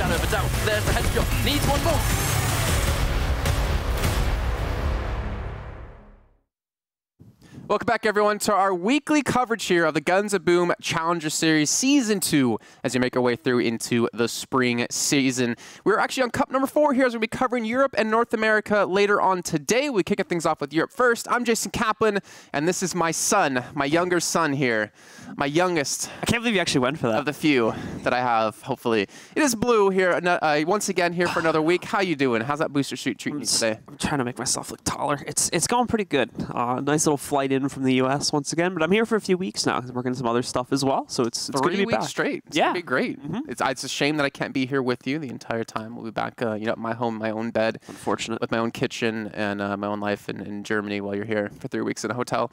shadow of a doubt. There's the headshot. Needs one more. Welcome back, everyone, to our weekly coverage here of the Guns of Boom Challenger Series Season 2 as we make our way through into the spring season. We're actually on Cup number 4 here as we'll be covering Europe and North America later on today. We kick things off with Europe first. I'm Jason Kaplan, and this is my son, my younger son here, my youngest. I can't believe you actually went for that. Of the few that I have, hopefully. It is Blue here, once again here for another week. How you doing? How's that booster suit treating you today? I'm trying to make myself look taller. It's going pretty good. Nice little flight in from the U.S. once again, but I'm here for a few weeks now because I'm working some other stuff as well. So it's good to be back. 3 weeks straight. It's gonna be great. It's a shame that I can't be here with you the entire time. We'll be back, at my home, my own bed. Unfortunate. With my own kitchen and my own life in Germany while you're here for 3 weeks in a hotel.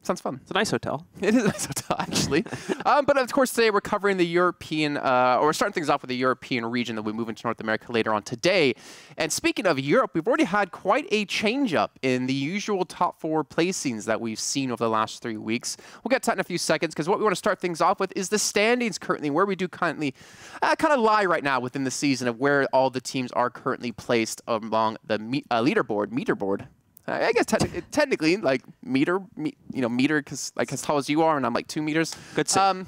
Sounds fun. It's a nice hotel. It is a nice hotel, actually. But of course, today we're covering the European, or we're starting things off with the European region that we move into North America later on today. And speaking of Europe, we've already had quite a change-up in the usual top 4 placings that we've seen over the last 3 weeks. We'll get to that in a few seconds, because what we want to start things off with is the standings currently, where we do currently kind of lie right now within the season of where all the teams are currently placed along the meterboard. I guess technically, like meter, because like as tall as you are, and I'm like 2 meters. Good set.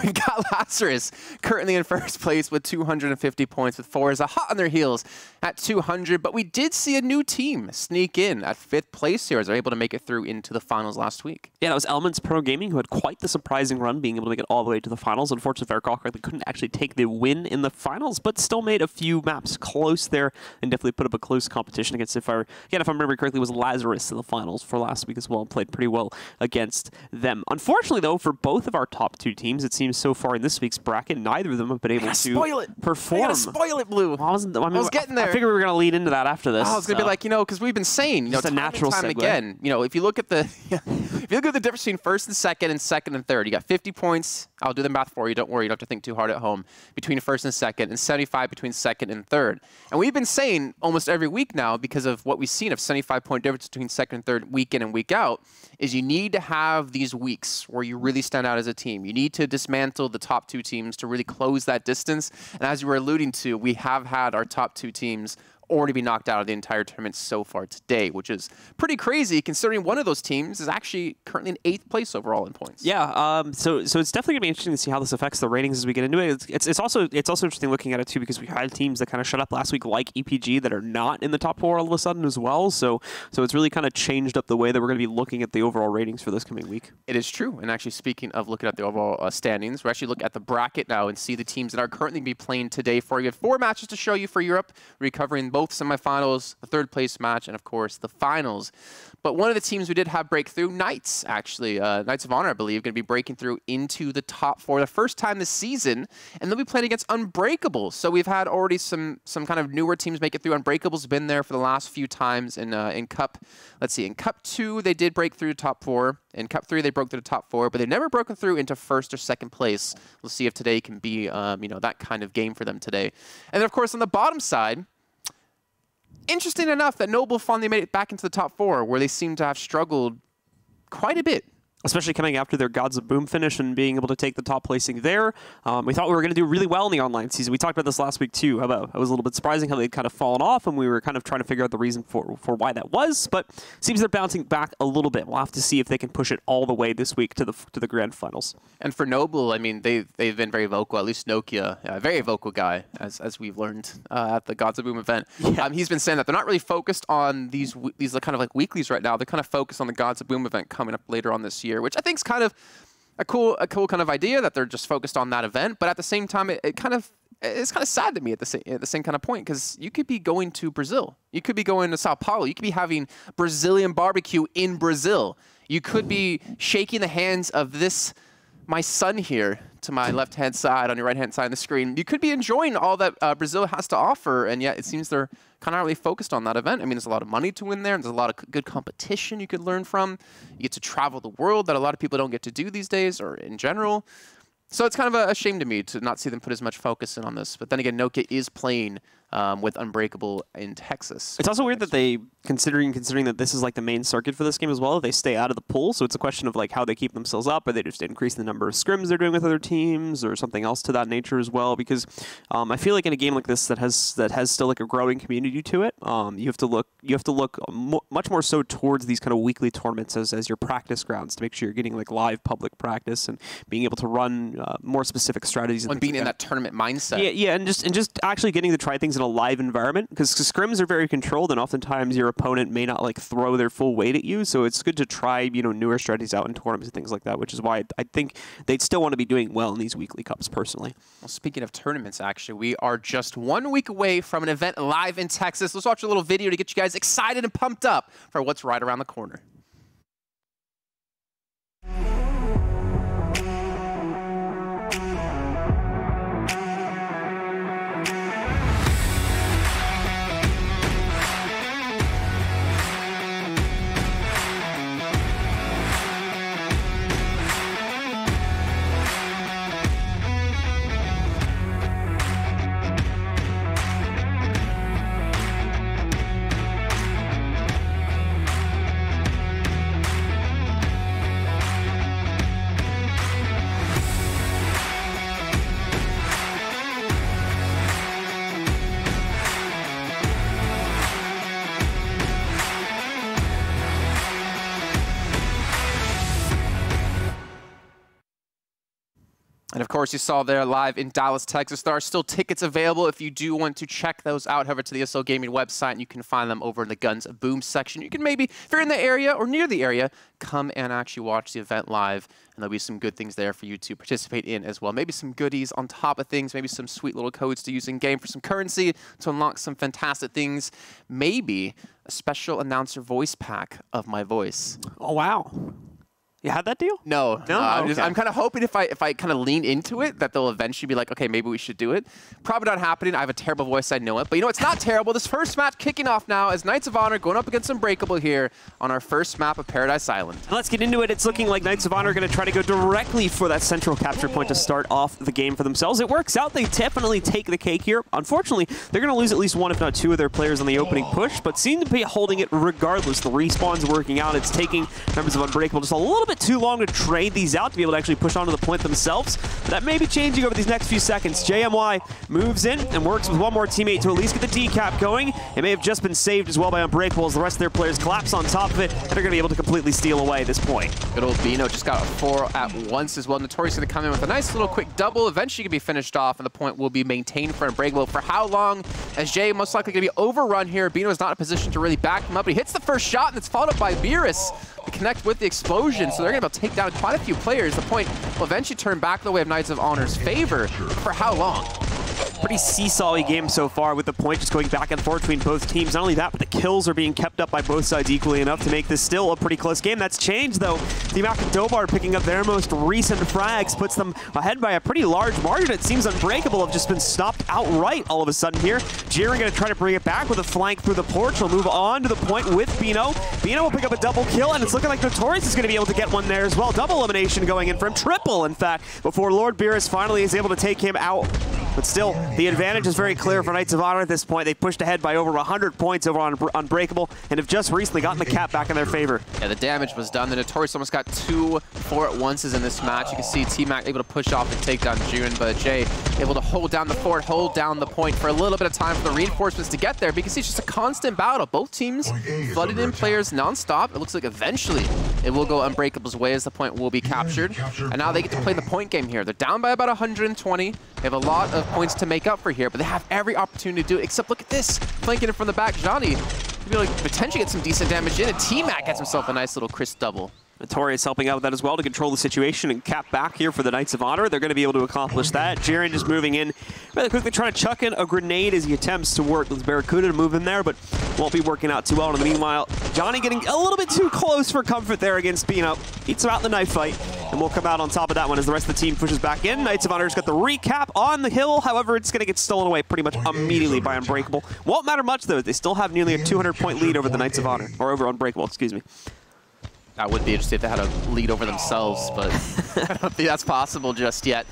We've got Lazarus currently in first place with 250 points, with forZe hot on their heels at 200. But we did see a new team sneak in at 5th place here as they're able to make it through into the finals last week. Yeah, that was Elements Pro Gaming, who had quite the surprising run, being able to make it all the way to the finals. Unfortunately, Verkauker, they couldn't actually take the win in the finals, but still made a few maps close there and definitely put up a close competition against, if I remember correctly, it was Lazarus in the finals for last week as well, and played pretty well against them. Unfortunately, though, for both of our top 2 teams, it seems so far in this week's bracket, neither of them have been able to perform. I gotta spoil it, Blue. I was getting there. I figured we were going to lead into that after this. I was going to be like, because we've been saying, just a natural time and segue. Again, if you look at the difference between first and second and third, you got 50 points. I'll do the math for you. Don't worry. You don't have to think too hard at home. Between first and second, and 75 between second and third. And we've been saying almost every week now, because of what we've seen of 75-point difference between second and third week in and week out, is you need to have these weeks where you really stand out as a team. You need to dismantle the top 2 teams to really close that distance. And as you were alluding to, we have had our top 2 teams already be knocked out of the entire tournament so far today, which is pretty crazy considering one of those teams is actually currently in 8th place overall in points. Yeah, so it's definitely going to be interesting to see how this affects the ratings as we get into it. It's also interesting looking at it too, because we had teams that kind of shut up last week, like EPG, that are not in the top 4 all of a sudden as well. So it's really kind of changed up the way that we're going to be looking at the overall ratings for this coming week. It is true. And actually, speaking of looking at the overall standings, we're actually looking at the bracket now and see the teams that are currently going to be playing today for you. We have 4 matches to show you for Europe, recovering both semifinals, the 3rd place match, and of course the finals. But one of the teams we did have breakthrough, Knights, actually. Knights of Honor, I believe, going to be breaking through into the top 4 the first time this season, and they'll be playing against Unbreakables. So we've had already some kind of newer teams make it through. Unbreakables been there for the last few times in Cup. Let's see, in Cup 2, they did break through the top 4. In Cup 3, they broke through the top 4, but they've never broken through into 1st or 2nd place. We'll see if today can be, that kind of game for them today. And then, of course, on the bottom side, interesting enough that Noble finally made it back into the top 4, where they seem to have struggled quite a bit. Especially coming after their Gods of Boom finish and being able to take the top placing there. We thought we were going to do really well in the online season. We talked about this last week too. It was a little bit surprising how they'd kind of fallen off, and we were kind of trying to figure out the reason for why that was. But it seems they're bouncing back a little bit. We'll have to see if they can push it all the way this week to the grand finals. And for Noble, I mean, they've been very vocal. At least Nokia, a very vocal guy, as we've learned at the Gods of Boom event. Yeah. He's been saying that they're not really focused on these kind of like weeklies right now. They're kind of focused on the Gods of Boom event coming up later on this year, which I think is kind of a cool kind of idea, that they're just focused on that event. But at the same time, it's kind of sad to me at the same kind of point, because you could be going to Brazil, you could be going to Sao Paulo, you could be having Brazilian barbecue in Brazil, you could be shaking the hands of my son here to my left-hand side, on your right-hand side of the screen. You could be enjoying all that Brazil has to offer, and yet it seems they're kind of really focused on that event. I mean, there's a lot of money to win there, and there's a lot of good competition you could learn from. You get to travel the world that a lot of people don't get to do these days, or in general. So it's kind of a shame to me to not see them put as much focus in on this. But then again, Nokia is playing with Unbreakable in Texas. It's also weird that they, considering that this is like the main circuit for this game as well, they stay out of the pool. So it's a question of like how they keep themselves up. Are they just increasing the number of scrims they're doing with other teams, or something else to that nature as well? Because I feel like in a game like this that has still like a growing community to it, you have to look much more so towards these kind of weekly tournaments as your practice grounds to make sure you're getting like live public practice and being able to run more specific strategies and being in that tournament mindset. Yeah, and just actually getting to try things in a live environment, because scrims are very controlled, and oftentimes your opponent may not like throw their full weight at you. So it's good to try newer strategies out in tournaments and things like that, which is why I think they'd still want to be doing well in these weekly cups personally. Well, speaking of tournaments, actually, we are just 1 week away from an event live in Texas. Let's watch a little video to get you guys excited and pumped up for what's right around the corner. And of course, you saw there live in Dallas, Texas. There are still tickets available if you do want to check those out. Head over to the ESL Gaming website, and you can find them over in the Guns Boom section. You can maybe, if you're in the area or near the area, come and actually watch the event live, and there'll be some good things there for you to participate in as well. Maybe some goodies on top of things, maybe some sweet little codes to use in-game for some currency to unlock some fantastic things. Maybe a special announcer voice pack of my voice. Oh, wow. You had that deal? No. No? I'm kind of hoping if I kind of lean into it, that they'll eventually be like, okay, maybe we should do it. Probably not happening. I have a terrible voice, I know it. But you know, it's not terrible. This first match kicking off now as Knights of Honor going up against Unbreakable here on our first map of Paradise Island. Let's get into it. It's looking like Knights of Honor are going to try to go directly for that central capture point to start off the game for themselves. It works out. They definitely take the cake here. Unfortunately, they're going to lose at least one, if not two, of their players on the opening push, but seem to be holding it regardless. The respawn's working out. It's taking members of Unbreakable just a little bit too long to trade these out to be able to actually push onto the point themselves. That may be changing over these next few seconds. JMY moves in and works with one more teammate to at least get the decap going. It may have just been saved as well by Unbreakable as the rest of their players collapse on top of it, and they're going to be able to completely steal away at this point. Good old Bino just got a 4 at once as well. Notorious going to come in with a nice little quick double. Eventually going to be finished off, and the point will be maintained for Unbreakable. For how long? As Jay most likely going to be overrun here. Bino is not in a position to really back him up, but he hits the first shot, and it's followed up by Beerus to connect with the explosion, so they're going to be able to take down quite a few players. The point will eventually turn back the way of Knights of Honor's favor. For how long? Pretty seesaw-y game so far, with the point just going back and forth between both teams. Not only that, but the kills are being kept up by both sides equally enough to make this still a pretty close game. That's changed, though. Team Dobar picking up their most recent frags puts them ahead by a pretty large margin. It seems Unbreakable have just been stopped outright all of a sudden here. Jiren going to try to bring it back with a flank through the porch. He'll move on to the point with Bino. Bino will pick up a double kill, and it's looking like Notorious is going to be able to get one there as well. Double elimination going in for him. Triple, in fact, before Lord Beerus finally is able to take him out. But still, the advantage is very clear for Knights of Honor at this point. They pushed ahead by over 100 points over on Unbreakable and have just recently gotten the cap back in their favor. Yeah, the damage was done. The Notorious almost got 2 4-at-onces in this match. You can see T-Mac able to push off and take down Jiren, but Jay able to hold down the fort, hold down the point for a little bit of time for the reinforcements to get there. But you can see it's just a constant battle. Both teams flooded in players nonstop. It looks like eventually it will go Unbreakable's way as the point will be captured. And now they get to play the point game here. They're down by about 120. They have a lot of points to make up for here, but they have every opportunity to do it, except look at this. Flanking it from the back, Johnny could be able to potentially get some decent damage in, and T-Mac gets himself a nice little crisp double. Notorious helping out with that as well to control the situation and cap back here for the Knights of Honor. They're going to be able to accomplish that. Jiren just moving in rather quickly, trying to chuck in a grenade as he attempts to work with Barracuda to move in there, but won't be working out too well. In the meanwhile, Johnny getting a little bit too close for comfort there against Bino. Beats him out in the knife fight, and we'll come out on top of that one as the rest of the team pushes back in. Knights of Honor's got the recap on the hill. However, it's going to get stolen away pretty much immediately by Unbreakable. Won't matter much, though. They still have nearly a 200-point lead over the Knights of Honor, or over Unbreakable, excuse me. That would be interesting if they had a lead over themselves, but I don't think that's possible just yet.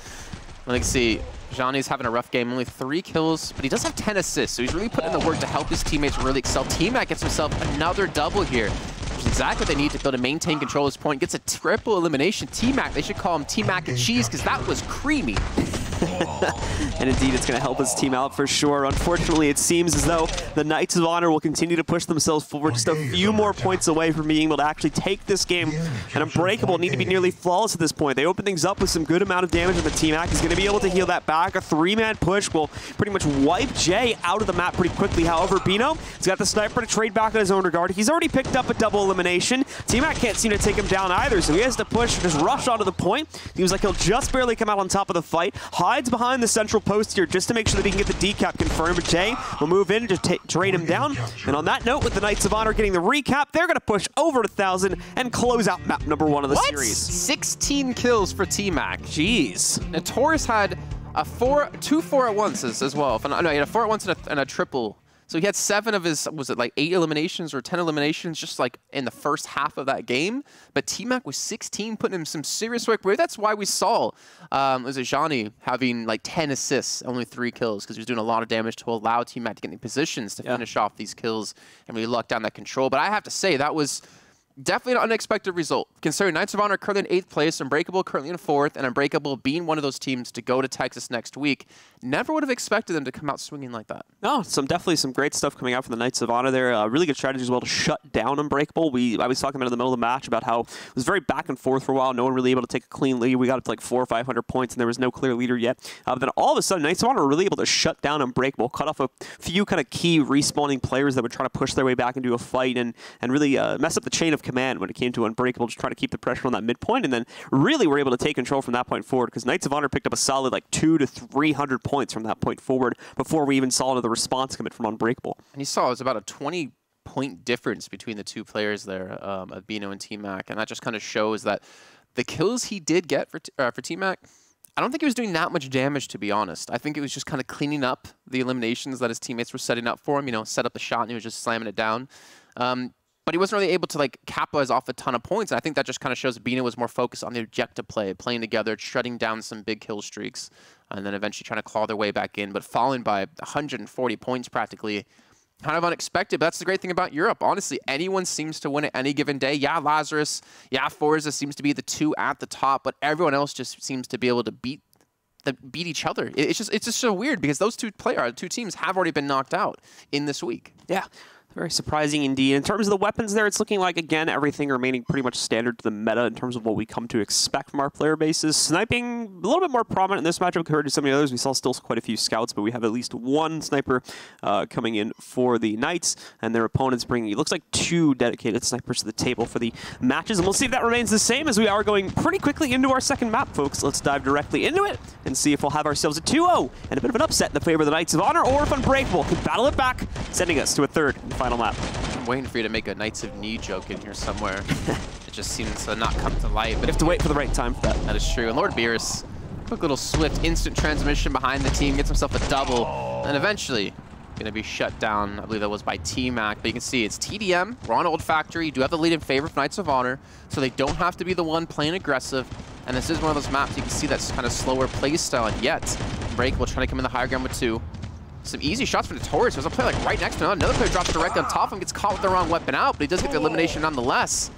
Let's see. Johnny's having a rough game, only 3 kills, but he does have 10 assists, so he's really putting in the work to help his teammates really excel. T-Mac gets himself another double here, which is exactly what they need to be able to maintain control of this point. Gets a triple elimination. T-Mac, they should call him T-Mac and Cheese, because that was creamy. And indeed, it's going to help his team out for sure. Unfortunately, it seems as though the Knights of Honor will continue to push themselves forward just a few more points away from being able to actually take this game. And Unbreakable need to be nearly flawless at this point. They open things up with some good amount of damage, and the T-Mac is going to be able to heal that back. A 3-man push will pretty much wipe Jay out of the map pretty quickly. However, Bino has got the sniper to trade back in his own regard. He's already picked up a double elimination. T-Mac can't seem to take him down either, so he has to push, just rush onto the point. Seems like he'll just barely come out on top of the fight. Hides behind the central post here just to make sure that he can get the decap confirmed. But Jay will move in to trade him down. And on that note, with the Knights of Honor getting the recap, they're going to push over to 1,000 and close out map number 1 of the series. 16 kills for T-Mac. Jeez. Notorious had two 4-at-onces as well. No, he had a 4-at-once and a triple. So he had 7 of his, was it like 8 eliminations or 10 eliminations just like in the first half of that game? But T-Mac was 16, putting him some serious work. Maybe that's why we saw, was it Johnny having like 10 assists, only 3 kills, because he was doing a lot of damage to allow T-Mac to get in positions to finish off these kills and really lock down that control. But I have to say, that was definitely an unexpected result, considering Knights of Honor currently in 8th place, Unbreakable currently in 4th, and Unbreakable being one of those teams to go to Texas next week. Never would have expected them to come out swinging like that. No, definitely some great stuff coming out from the Knights of Honor there. Really good strategy as well to shut down Unbreakable. I was talking about in the middle of the match about how it was very back and forth for a while. No one really able to take a clean lead. We got up to like 400 or 500 points, and there was no clear leader yet. But then all of a sudden, Knights of Honor were really able to shut down Unbreakable, cut off a few kind of key respawning players that would try to push their way back into a fight and really mess up the chain of command when it came to Unbreakable, just trying to keep the pressure on that midpoint, and then really were able to take control from that point forward, because Knights of Honor picked up a solid like 200 to 300 points from that point forward before we even saw the response commit from Unbreakable. And you saw it was about a 20-point difference between the two players there, of Bino and T-Mac, and that just kind of shows that the kills he did get for T-Mac, I don't think he was doing that much damage, to be honest. I think it was just kind of cleaning up the eliminations that his teammates were setting up for him. You know, set up the shot and he was just slamming it down. But he wasn't really able to like capitalize off a ton of points. And I think that just kind of shows Bino was more focused on the objective play, playing together, shutting down some big kill streaks, and then eventually trying to claw their way back in. But falling by 140 points practically, kind of unexpected. But that's the great thing about Europe. Honestly, anyone seems to win at any given day. Yeah, Lazarus, yeah, forZe seems to be the 2 at the top, but everyone else just seems to be able to beat each other. It's just so weird, because those two teams have already been knocked out in this week. Yeah. Very surprising indeed. In terms of the weapons there, it's looking like, again, everything remaining pretty much standard to the meta in terms of what we come to expect from our player bases. Sniping, a little bit more prominent in this matchup compared to some of the others. We saw still quite a few scouts, but we have at least 1 sniper coming in for the Knights, and their opponents bringing, it looks like 2 dedicated snipers to the table for the matches. And we'll see if that remains the same, as we are going pretty quickly into our second map, folks. Let's dive directly into it and see if we'll have ourselves a 2-0 and a bit of an upset in the favor of the Knights of Honor, or if Unbreakable can battle it back, sending us to a 3rd and final map. I'm waiting for you to make a Knights of Knee joke in here somewhere. It just seems to not come to light. But you have to wait for the right time for that. That is true. And Lord Beerus, quick little swift instant transmission behind the team, gets himself a double, and eventually going to be shut down. I believe that was by T-Mac, but you can see it's TDM. We're on Old Factory. You do have the lead in favor of Knights of Honor, so they don't have to be the one playing aggressive. And this is one of those maps you can see that's kind of slower play style, and yet Break will try to come in the higher ground with 2. Some easy shots for Notorious. There's a player like right next to him. Another player drops directly on top of him, gets caught with the wrong weapon out, but he does get the elimination nonetheless.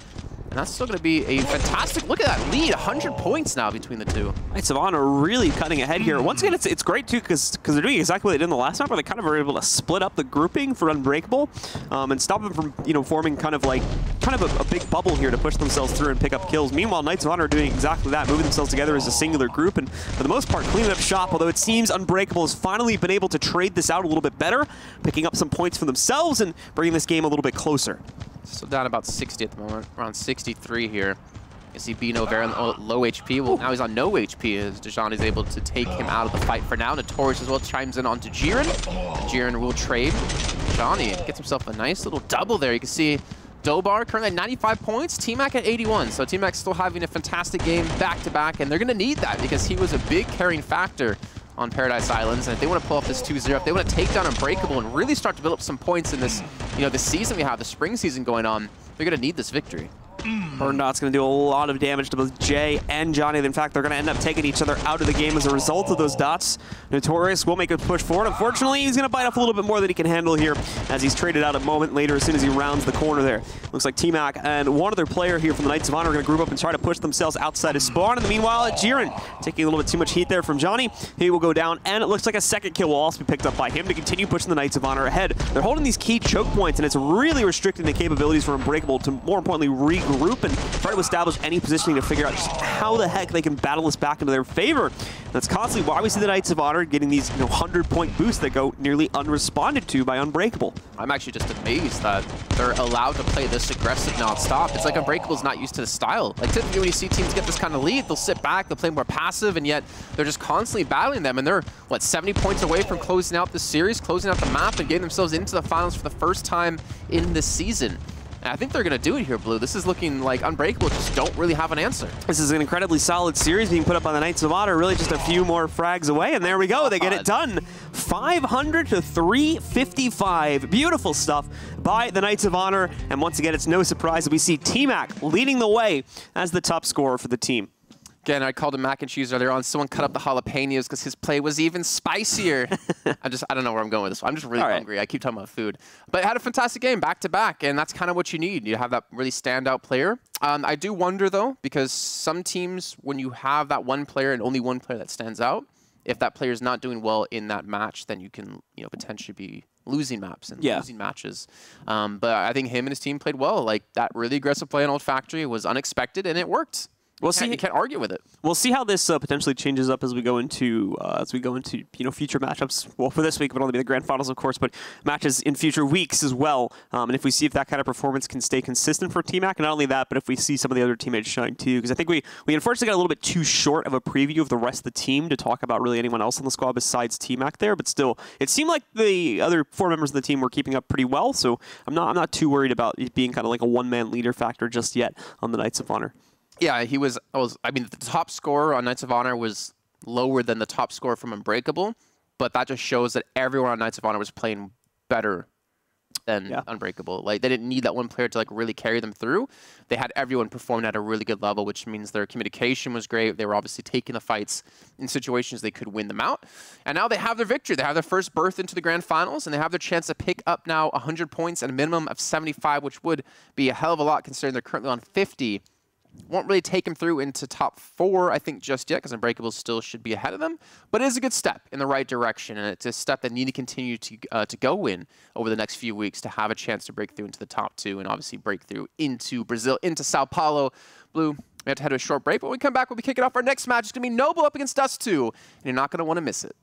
And that's still going to be a fantastic, look at that lead, 100 points now between the two. Knights of Honor really cutting ahead here. Once again, it's great too, because they're doing exactly what they did in the last map, where they kind of were able to split up the grouping for Unbreakable and stop them from, you know, forming kind of a big bubble here to push themselves through and pick up kills. Meanwhile, Knights of Honor are doing exactly that, moving themselves together as a singular group, and for the most part, cleaning up shop, although it seems Unbreakable has finally been able to trade this out a little bit better, picking up some points for themselves and bringing this game a little bit closer. So down about 60 at the moment, around 63 here. You see Bino very low HP. Well, now he's on no HP as Dejan is able to take him out of the fight for now. Notorious as well chimes in onto Jiren. Jiren will trade. Johnny gets himself a nice little double there. You can see Dobar currently at 95 points, T-Mac at 81. So T-Mac still having a fantastic game back-to-back, and they're going to need that because he was a big carrying factor on Paradise Islands, and if they want to pull off this 2-0, if they want to take down Unbreakable and really start to build up some points in this, you know, this season we have, the spring season going on, they're going to need this victory. Burn Dot's going to do a lot of damage to both Jay and Johnny. In fact, they're going to end up taking each other out of the game as a result of those dots. Notorious will make a push forward. Unfortunately, he's going to bite off a little bit more than he can handle here as he's traded out a moment later as soon as he rounds the corner there. Looks like T-Mac and one other player here from the Knights of Honor are going to group up and try to push themselves outside his spawn. In the meanwhile, Jiren taking a little bit too much heat there from Johnny. He will go down, and it looks like a second kill will also be picked up by him to continue pushing the Knights of Honor ahead. They're holding these key choke points, and it's really restricting the capabilities for Unbreakable to, more importantly, regroup and try to establish any positioning to figure out just how the heck they can battle this back into their favor. That's constantly why we see the Knights of Honor getting these 100-point boosts that go nearly unresponded to by Unbreakable. I'm actually just amazed that they're allowed to play this aggressive non-stop. It's like Unbreakable's not used to the style. Like typically when you see teams get this kind of lead, they'll sit back, they'll play more passive, and yet they're just constantly battling them. And they're, what, 70 points away from closing out the series, closing out the map, and getting themselves into the finals for the first time in this season. And I think they're going to do it here, Blue. This is looking like Unbreakable just don't really have an answer. This is an incredibly solid series being put up by the Knights of Honor. Really just a few more frags away, and there we go. They get it done. 500 to 355. Beautiful stuff by the Knights of Honor. And once again, it's no surprise that we see T-Mac leading the way as the top scorer for the team. Again, I called him mac and cheese earlier on. Someone cut up the jalapenos because his play was even spicier. I don't know where I'm going with this. I'm just really hungry. I keep talking about food. But had a fantastic game back-to-back, and that's kind of what you need. You have that really standout player. I do wonder, though, because some teams, when you have that one player and only one player that stands out, if that player is not doing well in that match, then you can potentially be losing maps and losing matches. But I think him and his team played well. Like, that really aggressive play on Old Factory was unexpected, and it worked. We'll see. You can't argue with it. We'll see how this potentially changes up as we go into future matchups. Well, for this week, it would only be the grand finals, of course, but matches in future weeks as well. And if we see if that kind of performance can stay consistent for T-Mac, and not only that, but if we see some of the other teammates shine too, because I think we unfortunately got a little bit too short of a preview of the rest of the team to talk about really anyone else on the squad besides T-Mac there. But still, it seemed like the other 4 members of the team were keeping up pretty well. So I'm not too worried about it being kind of like a one-man leader factor just yet on the Knights of Honor. Yeah, I mean, the top scorer on Knights of Honor was lower than the top scorer from Unbreakable, but that just shows that everyone on Knights of Honor was playing better than Unbreakable. Like, they didn't need that one player to like really carry them through. They had everyone performing at a really good level, which means their communication was great. They were obviously taking the fights in situations they could win them out. And now they have their victory. They have their first berth into the grand finals, and they have their chance to pick up now 100 points and a minimum of 75, which would be a hell of a lot considering they're currently on 50. Won't really take him through into top 4, I think, just yet, because Unbreakable still should be ahead of them. But it is a good step in the right direction, and it's a step that need to continue to go in over the next few weeks to have a chance to break through into the top 2 and obviously break through into Brazil, into Sao Paulo. Blue, we have to head to a short break, but when we come back, we'll be kicking off our next match. It's going to be Noble up against us 2, and you're not going to want to miss it.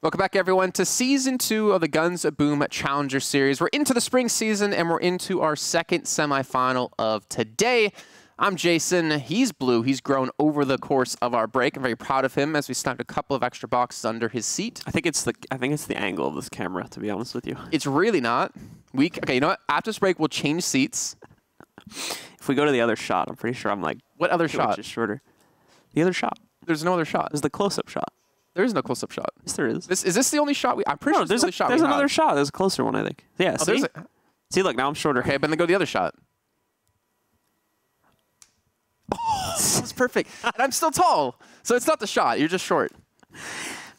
Welcome back, everyone, to Season 2 of the Guns of Boom Challenger Series. We're into the spring season, and we're into our second semifinal of today. I'm Jason. He's Blue. He's grown over the course of our break. I'm very proud of him as we snagged a couple of extra boxes under his seat. I think it's the angle of this camera, to be honest with you. It's really not. Okay, you know what? After this break, we'll change seats. If we go to the other shot, I'm pretty sure I'm like... What other shot? Just shorter. The other shot. There's no other shot. There's the close-up shot. There is no close-up shot. Yes, there is. Is this the only shot I'm pretty sure there's the only shot there's we another have. shot. There's a closer one, I think. Yeah, Oh, see? See, look, now I'm shorter. Okay, but then go the other shot. Oh, that's perfect. And I'm still tall, so it's not the shot. You're just short.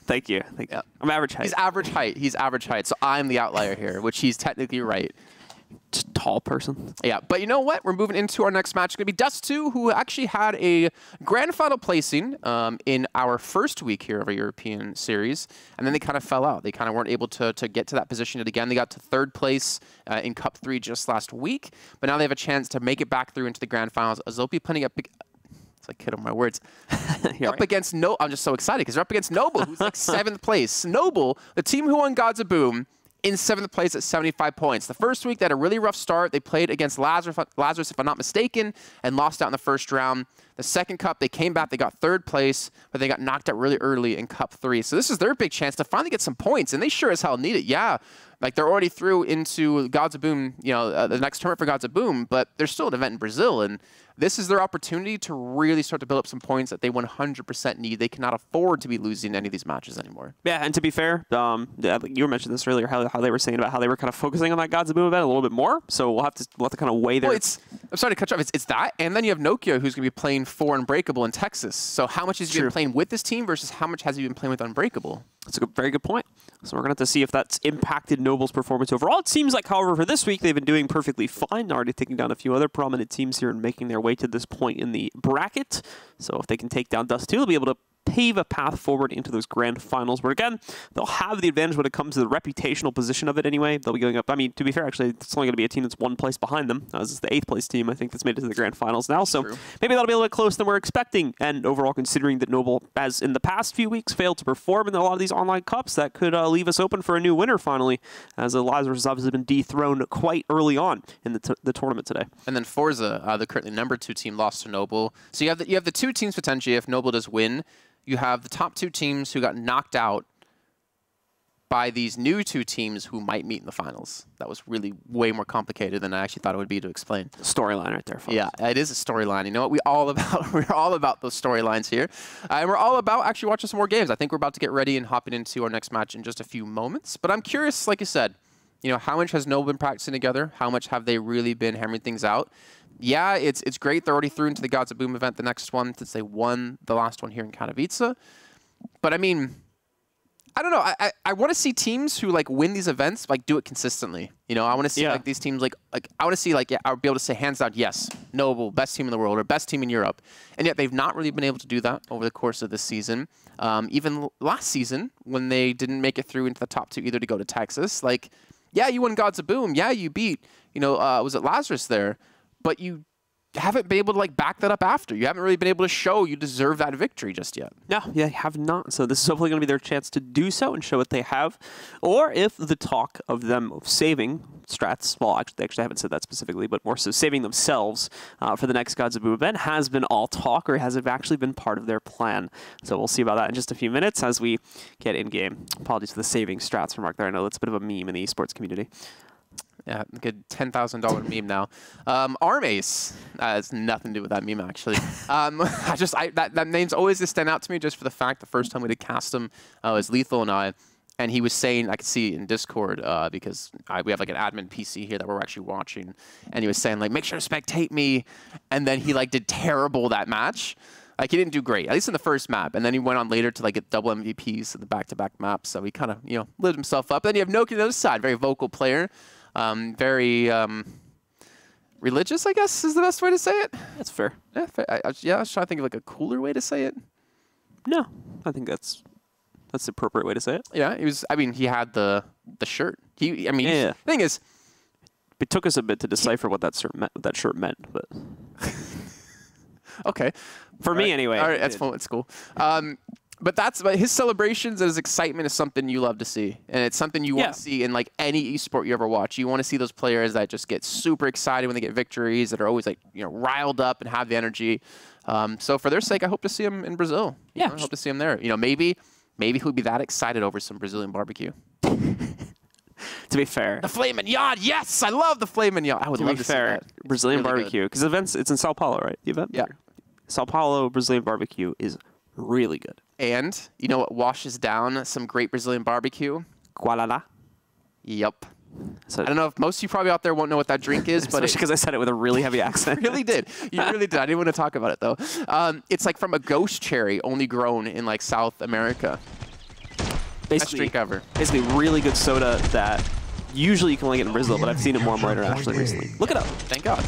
Thank you. Thank you. I'm average height. He's average height. He's average height, so I'm the outlier here, which he's technically right. Just a tall person. Yeah, but you know what? We're moving into our next match. It's going to be Dust2, who actually had a grand final placing in our first week here of our European series, and then they kind of fell out. They kind of weren't able to get to that position yet again. They got to third place in Cup 3 just last week, but now they have a chance to make it back through into the grand finals, as they'll be playing up... It's like kid on my words. Against No... I'm just so excited because they're up against Noble, who's like 7th place. Noble, the team who won Gods of Boom, in 7th place at 75 points. The first week, they had a really rough start. They played against Lazarus, if I'm not mistaken, and lost out in the first round. The second cup, they came back. They got 3rd place, but they got knocked out really early in Cup 3. So this is their big chance to finally get some points, and they sure as hell need it. Yeah, like they're already through into Gods of Boom, you know, the next tournament for Gods of Boom, but there's still an event in Brazil, and this is their opportunity to really start to build up some points that they 100% need. They cannot afford to be losing any of these matches anymore. Yeah, and to be fair, you were mentioning this earlier, how they were saying about how they were kind of focusing on that Gods of Boom event a little bit more. So we'll have to kind of weigh their... Well, I'm sorry to cut you off. It's that, and then you have Nokia, who's going to be playing for Unbreakable in Texas. So how much has he been playing with this team versus how much has he been playing with Unbreakable? That's a very good point. So we're going to have to see if that's impacted Noble's performance overall. It seems like, however, for this week, they've been doing perfectly fine, already taking down a few other prominent teams here and making their way to this point in the bracket. So if they can take down Dust2, they'll be able to pave a path forward into those grand finals, where again, they'll have the advantage when it comes to the reputational position of it anyway. They'll be going up. I mean, to be fair, actually, it's only going to be a team that's 1 place behind them. This is the 8th place team, I think, that's made it to the grand finals now. So maybe that'll be a little bit closer than we're expecting. And overall, considering that Noble, as in the past few weeks, failed to perform in a lot of these online cups, that could leave us open for a new winner finally, as Lazarus has obviously been dethroned quite early on in the tournament today. And then forZe, the currently #2 team, lost to Noble. So you have the 2 teams potentially if Noble does win. You have the top 2 teams who got knocked out by these new 2 teams who might meet in the finals. That was really way more complicated than I actually thought it would be to explain. Storyline right there, folks. Yeah, it is a storyline. You know what? We're all about those storylines here. And we're all about actually watching some more games. I think we're about to get ready and hopping into our next match in just a few moments. But I'm curious, like you said, you know, how much has Noble been practicing together? How much have they really been hammering things out? Yeah, it's great. They're already through into the Gods of Boom event, the next one, since they won the last one here in Katowice. But I mean, I don't know. I want to see teams who like win these events like do it consistently. You know, I want to see like these teams like I want to see like I'll be able to say hands down, yes, Noble, best team in the world or best team in Europe, and yet they've not really been able to do that over the course of this season. Even last season when they didn't make it through into the top 2 either to go to Texas, like yeah, you won Gods of Boom, yeah, you beat was it Lazarus there. But you haven't been able to like back that up after. You haven't really been able to show you deserve that victory just yet. No, yeah, have not. So this is hopefully going to be their chance to do so and show what they have. Or if the talk of them saving strats, well, actually, they actually haven't said that specifically, but more so saving themselves for the next Gods of Boom event has been all talk, or has it actually been part of their plan? So we'll see about that in just a few minutes as we get in-game. Apologies for the saving strats remark there. I know that's a bit of a meme in the esports community. Yeah, good $10,000 meme now. Arm Ace has nothing to do with that meme actually. That name's always just stand out to me just for the fact the first time we did cast him was Lethal and he was saying, I could see in Discord because we have like an admin PC here that we're actually watching, and he was saying like make sure to spectate me, and then he like did terrible that match. Like he didn't do great, at least in the first map, and then he went on later to like get double MVPs in the back-to-back maps. So he kind of lit himself up. Then you have Nokia on the other side, very vocal player. Very religious, I guess, is the best way to say it. That's fair. Yeah, I was trying to think of like a cooler way to say it. No, I think that's the appropriate way to say it. Yeah, he was. I mean, he had the shirt. The thing is, it took us a bit to decipher what that shirt meant, but okay, for me anyway. All right, that's fun. It's cool. But his celebrations and his excitement is something you love to see, and it's something you want to see in like any esport you ever watch. You want to see those players that just get super excited when they get victories, that are always like riled up and have the energy. So for their sake, I hope to see him in Brazil. Yeah, I hope to see him there. Maybe he'll be that excited over some Brazilian barbecue. To be fair, the filet mignon, yes, I love the filet mignon. I would love to see that. Brazilian really barbecue, because it's in Sao Paulo, right? The event. Yeah, Sao Paulo Brazilian barbecue is really good. And you know what washes down some great Brazilian barbecue? Guaraná. Yep. So, I don't know if most of you probably out there won't know what that drink is, but especially because I said it with a really heavy accent. You really did. You really did. I didn't want to talk about it though. It's like from a ghost cherry, only grown in like South America. Best drink ever. Basically, really good soda that usually you can only get in Brazil, but I've seen it more and more internationally recently. Look it up. Thank God.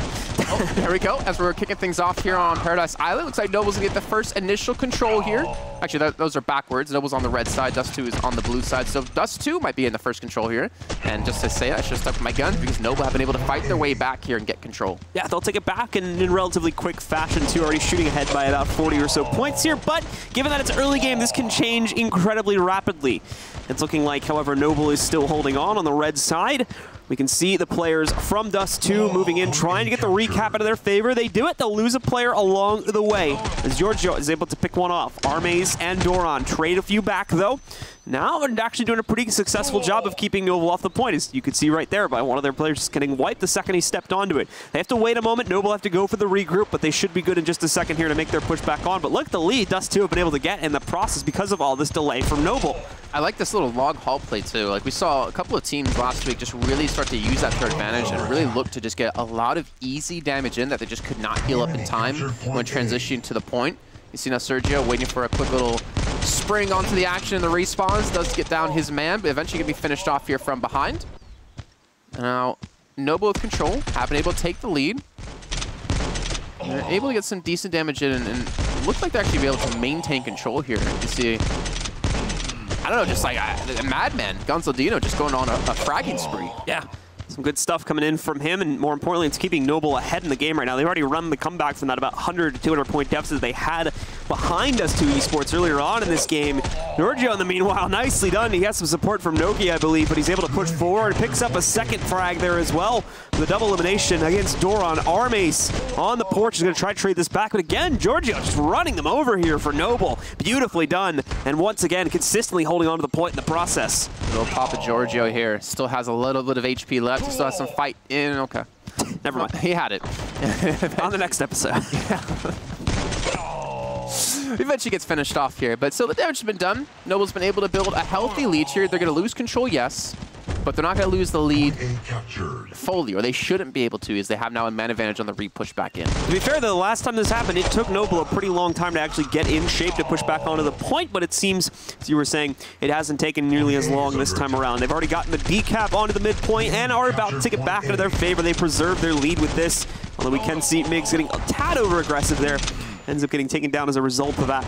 Oh, there we go. As we're kicking things off here on Paradise Island, looks like Noble's going to get the first initial control here. Actually, those are backwards. Noble's on the red side. Dust2 is on the blue side. So Dust2 might be in the first control here. And just to say it, I should have stuck with my guns because Noble have been able to fight their way back here and get control. Yeah, they'll take it back in relatively quick fashion, too. Already shooting ahead by about 40 or so points here. But given that it's early game, this can change incredibly rapidly. It's looking like, however, Noble is still holding on the red side. We can see the players from Dust2 moving in, trying to get the recap into their favor. They do it. They'll lose a player along the way, as Giorgio is able to pick one off. Armaze and Doran trade a few back, though. Now they're actually doing a pretty successful job of keeping Noble off the point, as you could see right there by one of their players just getting wiped the second he stepped onto it. They have to wait a moment. Noble have to go for the regroup, but they should be good in just a second here to make their push back on. But look at the lead Dust2 have been able to get in the process because of all this delay from Noble. I like this little log haul play too. Like we saw a couple of teams last week just really start to use that to their advantage and really look to just get a lot of easy damage in that they just could not heal up in time when transitioning to the point. You see now Sergio waiting for a quick little spring onto the action in the respawns. Does get down his man, but eventually going to be finished off here from behind. Now, Noble with control, have been able to take the lead. And they're able to get some decent damage in, and it looks like they're actually be able to maintain control here. You see, I don't know, just like a madman, Gonzaldino just going on a fragging spree. Yeah. Some good stuff coming in from him, and more importantly, it's keeping Noble ahead in the game right now. They've already run the comeback from that about 100 to 200 point deficit they had behind Dust2 eSports earlier on in this game. Giorgio, in the meanwhile, nicely done. He has some support from Nokia, I believe, but he's able to push forward, picks up a second frag there as well. The double elimination against Doran. Armaze on the porch is going to try to trade this back, but again, Giorgio just running them over here for Noble. Beautifully done, and once again, consistently holding on to the point in the process. Little Papa Giorgio here. Still has a little bit of HP left. He still has some fight in. Okay. Never mind. He had it. On the next episode. Eventually gets finished off here. But so the damage has been done. Noble's been able to build a healthy lead here. They're going to lose control, yes. But they're not going to lose the lead fully, or they shouldn't be able to, as they have now a man advantage on the re-push back in. To be fair, though, the last time this happened, it took Noble a pretty long time to actually get in shape to push back onto the point, but it seems, as you were saying, it hasn't taken nearly as long this time around. They've already gotten the decap onto the midpoint and are about to take it back into their favor. They preserve their lead with this, although we can see Migs getting a tad over-aggressive there. Ends up getting taken down as a result of that.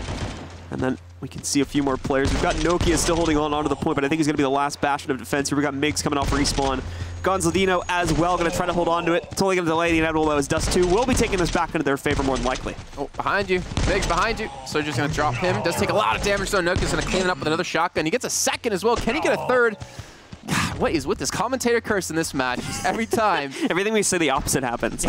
And then we can see a few more players. We've got Nokia still holding onto the point, but I think he's going to be the last bastion of defense here. We've got Migs coming off respawn. Gonzaldino as well, going to try to hold on to it. It's only going to delay the inevitable, though, as Dust2 will be taking this back into their favor more than likely. Oh, behind you. Migs behind you. So just going to drop him. Does take a lot of damage, though. Nokia's going to clean it up with another shotgun. He gets a second as well. Can he get a third? God, what is with this commentator curse in this match? Every time. Everything we say, the opposite happens.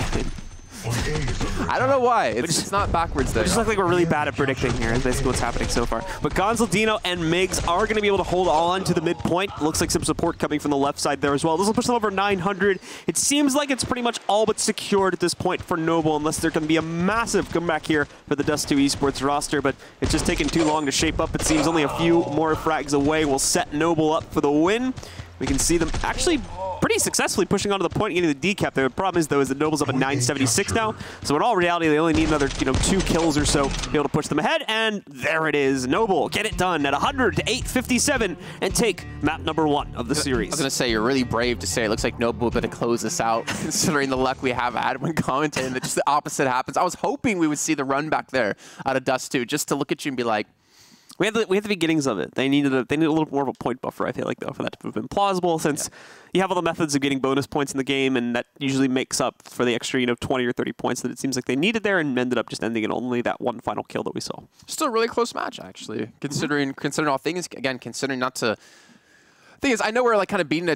I don't know why. It's not backwards there. We just look like we're really bad at predicting here. Is basically what's happening so far. But Gonzaldino and Migs are going to be able to hold on to the midpoint. Looks like some support coming from the left side there as well. This will push them over 900. It seems like it's pretty much all but secured at this point for Noble, unless there can be a massive comeback here for the Dust2 eSports roster. But it's just taken too long to shape up. It seems only a few more frags away will set Noble up for the win. We can see them actually pretty successfully pushing onto the point and getting the decap there. The problem is, though, is that Noble's up at 976 now. So in all reality, they only need another, 2 kills or so to be able to push them ahead. And there it is. Noble get it done at 100 to 857 and take map number 1 of the series. I was going to say, you're really brave to say it looks like Noble better close this out, considering the luck we have had when commentating that just the opposite happens. I was hoping we would see the run back there out of Dust2, just to look at you and be like, We had the beginnings of it. They needed a little more of a point buffer, I feel like, though, for that to have been plausible, since you have all the methods of getting bonus points in the game, and that usually makes up for the extra, 20 or 30 points that it seems like they needed there, and ended up just ending in only that one final kill that we saw. Still a really close match, actually, considering all things. Again, considering not to. Thing is, I know we're like kind of beating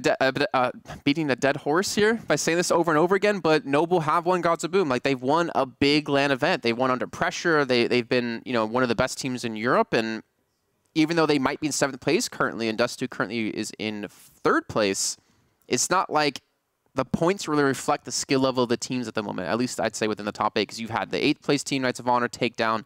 a dead horse here by saying this over and over again, but Noble have won Gods of Boom. Like, they've won a big LAN event. They've won under pressure. They've been one of the best teams in Europe, and even though they might be in 7th place currently, and Dust2 currently is in 3rd place, it's not like the points really reflect the skill level of the teams at the moment. At least I'd say within the top 8, because you've had the 8th place team, Knights of Honor, take down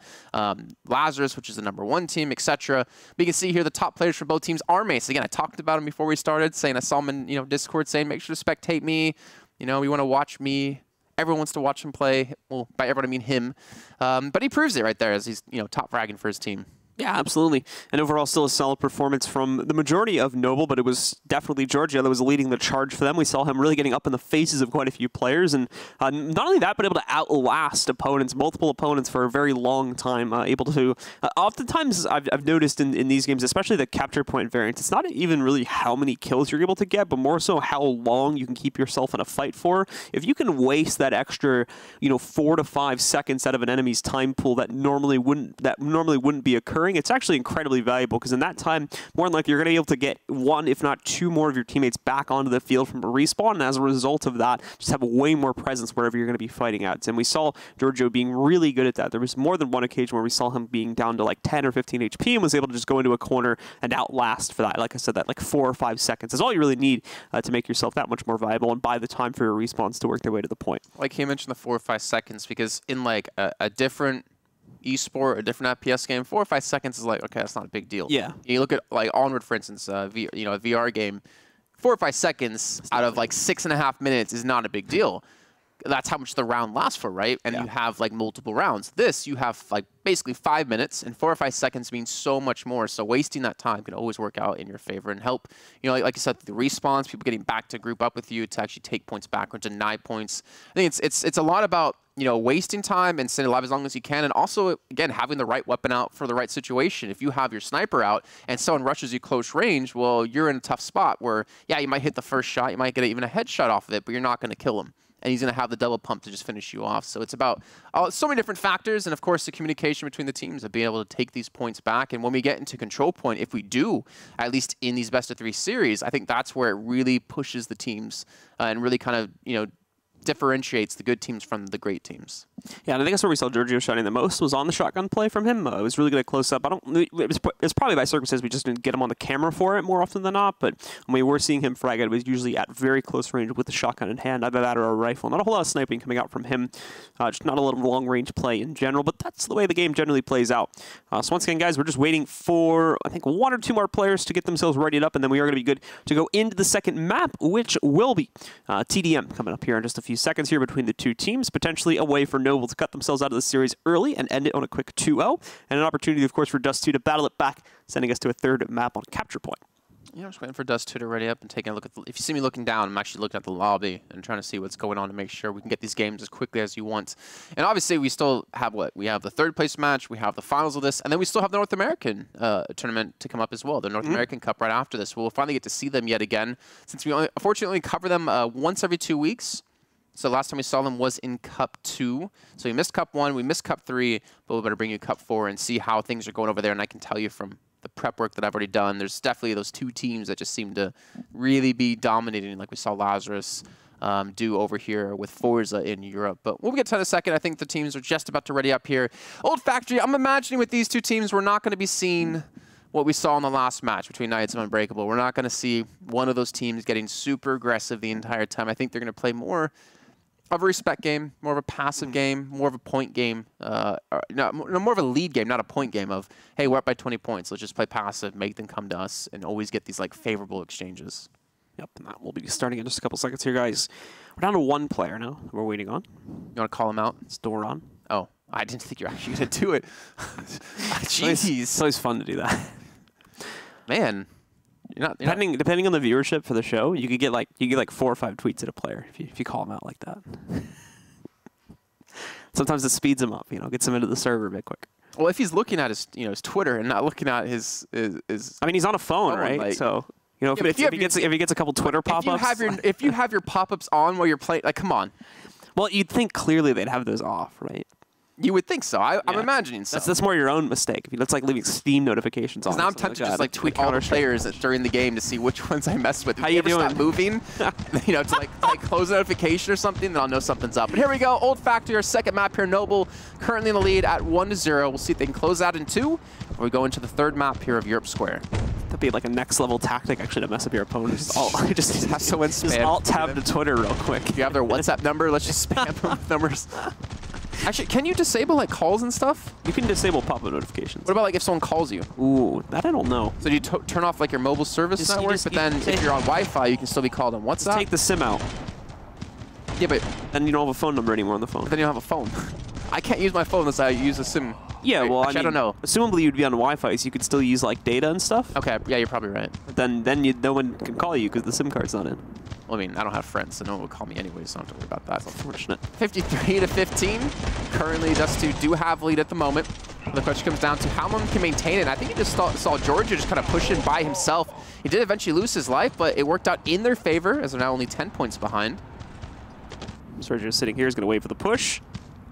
Lazarus, which is the #1 team, etc. But you can see here the top players for both teams are mates. Again, I talked about him before we started, saying I saw him in Discord saying, make sure to spectate me. We want to watch me. Everyone wants to watch him play. Well, by everyone I mean him. But he proves it right there as he's top fragging for his team. Yeah, absolutely. And overall, still a solid performance from the majority of Noble, but it was definitely Georgia that was leading the charge for them. We saw him really getting up in the faces of quite a few players, and not only that, but able to outlast opponents, multiple opponents for a very long time. Able to, oftentimes I've noticed in these games, especially the capture point variants, it's not even really how many kills you're able to get, but more so how long you can keep yourself in a fight for. If you can waste that extra, 4 to 5 seconds out of an enemy's time pool that normally wouldn't be occurring, it's actually incredibly valuable, because in that time, more than likely, you're going to be able to get 1, if not 2 more of your teammates back onto the field from a respawn, and as a result of that, just have way more presence wherever you're going to be fighting at. And we saw Giorgio being really good at that. There was more than one occasion where we saw him being down to like 10 or 15 HP and was able to just go into a corner and outlast for that. Like I said, that like 4 or 5 seconds is all you really need to make yourself that much more viable and buy the time for your respawns to work their way to the point. Like he mentioned the 4 or 5 seconds, because in like a different esport, a different FPS game, 4 or 5 seconds is like, okay, that's not a big deal. Yeah. You look at like Onward, for instance, a VR game, 4 or 5 seconds out of like 6.5 minutes is not a big deal. That's how much the round lasts for, right? And you have like multiple rounds. This, you have like basically 5 minutes, and 4 or 5 seconds means so much more. So wasting that time can always work out in your favor and help, like you said, the respawns, people getting back to group up with you to actually take points back or deny points. I think it's a lot about wasting time and staying alive as long as you can, and also, again, having the right weapon out for the right situation. If you have your sniper out and someone rushes you close range, well, you're in a tough spot where, yeah, you might hit the first shot, you might get even a headshot off of it, but you're not going to kill him. And he's going to have the double pump to just finish you off. So it's about so many different factors, and of course the communication between the teams of being able to take these points back. And when we get into control point, if we do, at least in these best-of-3 series, I think that's where it really pushes the teams and really kind of, differentiates the good teams from the great teams. Yeah, and I think that's where we saw Giorgio shining the most, was on the shotgun play from him. It was really good at close-up. It's probably by circumstances we just didn't get him on the camera for it more often than not, but when we were seeing him frag, it was usually at very close range with the shotgun in hand, either that or a rifle. Not a whole lot of sniping coming out from him, just not a lot of long-range play in general, but that's the way the game generally plays out. So once again, guys, we're just waiting for, I think, 1 or 2 more players to get themselves readied up, and then we are going to be good to go into the second map, which will be TDM coming up here in just a few seconds here between the two teams, potentially a way for Noble to cut themselves out of the series early and end it on a quick 2-0, and an opportunity, of course, for Dust2 to battle it back, sending us to a 3rd map on capture point. Yeah, I'm just waiting for Dust2 to ready up and taking a look at if you see me looking down, I'm actually looking at the lobby and trying to see what's going on to make sure we can get these games as quickly as you want. And obviously, we still have what? We have the 3rd place match, we have the finals of this, and then we still have the North American tournament to come up as well, the North American Cup right after this. We'll finally get to see them yet again, since we unfortunately cover them once every 2 weeks. So last time we saw them was in Cup 2. So we missed Cup 1, we missed Cup 3, but we better bring you Cup 4 and see how things are going over there. And I can tell you from the prep work that I've already done, there's definitely those 2 teams that just seem to really be dominating, like we saw Lazarus do over here with forZe in Europe. But we'll get to that in a second. I think the teams are just about to ready up here. Old Factory, I'm imagining with these 2 teams, we're not going to be seeing what we saw in the last match between Knights and Unbreakable. We're not going to see one of those teams getting super aggressive the entire time. I think they're going to play more of a respect game, more of a passive game, more of a point game, more of a lead game, not a point game of, hey, we're up by 20 points. Let's just play passive, make them come to us, and always get these like favorable exchanges. Yep, and that will be starting in just a couple seconds here, guys. We're down to 1 player now we're waiting on. You want to call him out? It's Doron. Oh, I didn't think you were actually going to do it. Jeez. It's always fun to do that. Man. Depending on the viewership for the show, you could get like 4 or 5 tweets at a player if you call them out like that. Sometimes it speeds them up, gets them into the server a bit quicker. Well, if he's looking at his his Twitter and not looking at his I mean, he's on a phone, right? like, So if, yeah, if he gets a couple Twitter pop-ups, if you have your pop-ups on while you're playing, like, come on. well, you'd think clearly they'd have those off, right? You would think so. I'm Yeah. imagining so. That's more your own mistake. That's like leaving Steam notifications on. Because now I'm tempted to just like tweet all the players during the game to see which ones I messed with. If How you ever doing? Stop moving, to like close a notification or something, then I'll know something's up. But here we go, Old Factory, our second map here. Noble currently in the lead at 1-0. We'll see if they can close out in 2 before we go into the third map here of Europe Square. That'd be like a next level tactic actually to mess up your opponent. Just have to win just spam. alt tab to Twitter real quick. If you have their WhatsApp number, let's just spam them with numbers. Actually, can you disable like calls and stuff? You can disable pop-up notifications. What about like if someone calls you? Ooh, that I don't know. So do you turn off like your mobile service network, but then if you're on Wi-Fi, you can still be called on WhatsApp? Just take the SIM out. Yeah, but Then you don't have a phone number anymore on the phone. then you don't have a phone. I can't use my phone unless I use a SIM. Yeah, Wait, well, actually, I don't know. Assumably you'd be on Wi-Fi, so you could still use like data and stuff. Okay, yeah, you're probably right. But then no one can call you because the SIM card's not in. Well, I mean, I don't have friends, so no one will call me anyway, so I don't have to worry about that. That's unfortunate. 53-15. Currently, Dust2 do have lead at the moment. The question comes down to how long he can maintain it. I think he just saw Georgia just kind of push in by himself. He did eventually lose his life, but it worked out in their favor, as they're now only 10 points behind. Georgia sitting here is going to wait for the push.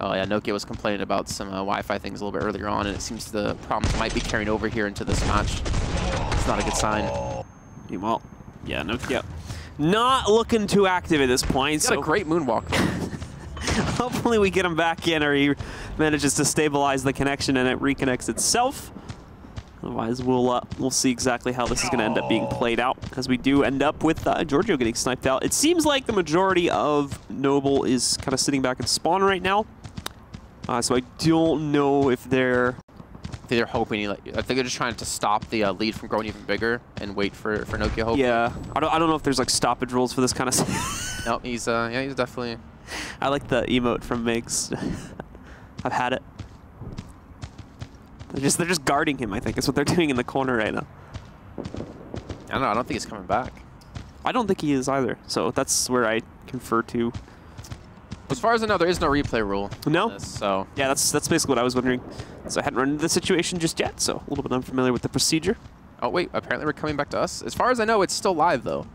Oh yeah, Nokia was complaining about some Wi-Fi things a little bit earlier on, and it seems the problems might be carrying over here into this match. It's not a good sign. Meanwhile, yeah, Nokia not looking too active at this point. He's got a great moonwalk. Hopefully we get him back in, or he manages to stabilize the connection and it reconnects itself. Otherwise, we'll see exactly how this is going to end up being played out, as we do end up with Giorgio getting sniped out. It seems like the majority of Noble is kind of sitting back in spawn right now. So I don't know if they're hoping I think they're just trying to stop the lead from growing even bigger and wait for Nokia. Hopefully. Yeah, I don't know if there's like stoppage rules for this kind of stuff. No, he's definitely. I like the emote from Migs. I've had it. They're just guarding him, I think. That's what they're doing in the corner right now. I don't know. I don't think he's coming back. I don't think he is either. So that's where I confer to. As far as I know, there is no replay rule. No? This, so Yeah, that's basically what I was wondering. So I hadn't run into the situation just yet, so a little bit unfamiliar with the procedure. Oh wait, apparently we're coming back to us. As far as I know, it's still live though.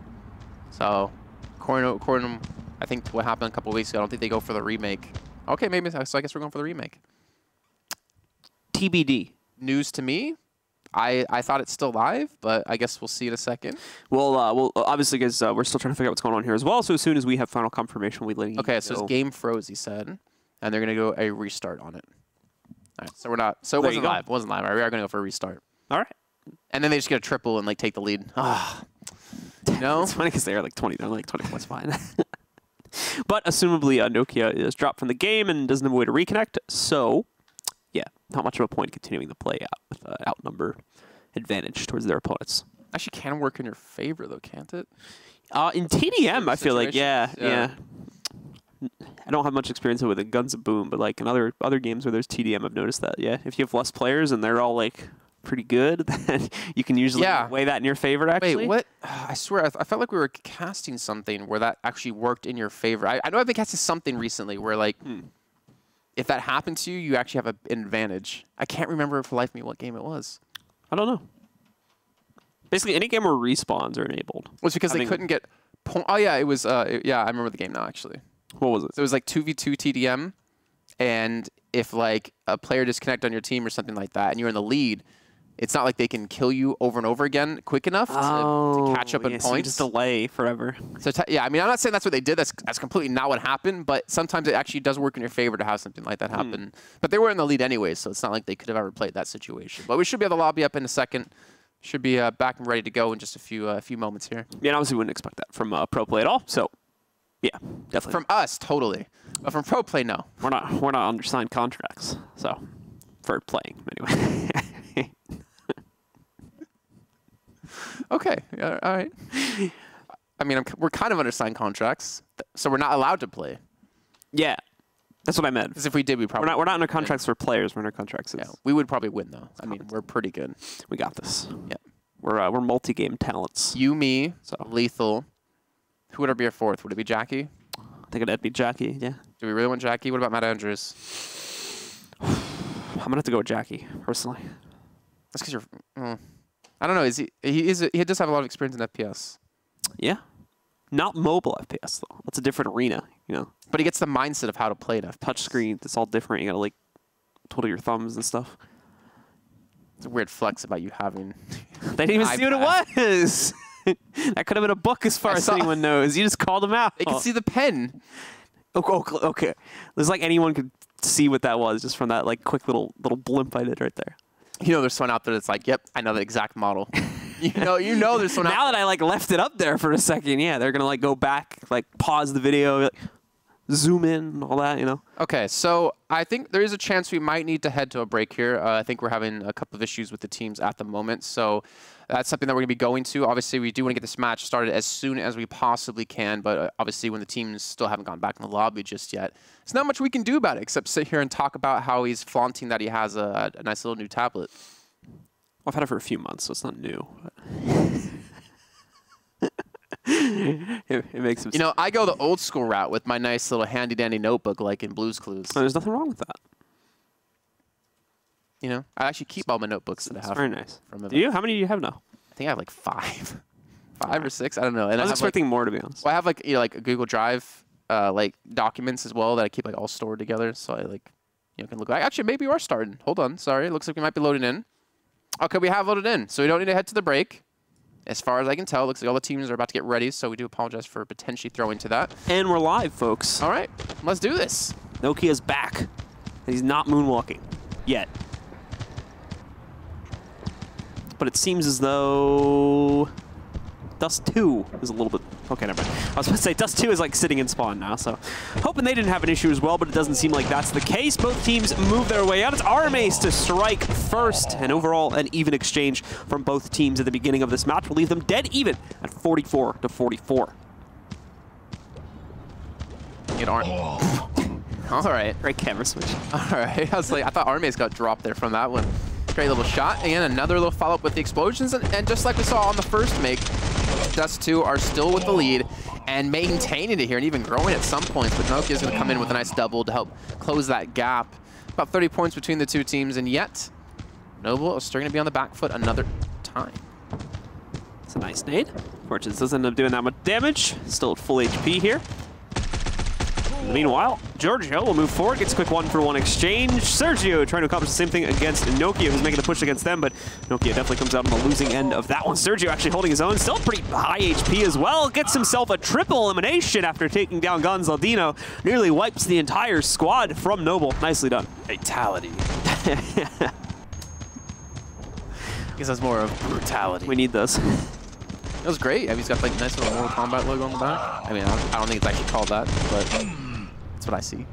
So according I think what happened a couple of weeks ago, I don't think they go for the remake. Okay, maybe so. I guess we're going for the remake. TBD. News to me. I thought it's still live, but I guess we'll see in a second. Well, obviously, guys, we're still trying to figure out what's going on here as well. So as soon as we have final confirmation, we let you know. Okay, so it's game froze, he said, and they're gonna go a restart on it. All right, so we're not. So it wasn't live. It wasn't live. Right? We are gonna go for a restart. All right. And then they just get a triple and like take the lead. Ah, no. It's funny because they're like 20. They're like 20 points fine. But assumably, Nokia is dropped from the game and doesn't have a way to reconnect. So, yeah, not much of a point continuing the play out with outnumber advantage towards their opponents. Actually, can work in your favor though, can't it? In TDM, I feel like yeah. I don't have much experience with the Guns of Boom, but like in other games where there's TDM, I've noticed that. Yeah, if you have less players and they're all like pretty good, then you can usually weigh that in your favor. Actually, wait, what? I swear, I felt like we were casting something where that actually worked in your favor. I know I've been casting something recently where like. If that happened to you, you actually have an advantage. I can't remember for life of me what game it was. I don't know. Basically, any game where respawns are enabled. Well, it's because they couldn't get... Oh, yeah, it was... yeah, I remember the game now, actually. What was it? So it was like 2v2 TDM, and if like a player disconnect on your team or something like that, and you're in the lead, it's not like they can kill you over and over again quick enough to catch up in points. So you just delay forever. So yeah, I mean, I'm not saying that's what they did. That's completely not what happened. But sometimes it actually does work in your favor to have something like that happen. But they were in the lead anyway, so it's not like they could have ever played that situation. But we should be able to lobby up in a second. Should be back and ready to go in just a few moments here. Yeah, and obviously wouldn't expect that from Pro Play at all. So yeah, definitely. From us, totally. But from Pro Play, no. We're not under signed contracts. So for playing anyway. Okay, all right. I mean, we're kind of under signed contracts, so we're not allowed to play. Yeah, that's what I meant. Because if we did, we probably we're not under contracts for players. We're under contracts. Yeah, we would probably win though. I mean, we're pretty good. We got this. Yeah, we're multi-game talents. You, me, Lethal. Who would be our fourth? Would it be Jackie? I think it'd be Jackie. Yeah. Do we really want Jackie? What about Matt Andrews? gonna have to go with Jackie personally. That's because you're. I don't know. Is he does have a lot of experience in FPS. Yeah. Not mobile FPS though. That's a different arena, you know. But he gets the mindset of how to play it. Touch screen, it's all different. You gotta like twiddle your thumbs and stuff. It's a weird flex about you having. They didn't even see what it was. That could have been a book as far as anyone knows. You just called them out. They can see the pen. Okay. There's like anyone could see what that was just from that like quick little blimp I did right there. You know, there's someone out there that's like, yep, I know the exact model. you know, there's someone now that I like left it up there for a second, yeah, they're gonna like go back, like pause the video, like, zoom in, and all that, you know. Okay, so I think there is a chance we might need to head to a break here. I think we're having a couple of issues with the teams at the moment, so that's something that we're gonna be going to. Obviously, we do want to get this match started as soon as we possibly can, but obviously, when the teams still haven't gone back in the lobby just yet, there's not much we can do about it except sit here and talk about how he's flaunting that he has a nice little new tablet. I've had it for a few months, so it's not new. it makes him. You know, I go the old school route with my nice little handy dandy notebook, like in Blue's Clues. Oh, there's nothing wrong with that. You know, I actually keep all my notebooks that I have. Very nice. From do you? How many do you have now? I think I have like 5, 5 or 6. I don't know. And I was expecting like, more, to be honest. Well, I have like like a Google Drive, like documents as well that I keep like all stored together, so I like can look. Actually, maybe you are starting. Hold on, sorry. It looks like we might be loading in. Okay, we have loaded in, so we don't need to head to the break. As far as I can tell, it looks like all the teams are about to get ready, so we do apologize for potentially throwing to that. And we're live, folks. All right, let's do this. Nokia's back. He's not moonwalking yet. But it seems as though Dust 2 is a little bit... Okay, never mind. I was about to say Dust 2 is like sitting in spawn now, so hoping they didn't have an issue as well, but it doesn't seem like that's the case. Both teams move their way out. It's Armace to strike first, and overall an even exchange from both teams at the beginning of this match will leave them dead even at 44-44. Get All right. Great camera switch. All right. I thought Armace got dropped there from that one. Great little shot. Again, another little follow-up with the explosions. And just like we saw on the first make, Dust 2 are still with the lead and maintaining it here and even growing at some points. But Nokia's going to come in with a nice double to help close that gap. About 30 points between the two teams. And yet, Noble is still going to be on the back foot another time. It's a nice nade. Fortunes doesn't end up doing that much damage. Still at full HP here. Meanwhile, Giorgio will move forward, gets a quick 1-for-1 exchange. Sergio trying to accomplish the same thing against Nokia, who's making the push against them, but Nokia definitely comes out on the losing end of that one. Sergio actually holding his own, still pretty high HP as well. Gets himself a triple elimination after taking down Gonzaldino. Nearly wipes the entire squad from Noble. Nicely done. Fatality. I guess that's more of brutality. We need those. It was great. I mean, he's got like a nice little Mortal Kombat logo on the back. I mean, I don't think it's actually called that, but that's what I see.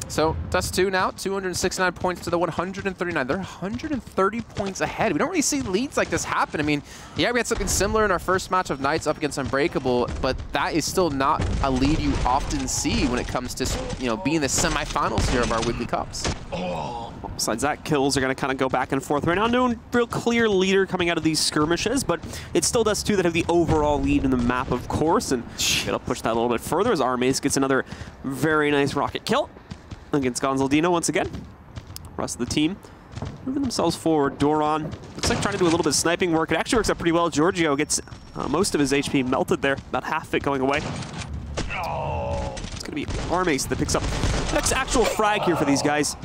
So, Dust 2 now, 269 points to the 139. They're 130 points ahead. We don't really see leads like this happen. I mean, yeah, we had something similar in our first match of Knights up against Unbreakable, but that is still not a lead you often see when it comes to, being the semifinals here of our weekly cups. Besides that, kills are going to kind of go back and forth right now. No real clear leader coming out of these skirmishes, but it's still Dust 2 that have the overall lead in the map, of course, and it'll push that a little bit further as Armace gets another very nice rocket kill against Gonzaldino once again. Rest of the team moving themselves forward. Doron looks like trying to do a little bit of sniping work. It actually works out pretty well. Giorgio gets most of his HP melted there, about half of it going away. It's going to be Armace that picks up next actual frag here for these guys.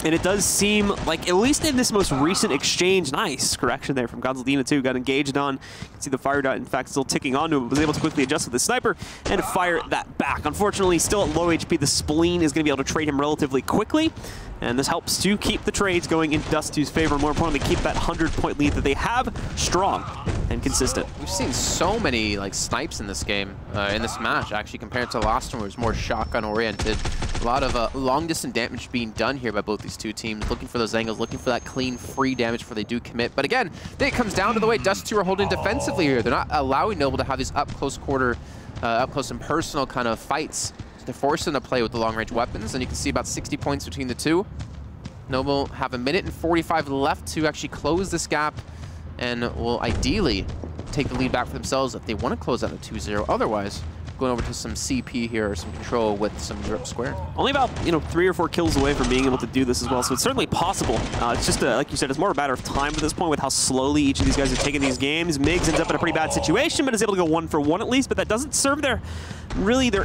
And it does seem like, at least in this most recent exchange, nice correction there from Gonzaldino too, got engaged on. You can see the fire dot, in fact, still ticking onto him, but was able to quickly adjust with the sniper and fire that back. Unfortunately, still at low HP, the spleen is going to be able to trade him relatively quickly, and this helps to keep the trades going in Dust 2's favor. More importantly, keep that 100-point lead that they have strong and consistent. We've seen so many snipes in this game, in this match, actually, compared to the last one where it was more shotgun-oriented. A lot of long-distance damage being done here by both these two teams, looking for those angles, looking for that clean, free damage before they do commit. But again, I think it comes down to the way Dust 2 are holding defensively here. They're not allowing Noble to have these up-close and personal kind of fights. So they're forcing them to play with the long-range weapons, and you can see about 60 points between the two. Noble have 1:45 left to actually close this gap, and will ideally take the lead back for themselves if they want to close out a 2-0. Otherwise, going over to some CP here, or some control with some Europe Square. Only about 3 or 4 kills away from being able to do this as well, so it's certainly possible. It's just, like you said, it's more a matter of time at this point with how slowly each of these guys are taking these games. Migs ends up in a pretty bad situation, but is able to go 1 for 1 at least, but that doesn't serve their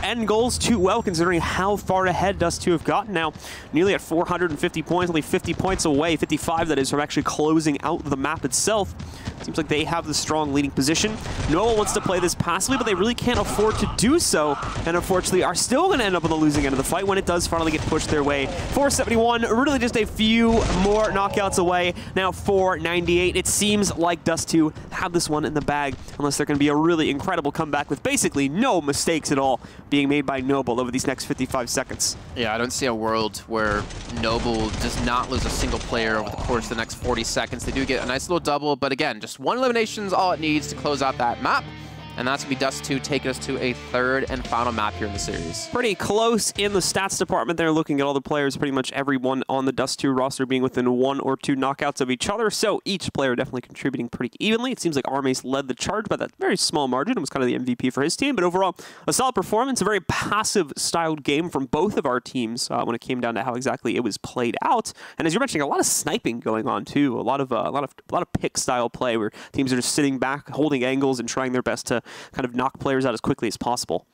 end goals too well, considering how far ahead Dust2 have gotten now. Nearly at 450 points, only 50 points away, 55 that is, from actually closing out the map itself. Seems like they have the strong leading position. No one wants to play this passively, but they really can't afford to do so, and unfortunately are still going to end up on the losing end of the fight when it does finally get pushed their way. 471, really just a few more knockouts away. Now 498. It seems like Dust2 have this one in the bag, unless they're going to be a really incredible comeback with basically no mistakes at all being made by Noble over these next 55 seconds. Yeah, I don't see a world where Noble does not lose a single player over the course of the next 40 seconds. They do get a nice little double, but again, just 1 elimination is all it needs to close out that map. And that's going to be Dust2 taking us to a 3rd and final map here in the series. Pretty close in the stats department there, looking at all the players, pretty much everyone on the Dust2 roster being within 1 or 2 knockouts of each other, so each player definitely contributing pretty evenly. It seems like Armace led the charge by that very small margin. It was kind of the MVP for his team, but overall, a solid performance, a very passive-styled game from both of our teams when it came down to how exactly it was played out. And as you're mentioning, a lot of sniping going on too, a lot of pick-style play where teams are just sitting back, holding angles, and trying their best to kind of knock players out as quickly as possible.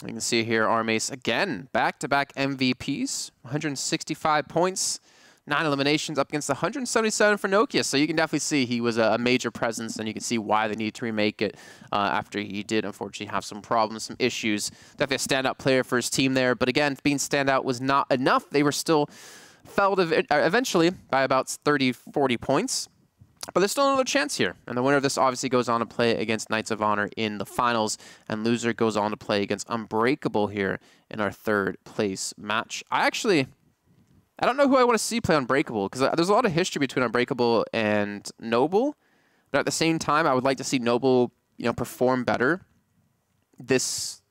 You can see here Armace again, back-to-back MVPs, 165 points, 9 eliminations up against the 177 for Nokia. So you can definitely see he was a major presence, and you can see why they need to remake it after he did unfortunately have some problems, some issues. Definitely a standout player for his team there, but again, being standout was not enough. They were still felled eventually by about 30, 40 points. But there's still another chance here. And the winner of this obviously goes on to play against Knights of Honor in the finals. And loser goes on to play against Unbreakable here in our 3rd place match. I don't know who I want to see play Unbreakable, because there's a lot of history between Unbreakable and Noble. But at the same time, I would like to see Noble, perform better this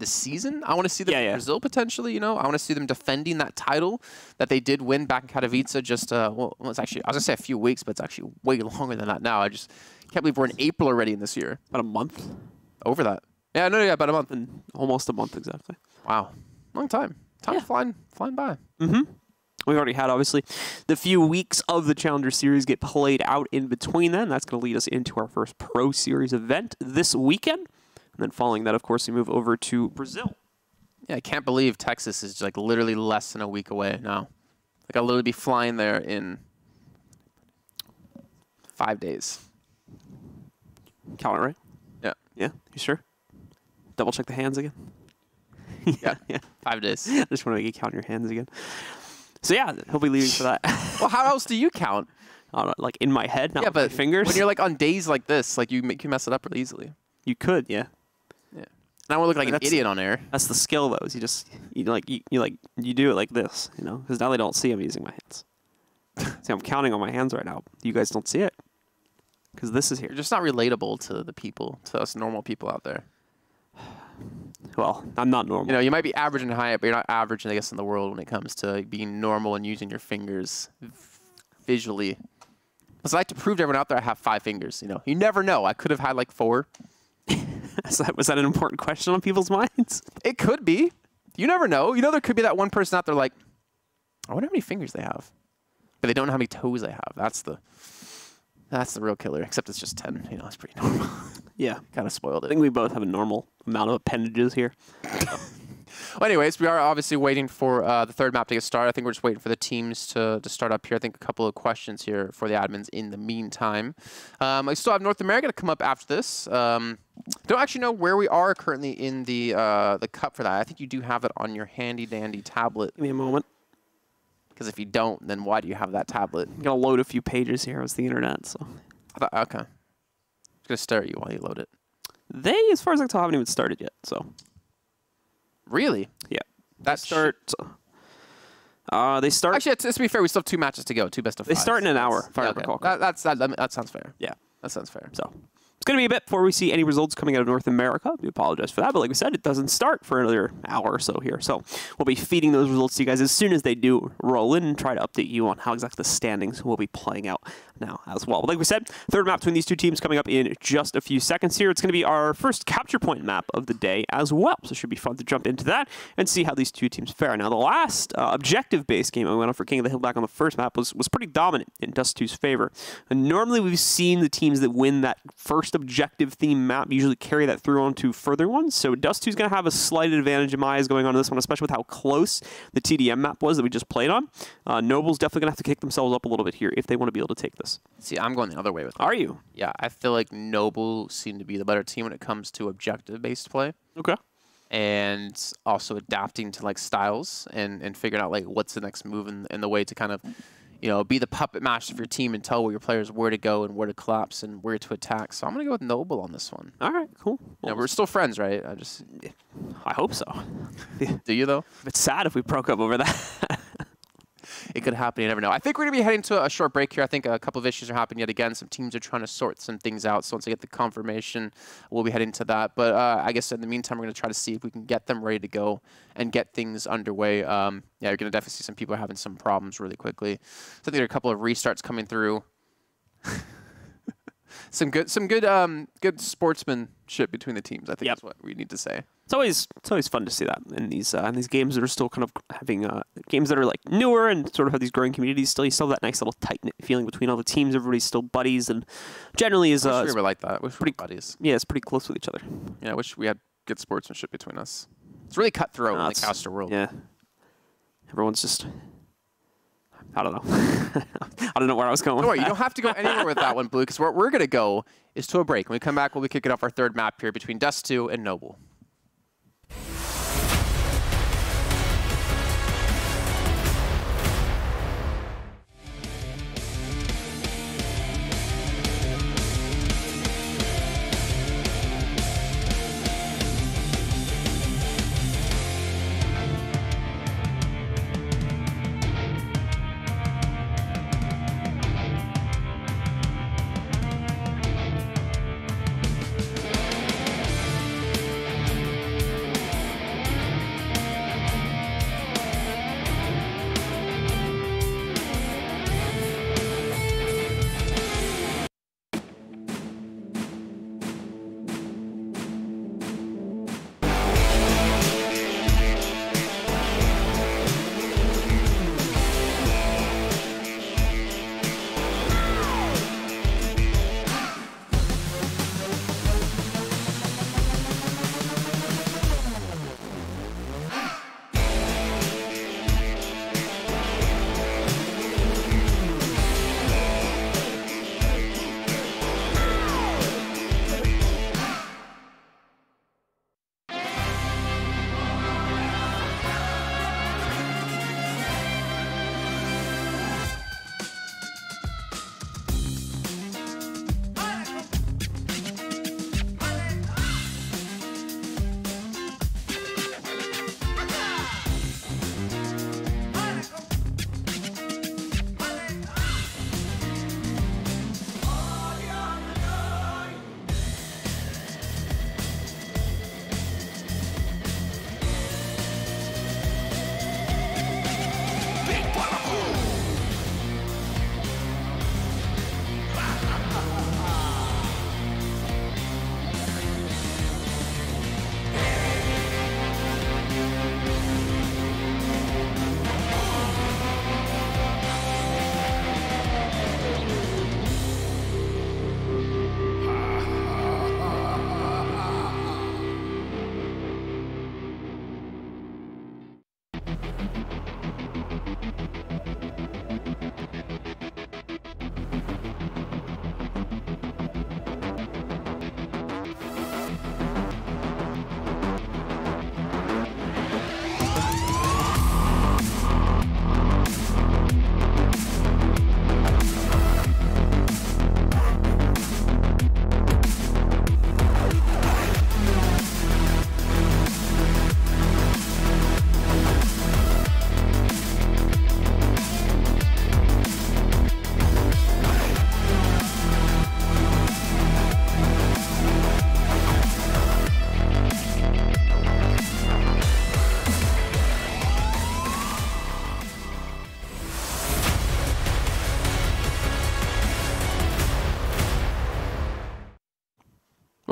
season. I want to see them in Brazil potentially, I want to see them defending that title that they did win back in Katowice just, well, it's actually, I was going to say a few weeks, but it's actually way longer than that now. I just can't believe we're in April already in this year. About a month? Over that. Yeah, no, yeah, about a month. And almost a month, exactly. Wow. Long time. Time flying by. Mm-hmm. We've already had, obviously, the few weeks of the Challenger Series get played out in between then. That's going to lead us into our first Pro Series event this weekend. And then following that, of course, we move over to Brazil. Yeah, I can't believe Texas is like literally less than a week away now. Like I'll literally be flying there in 5 days. Count it right? Yeah. Yeah? You sure? Double check the hands again? Yeah. 5 days. I just want to make you count your hands again. So yeah, he'll be leaving for that. Well, how else do you count? Like in my head, not with but my fingers. When you're like on days like this, like you can mess it up really easily. You could, yeah. Yeah. And I want to look like an idiot on air. That's the skill, though. Is you do it like this, because now they don't see I'm using my hands. See, I'm counting on my hands right now. You guys don't see it because this is here. You're just not relatable to the people, to us normal people out there. Well, I'm not normal. You might be average in height, but you're not average, I guess, in the world when it comes to being normal and using your fingers visually. Because I like to prove to everyone out there I have 5 fingers. You never know. I could have had like 4. Was that an important question on people's minds? It could be. You never know. There could be that one person out there like, I wonder how many fingers they have. But they don't know how many toes they have. That's the real killer. Except it's just 10. It's pretty normal. Yeah. Kind of spoiled it. I think we both have a normal amount of appendages here. Well, anyways, we are obviously waiting for the 3rd map to get started. I think we're just waiting for the teams to start up here. I think a couple of questions here for the admins in the meantime. I still have North America to come up after this. Don't actually know where we are currently in the cup for that. I think you do have it on your handy-dandy tablet. Give me a moment. Because if you don't, then why do you have that tablet? I'm going to load a few pages here. It's the internet, so. Okay. I was going to stare at you while you load it. They, as far as I can tell, haven't even started yet, so. Really? Yeah. They start. Actually, to be fair, we still have 2 matches to go, 2 best of 5. They start in an hour, if I recall. That sounds fair. Yeah. That sounds fair. So it's going to be a bit before we see any results coming out of North America. We apologize for that, but like we said, it doesn't start for another hour or so here. So we'll be feeding those results to you guys as soon as they do roll in and try to update you on how exactly the standings will be playing out now as well. But like we said, third map between these two teams coming up in just a few seconds here. It's going to be our first capture point map of the day as well. So it should be fun to jump into that and see how these two teams fare. Now, the last objective-based game I went on for King of the Hill back on the first map was pretty dominant in Dust 2's favor. And normally we've seen the teams that win that first objective theme map usually carry that through onto further ones. So Dust 2's going to have a slight advantage in my eyes going on to this one, especially with how close the TDM map was that we just played on. Noble's definitely going to have to kick themselves up a little bit here if they want to be able to take this. See, I'm going the other way with that. Are you? Yeah, I feel like Noble seem to be the better team when it comes to objective-based play. Okay. And also adapting to like styles and figuring out like what's the next move and the way to kind of, you know, be the puppet master of your team and tell your players where to go and where to collapse and where to attack. So I'm gonna go with Noble on this one. All right, cool. Yeah, we're still friends, right? I hope so. Do you though? It's sad if we broke up over that. It could happen. You never know. I think we're going to be heading to a short break here. I think a couple of issues are happening yet again. Some teams are trying to sort some things out. So once I get the confirmation, we'll be heading to that. But I guess in the meantime, we're going to try to see if we can get them ready to go and get things underway. Yeah, you're going to definitely see some people having some problems really quickly. So I think there are a couple of restarts coming through. some good sportsmanship between the teams, I think is what we need to say. It's always fun to see that in these games that are still kind of having games that are like newer and sort of have these growing communities. Still, you still have that nice little tight knit feeling between all the teams. Everybody's still buddies, and generally is. I wish we were like that. We're pretty buddies. Yeah, it's pretty close with each other. Yeah, I wish we had good sportsmanship between us. It's really cutthroat in the caster world. Yeah, everyone's just. I don't know. I don't know where I was going. Don't worry, you don't have to go anywhere with that one, Blue, because where we're going to go is to a break. When we come back, we'll be kicking off our third map here between Dust 2 and Noble.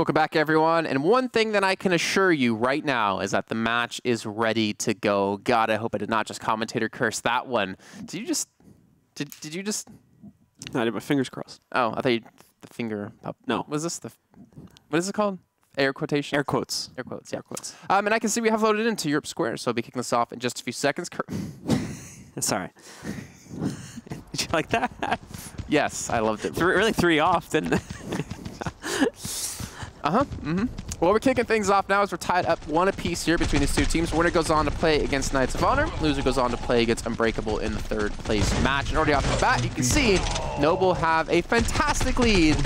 Welcome back, everyone. And one thing that I can assure you right now is that the match is ready to go. God, I hope I did not just commentator curse that one. Did you just... Did you just... No, I did my fingers crossed. Oh, I thought you... The finger up. No. Was this the... What is it called? Air quotation? Air quotes. Air quotes, yeah. Air quotes. And I can see we have loaded into Europe Square, so I'll be kicking this off in just a few seconds. Sorry. Did you like that? Yes, I loved it. Really 3 off, didn't it? Well, we're kicking things off now as we're tied up 1 apiece here between these two teams. Winner goes on to play against Knights of Honor. Loser goes on to play against Unbreakable in the 3rd place match. And already off the bat, you can see Noble have a fantastic lead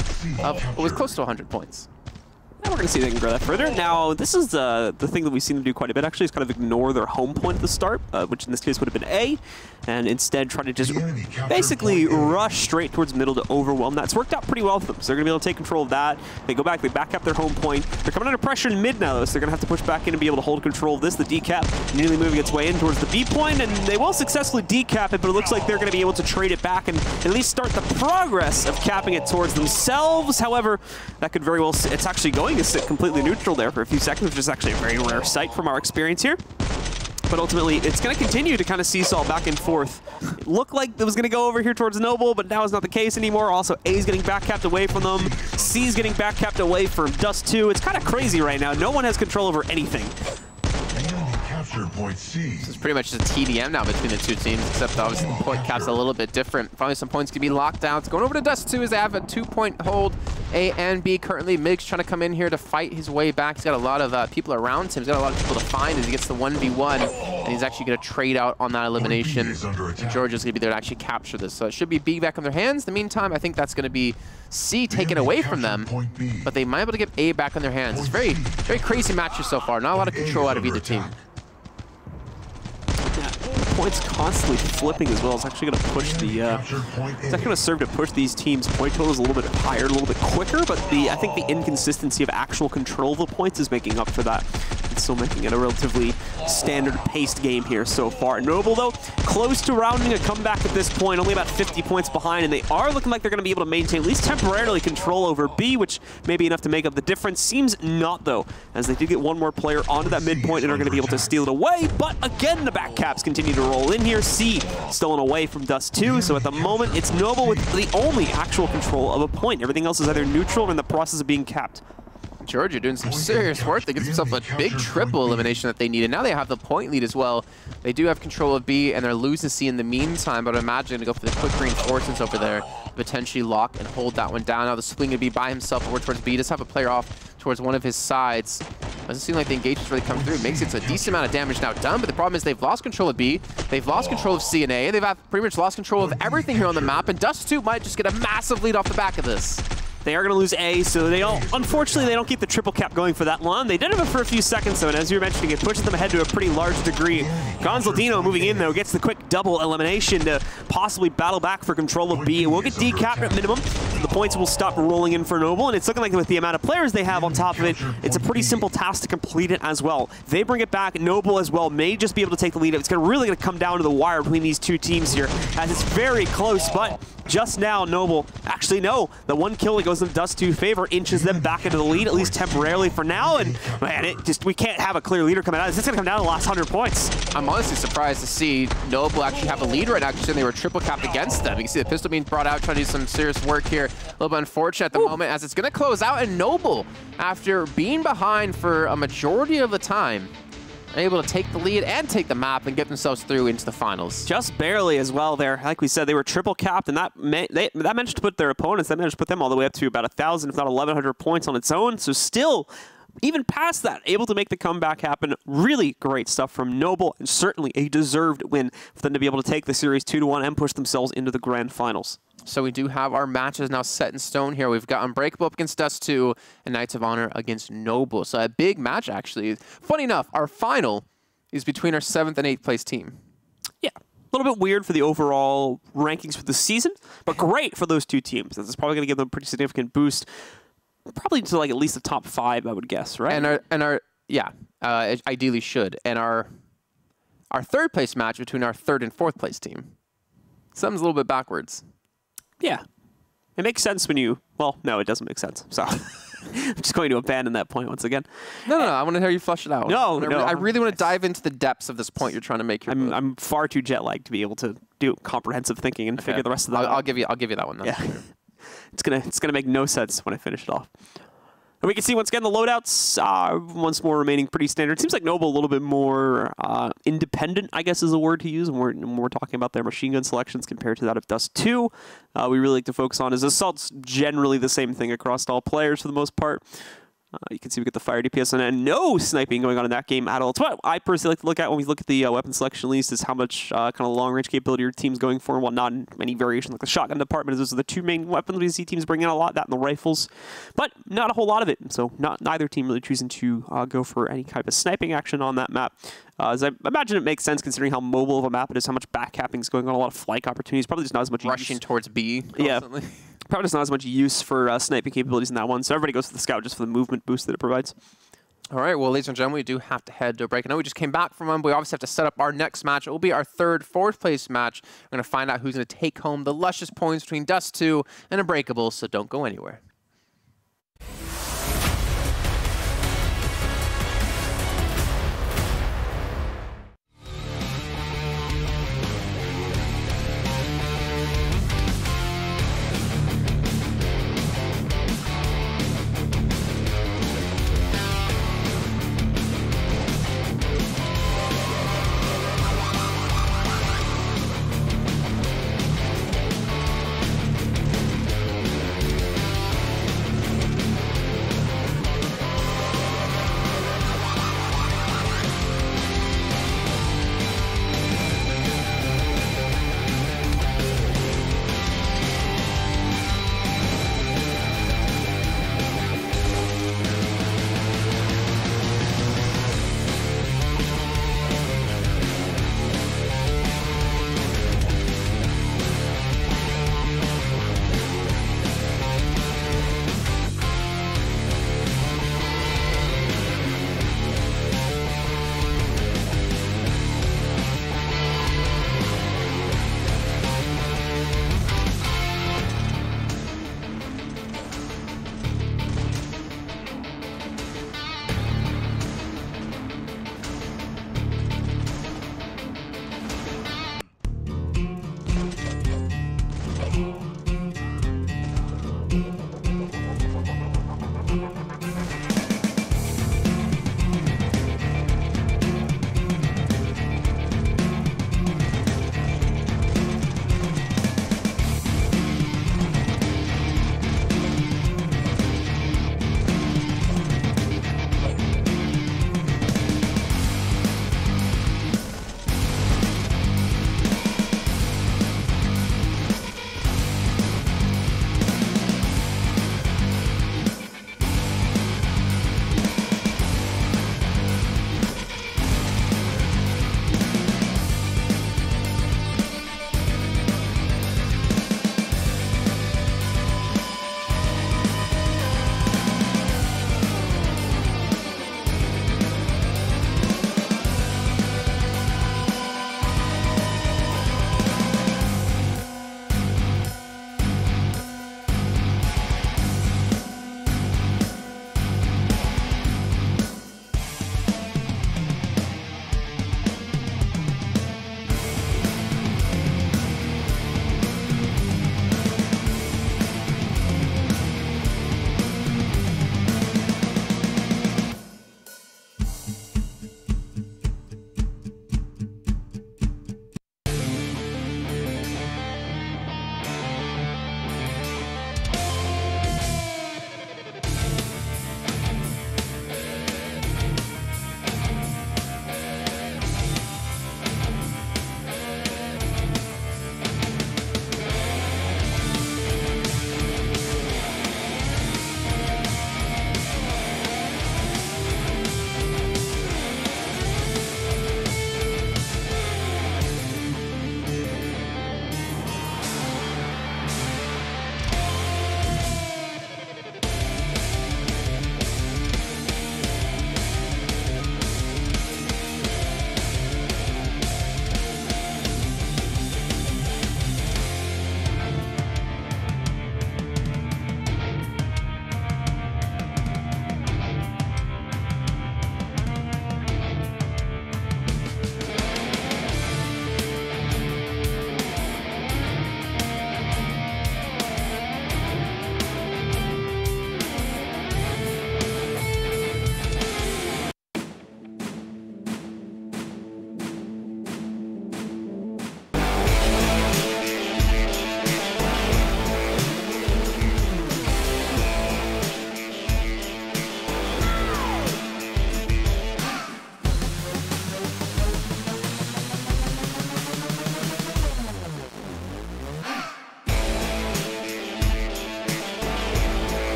of what was close to 100 points. And we're going to see if they can grow that further. Now, this is the thing that we've seen them do quite a bit, actually, is kind of ignore their home point at the start, which in this case would have been A, and instead try to just basically rush straight towards middle to overwhelm that. It's worked out pretty well for them, so they're going to be able to take control of that. They go back, they back up their home point. They're coming under pressure in mid now, though, so they're going to have to push back in and be able to hold control of this. The decap nearly moving its way in towards the B point, and they will successfully decap it, but it looks like they're going to be able to trade it back and at least start the progress of capping it towards themselves. However, that could very well, it's actually going to sit completely neutral there for a few seconds, which is actually a very rare sight from our experience here. But ultimately, it's going to continue to kind of seesaw back and forth. It looked like it was going to go over here towards Noble, but now is not the case anymore. Also, A's getting back-capped away from them. C's getting back-capped away from Dust 2. It's kind of crazy right now. No one has control over anything. Point C. This is pretty much just a TDM now between the two teams, except obviously the point cap's a little bit different. Finally, some points can be locked down. It's going over to Dust 2 as they have a 2-point hold. A and B currently. Mig's trying to come in here to fight his way back. He's got a lot of people around him. He's got a lot of people to find as he gets the 1v1. And he's actually going to trade out on that elimination. And Georgia's going to be there to actually capture this. So it should be B back in their hands. In the meantime, I think that's going to be C taken away from them. But they might be able to get A back in their hands. It's very, very crazy matches so far. Not a lot of control out of either team. Points constantly flipping as well. It's actually going to push the. It's actually going to serve to push these teams' point totals a little bit higher, a little bit quicker. But I think the inconsistency of actual control of the points is making up for that. It's still making it a relatively standard-paced game here so far. Noble, though, close to rounding a comeback at this point, only about 50 points behind, and they are looking like they're going to be able to maintain at least temporarily control over B, which may be enough to make up the difference. Seems not, though, as they do get one more player onto that midpoint and are going to be able to steal it away. But again, the back caps continue to roll in here. C stolen away from Dust 2, so at the moment, it's Noble with the only actual control of a point. Everything else is either neutral or in the process of being capped. Georgia doing some serious work. They get themselves a big triple elimination that they need, and now they have the point lead as well. They do have control of B, and they're losing C in the meantime, but I imagine to go for the quick reinforcements over there, potentially lock and hold that one down. Now the swing going to be by himself over towards B. Just have a player off towards one of his sides. Doesn't seem like the engagement's really come through. Makes it a decent amount of damage now done, but the problem is they've lost control of B, they've lost control of C and A, they've pretty much lost control of everything here on the map, and Dust 2 might just get a massive lead off the back of this. They are going to lose A, so unfortunately, they don't keep the triple cap going for that long. They did have it for a few seconds, though, and as you were mentioning, it pushes them ahead to a pretty large degree. Gonzaldino moving in, though, gets the quick double elimination to possibly battle back for control of B. It will get decapped at minimum. The points will stop rolling in for Noble, and it's looking like with the amount of players they have on top of it, it's a pretty simple task to complete it as well. They bring it back. Noble as well may just be able to take the lead. It's really going to come down to the wire between these two teams here, as it's very close, but just now, Noble, actually no, the one kill that goes in Dust 2 favor inches them back into the lead, at least temporarily for now, and man, we can't have a clear leader coming out. It's going to come down to the last 100 points. I'm honestly surprised to see Noble actually have a lead right now, considering they were triple capped against them. You can see the pistol being brought out, trying to do some serious work here. A little bit unfortunate at the moment, as it's going to close out, and Noble, after being behind for a majority of the time, able to take the lead and take the map and get themselves through into the finals. Just barely as well there. Like we said, they were triple capped, and that managed to put their opponents, that managed to put them all the way up to about 1,000, if not 1,100 points on its own. So still, even past that, able to make the comeback happen. Really great stuff from Noble, and certainly a deserved win for them to be able to take the series 2-1 and push themselves into the grand finals. So we do have our matches now set in stone here. We've got Unbreakable up against Dust 2 and Knights of Honor against Noble. So a big match, actually. Funny enough, our final is between our 7th and 8th place team. Yeah, a little bit weird for the overall rankings for the season, but great for those two teams. This is probably going to give them a pretty significant boost, probably to like at least the top 5, I would guess, right? Ideally should. And our 3rd place match between our 3rd and 4th place team. Something's a little bit backwards. Yeah. It makes sense when you... Well, no, it doesn't make sense. So I'm just going to abandon that point once again. No, I want to hear you flush it out. No. I really want to dive into the depths of this point you're trying to make. I'm far too jet lagged to be able to do comprehensive thinking and figure the rest of that out. I'll give you that one. Yeah. It's gonna make no sense when I finish it off. And we can see once again the loadouts once more remaining pretty standard. Seems like Noble a little bit more independent, I guess is a word to use when we're talking about their machine gun selections compared to that of Dust 2. We really like to focus on is Assault's generally the same thing across all players for the most part. You can see we get the fire DPS and no sniping going on in that game at all. It's what I personally like to look at when we look at the weapon selection, at least, is how much kind of long-range capability your team's going for, while not in any variation like the shotgun department. Those are the two main weapons we see teams bringing in a lot, that and the rifles, but not a whole lot of it. So neither team really choosing to go for any type of sniping action on that map. As I imagine it makes sense considering how mobile of a map it is, how much backcapping is going on, a lot of flank opportunities, probably just not as much rushing towards B constantly. Yeah. Probably just not as much use for sniping capabilities in that one, so everybody goes for the scout just for the movement boost that it provides. All right, well, ladies and gentlemen, we do have to head to a break. I know we just came back from one, but we obviously have to set up our next match. It will be our fourth place match. We're going to find out who's going to take home the luscious points between Dust 2 and Unbreakable, so don't go anywhere.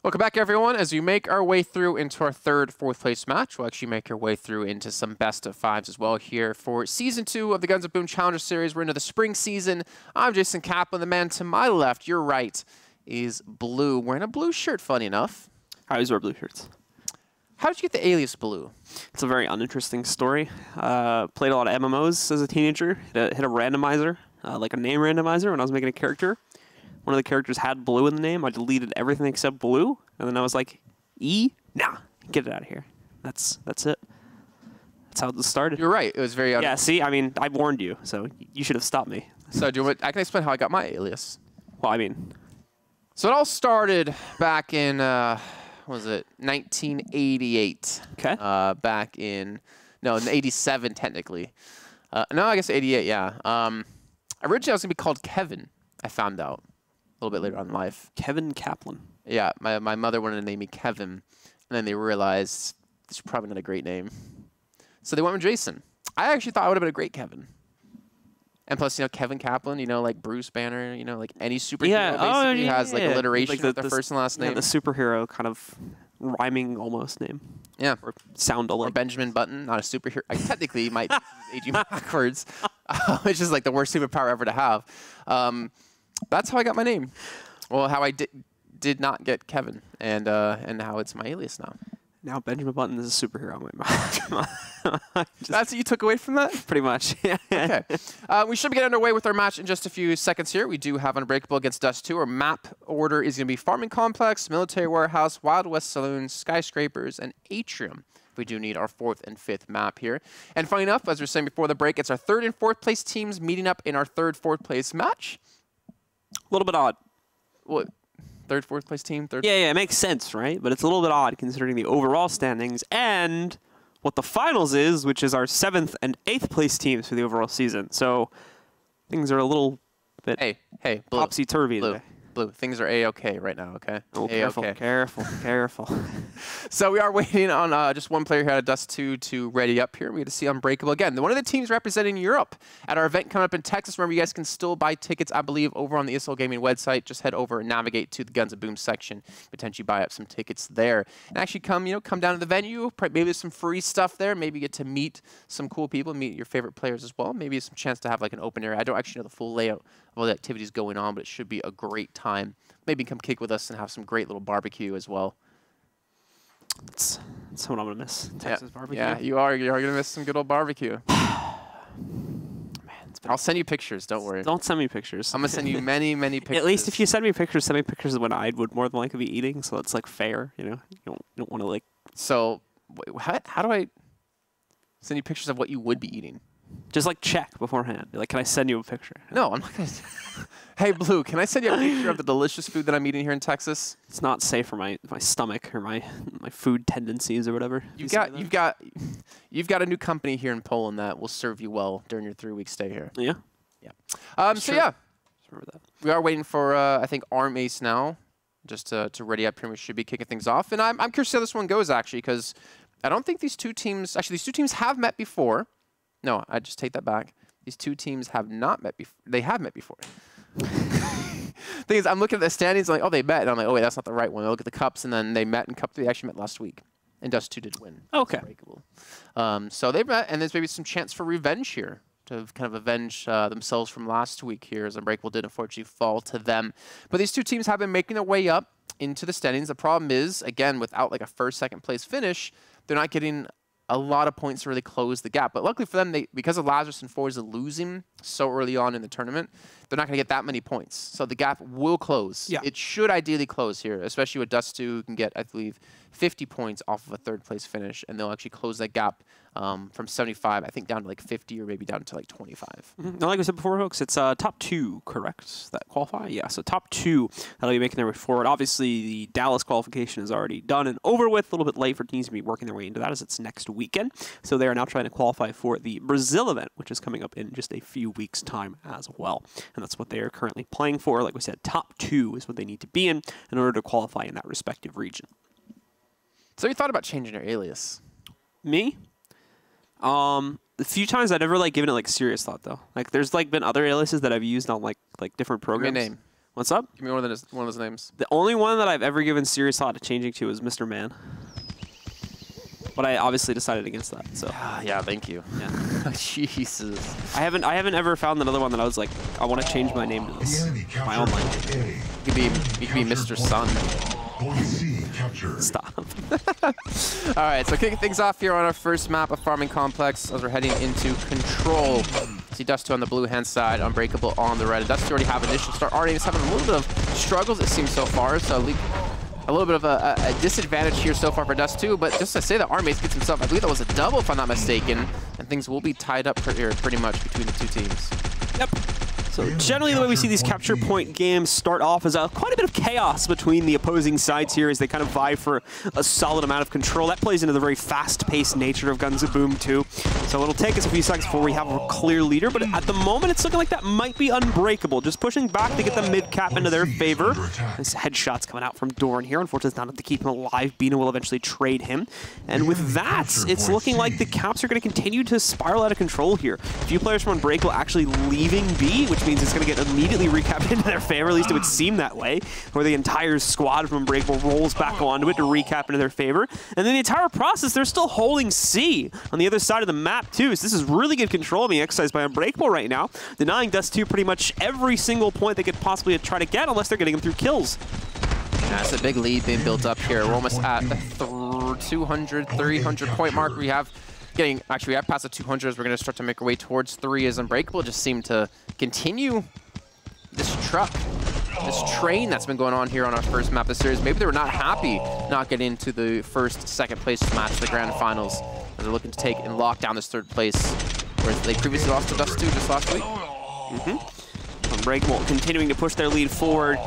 Welcome back, everyone. As we make our way through into our third, fourth place match, we'll actually make our way through into some best of fives as well here for Season 2 of the Guns of Boom Challenger Series. We're into the spring season. I'm Jason Kaplan. The man to my left, your right, is Blue. Wearing a blue shirt, funny enough. I always wear blue shirts. How did you get the alias Blue? It's a very uninteresting story. Played a lot of MMOs as a teenager. Hit a randomizer, like a name randomizer when I was making a character. One of the characters had blue in the name. I deleted everything except blue, and then I was like, nah, get it out of here. That's it. That's how it started. You're right. It was very yeah. See, I mean, I warned you, so you should have stopped me. So do you want, I can explain how I got my alias. Well, I mean, so it all started back in what was it 1988? Okay. Back in in 87 technically. No, I guess 88. Yeah. Originally I was gonna be called Kevin. I found out a little bit later on in life. Kevin Kaplan. Yeah, my mother wanted to name me Kevin, and then they realized this is probably not a great name, so they went with Jason. I actually thought I would have been a great Kevin. And plus, Kevin Kaplan, like Bruce Banner, like any superhero basically has like alliteration with their first and last name. Yeah, the superhero kind of rhyming almost name. Yeah. Or sound alike. Or Benjamin Button, not a superhero. Technically, he might age you backwards, which is like the worst superpower ever to have. That's how I got my name. Well, how I did not get Kevin, and how it's my alias now. Now Benjamin Button is a superhero. That's what you took away from that? Pretty much. Yeah. Okay. We should get underway with our match in just a few seconds here. We do have Unbreakable against Dust 2. Our map order is going to be Farming Complex, Military Warehouse, Wild West Saloon, Skyscrapers, and Atrium. We do need our fourth and fifth map here. And funny enough, as we were saying before the break, it's our third and fourth place teams meeting up in our third, fourth place match. A little bit odd. What? Third, fourth place team? Third. Yeah, it makes sense, right? But it's a little bit odd considering the overall standings and what the finals is, which is our 7th and 8th place teams for the overall season. So things are a little bit Blue, topsy-turvy today. Blue, things are A-okay right now, okay? Oh, careful. So we are waiting on just one player here at Dust 2 to ready up here. We get to see Unbreakable again. One of the teams representing Europe at our event coming up in Texas. Remember, you guys can still buy tickets, I believe, over on the ESL Gaming website. Just head over and navigate to the Guns of Boom section. Potentially buy up some tickets there. And actually come down to the venue. Maybe there's some free stuff there. Maybe get to meet some cool people, meet your favorite players as well. Maybe some chance to have like an open area. I don't actually know the full layout of all the activities going on, but it should be a great time. Maybe come kick with us and have some great little barbecue as well. That's what I'm going to miss, Texas barbecue. Yeah, you are going to miss some good old barbecue. I'll send you pictures, don't worry. Don't send me pictures. I'm going to send you many, many pictures. At least if you send me pictures of when I would more than likely be eating, so it's like fair, You don't want to like... So, how do I send you pictures of what you would be eating? Just like check beforehand. Like, can I send you a picture? No, I'm not going to. Hey, Blue, can I send you a picture of the delicious food that I'm eating here in Texas? It's not safe for my stomach or my food tendencies or whatever. You've got a new company here in Poland that will serve you well during your 3-week stay here. Yeah. Yeah. So yeah, we are waiting for I think Arm Ace now, just to ready up here. We should be kicking things off, and I'm curious to see how this one goes actually, because I don't think these two teams have met before. No, I just take that back. These two teams have not met before. They have met before. Thing is, I'm looking at the standings, I'm like, oh, they met. And I'm like, oh, wait, that's not the right one. I look at the cups, and then they met in Cup 3. They actually met last week. And Dust 2 did win. Okay. So they've met, and there's maybe some chance for revenge here to kind of avenge themselves from last week here, as Unbreakable did unfortunately fall to them. But these two teams have been making their way up into the standings. The problem is, again, without like a first, second place finish, they're not getting a lot of points to really close the gap. But luckily for them, because of Lazarus and forZe losing so early on in the tournament, they're not going to get that many points. So the gap will close. Yeah. It should ideally close here, especially with Dust 2, who can get, I believe, 50 points off of a third place finish, and they'll actually close that gap from 75, I think, down to like 50 or maybe down to like 25. Now, like we said before, folks, it's top 2, correct? That qualify? Yeah, so top 2 that'll be making their way forward. Obviously, the Dallas qualification is already done and over with. A little bit late for teams to be working their way into that, as it's next weekend. So they are now trying to qualify for the Brazil event, which is coming up in just a few weeks' time as well. And that's what they are currently playing for. Like we said, top 2 is what they need to be in order to qualify in that respective region. So you thought about changing your alias? Me? The few times I've never like given it like serious thought though. Like there's like been other aliases that I've used on like different programs. Give me a name. What's up? Give me one of those names. The only one that I've ever given serious thought to changing to is Mr. Man. But I obviously decided against that. So yeah, thank you. Yeah. Jesus. I haven't ever found another one that I was like, I want to change my name to this. My own line. You could be Mr. Sun. Stop. All right, so kicking things off here on our first map of Farming Complex as we're heading into Control. See Dust 2 on the blue-hand side, Unbreakable on the red. Dust 2 already have initial start. Already is having a little bit of struggles, it seems, so far. So a little bit of a disadvantage here so far for Dust 2. But just to say that Armace gets himself, I believe that was a double, if I'm not mistaken. And things will be tied up here pretty much between the two teams. Yep. So generally the way we see these capture point games start off is quite a bit of chaos between the opposing sides here as they kind of vie for a solid amount of control. That plays into the very fast-paced nature of Guns of Boom 2. So it'll take us a few seconds before we have a clear leader, but at the moment it's looking like that might be Unbreakable. Just pushing back to get the mid-cap into their favor. Nice headshots coming out from Doran here. Unfortunately, it's not enough to keep him alive. Bina will eventually trade him. And with that, it's looking like the Caps are going to continue to spiral out of control here. A few players from Unbreakable actually leaving B, which means it's going to get immediately recapped into their favor. At least it would seem that way, where the entire squad from Unbreakable rolls back onto it to recap into their favor. And then the entire process, they're still holding C on the other side of the map too. So this is really good control being exercised by Unbreakable right now, denying Dust 2 pretty much every single point they could possibly try to get, unless they're getting them through kills. That's a big lead being built up here. We're almost at the 200, 300 point mark. We have past the 200 as we're going to start to make our way towards 3 as Unbreakable just seemed to continue this train that's been going on here on our first map of the series. Maybe they were not happy not getting into the second place match, the grand finals, as they're looking to take and lock down this 3rd place, whereas they previously lost to Dust 2 just last week. Unbreakable continuing to push their lead forward.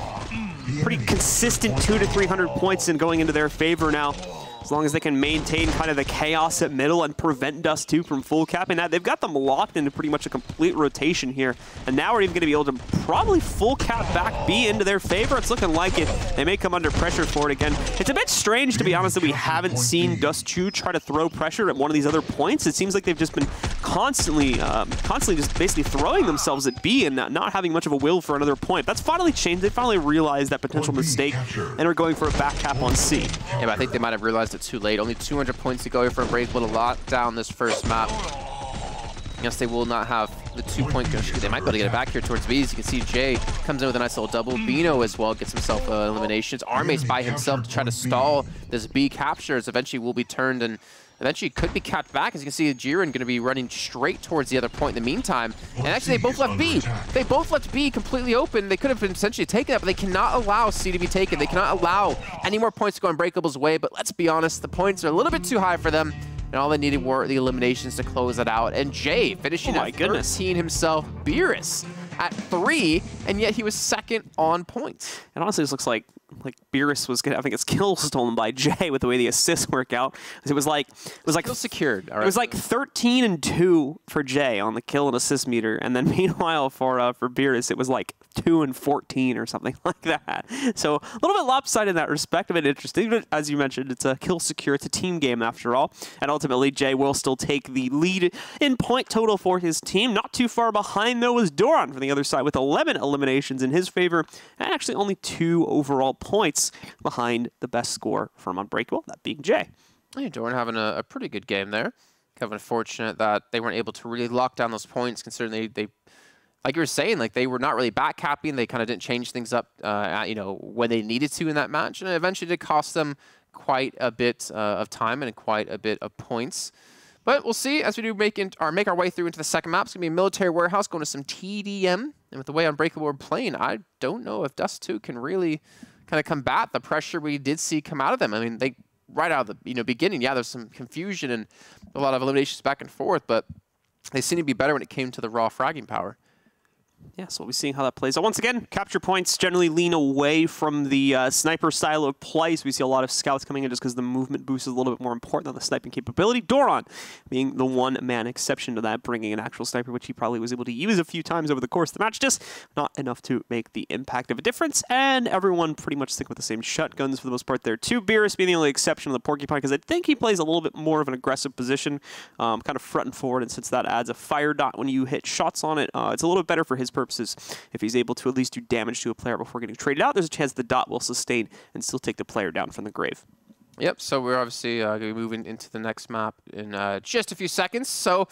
Pretty consistent 200 to 300 points in going into their favor now. As long as they can maintain kind of the chaos at middle and prevent Dust 2 from full capping that, they've got them locked into pretty much a complete rotation here. And now we're even going to be able to probably full cap back B into their favor. It's looking like it. They may come under pressure for it again. It's a bit strange, to be honest, that we haven't seen Dust 2 try to throw pressure at one of these other points. It seems like they've just been constantly just basically throwing themselves at B and not having much of a will for another point. That's finally changed. They finally realized that potential mistake and are going for a back cap on C. Yeah, but I think they might have realized it too late. Only 200 points to go here for Unbreakable to lock down this first map. I guess they will not have the 2-point go. They might be able to get it back here towards B. As you can see, Jay comes in with a nice little double. Bino as well gets himself eliminations. Armace by himself to try to stall this B capture as eventually will be turned and eventually could be capped back. As you can see, Jiren going to be running straight towards the other point in the meantime. And actually, they both left B. They both left B completely open. They could have been essentially taken that, but they cannot allow C to be taken. They cannot allow any more points to go Unbreakable's way. But let's be honest, the points are a little bit too high for them. And all they needed were the eliminations to close it out. And Jay finishing at 13 himself. Beerus at 3, and yet he was 2nd on points. And honestly, this looks like Beerus was having his kill stolen by Jay with the way the assists work out. It was like still secured. All right. It was like 13 and 2 for Jay on the kill and assist meter, and then meanwhile for Beerus it was like 2 and 14 or something like that. So a little bit lopsided in that respect, but interesting. But as you mentioned, it's a kill secure. It's a team game after all, and ultimately Jay will still take the lead in point total for his team. Not too far behind though is Doran from the other side with 11 eliminations in his favor, and actually only 2 overall points behind the best score from Unbreakable, that being Jay. Yeah, Doran having a pretty good game there. Kind of unfortunate that they weren't able to really lock down those points, considering they like you were saying, like they were not really back capping. They kind of didn't change things up, when they needed to in that match, and it eventually did cost them quite a bit of time and quite a bit of points. But we'll see as we do make our way through into the second map. It's going to be a military warehouse going to some TDM. And with the way Unbreakable are playing, I don't know if Dust 2 can really kind of combat the pressure we did see come out of them. I mean, they right out of the beginning, yeah, there's some confusion and a lot of eliminations back and forth, but they seem to be better when it came to the raw fragging power. Yeah, so we'll be seeing how that plays out. Once again, capture points generally lean away from the sniper style of play, so we see a lot of scouts coming in just because the movement boost is a little bit more important than the sniping capability. Doran being the one-man exception to that, bringing an actual sniper, which he probably was able to use a few times over the course of the match, just not enough to make the impact of a difference, and everyone pretty much stick with the same shotguns for the most part there too. Beerus being the only exception of the Porcupine, because I think he plays a little bit more of an aggressive position, kind of front and forward, and since that adds a fire dot when you hit shots on it, it's a little bit better for his purposes. If he's able to at least do damage to a player before getting traded out, there's a chance the dot will sustain and still take the player down from the grave. Yep, so we're obviously going to be moving into the next map in just a few seconds. So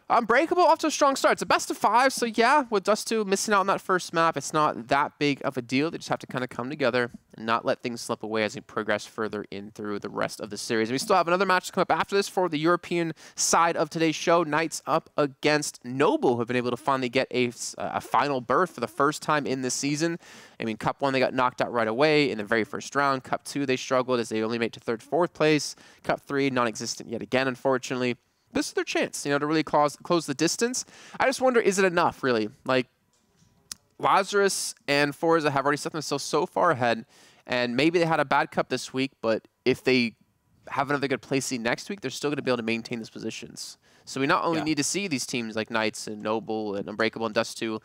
Unbreakable off to a strong start. It's a best of 5, so yeah, with Dust2 missing out on that first map, it's not that big of a deal. They just have to kind of come together and not let things slip away as we progress further in through the rest of the series. And we still have another match to come up after this for the European side of today's show. Knights up against Noble, who have been able to finally get a final berth for the first time in this season. I mean, Cup 1, they got knocked out right away in the very first round. Cup 2, they struggled as they only made it to 3rd, 4th place. Cup 3, non-existent yet again, unfortunately. This is their chance, to really close the distance. I just wonder, is it enough, really? Like, Lazarus and forZe have already set themselves so far ahead, and maybe they had a bad cup this week, but if they have another good placing next week, they're still going to be able to maintain these positions. So we not only need to see these teams like Knights and Noble and Unbreakable and Dust2,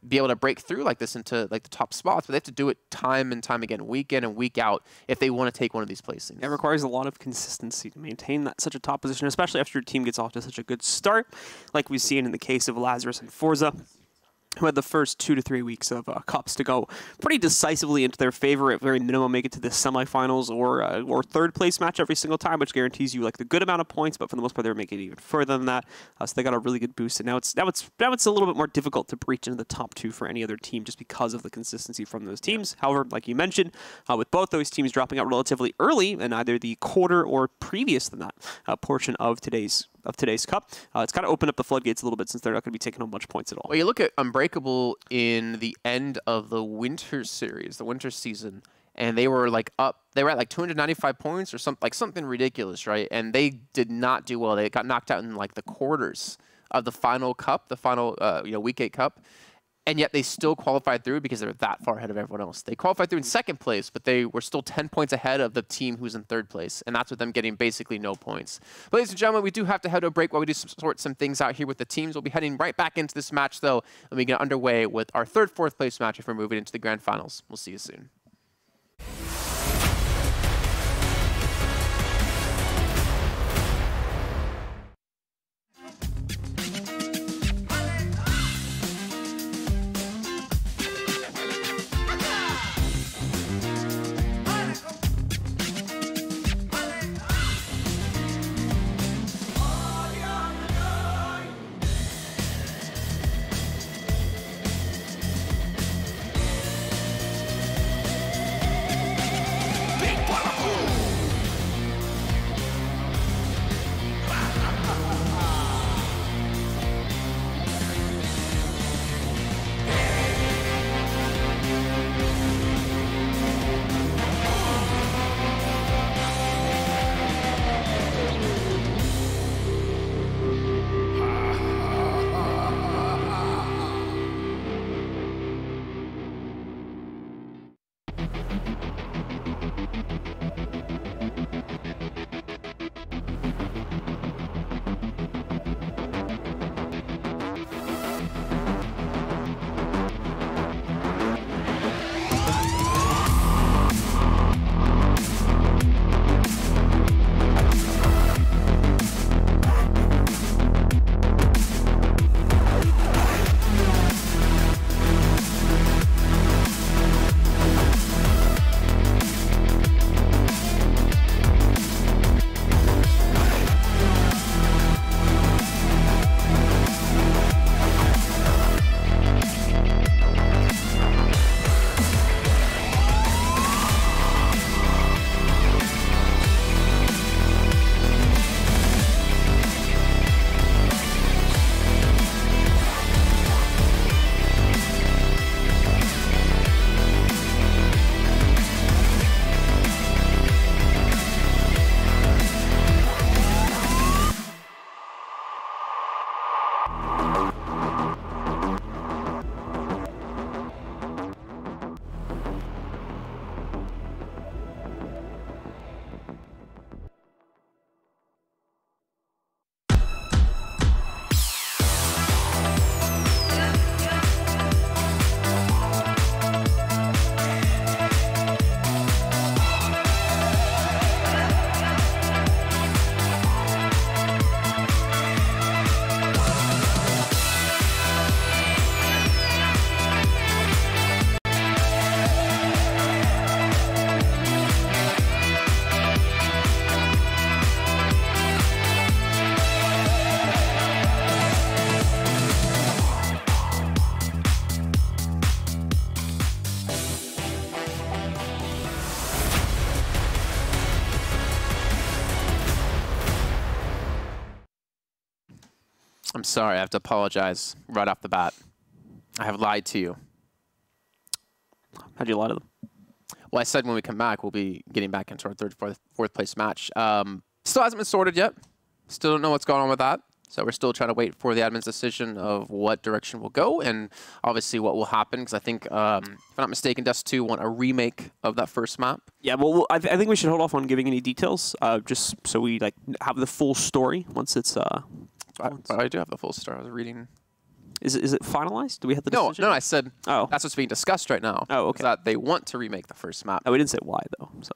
be able to break through like this into like the top spots, but they have to do it time and time again, week in and week out, if they want to take one of these placings. It requires a lot of consistency to maintain such a top position, especially after your team gets off to such a good start, like we've seen in the case of Lazarus and forZe, who had the first 2 to 3 weeks of cups to go pretty decisively into their favor. At very minimum, make it to the semifinals or third place match every single time, which guarantees you like the good amount of points. But for the most part, they're making it even further than that. So they got a really good boost, and now it's a little bit more difficult to breach into the top 2 for any other team just because of the consistency from those teams. However, like you mentioned, with both those teams dropping out relatively early in either the quarter or previous than that portion of today's cup, it's kind of opened up the floodgates a little bit since they're not going to be taking home much points at all. Well, you look at Unbreakable in the end of the winter series, the winter season, and they were like they were at like 295 points or something ridiculous, right? And they did not do well. They got knocked out in like the quarters of the final cup, the final week 8 cup. And yet they still qualified through because they're that far ahead of everyone else. They qualified through in 2nd place, but they were still 10 points ahead of the team who's in 3rd place. And that's with them getting basically no points. But ladies and gentlemen, we do have to head to a break while we do sort some things out here with the teams. We'll be heading right back into this match, though, and we get underway with our 3rd, 4th place match if we're moving into the grand finals. We'll see you soon. I'm sorry. I have to apologize right off the bat. I have lied to you. How'd you lie to them? Well, I said when we come back, we'll be getting back into our third, fourth place match. Still hasn't been sorted yet. Still don't know what's going on with that. So we're still trying to wait for the admin's decision of what direction we'll go and obviously what will happen. Because I think, if I'm not mistaken, Dust 2 want a remake of that first map. Yeah, well, I think we should hold off on giving any details, just so we like have the full story once it's. I do have the full story. I was reading. Is it finalized? Do we have the decision? No, I said that's what's being discussed right now. Oh, okay. That they want to remake the first map. Oh, we didn't say why though. So.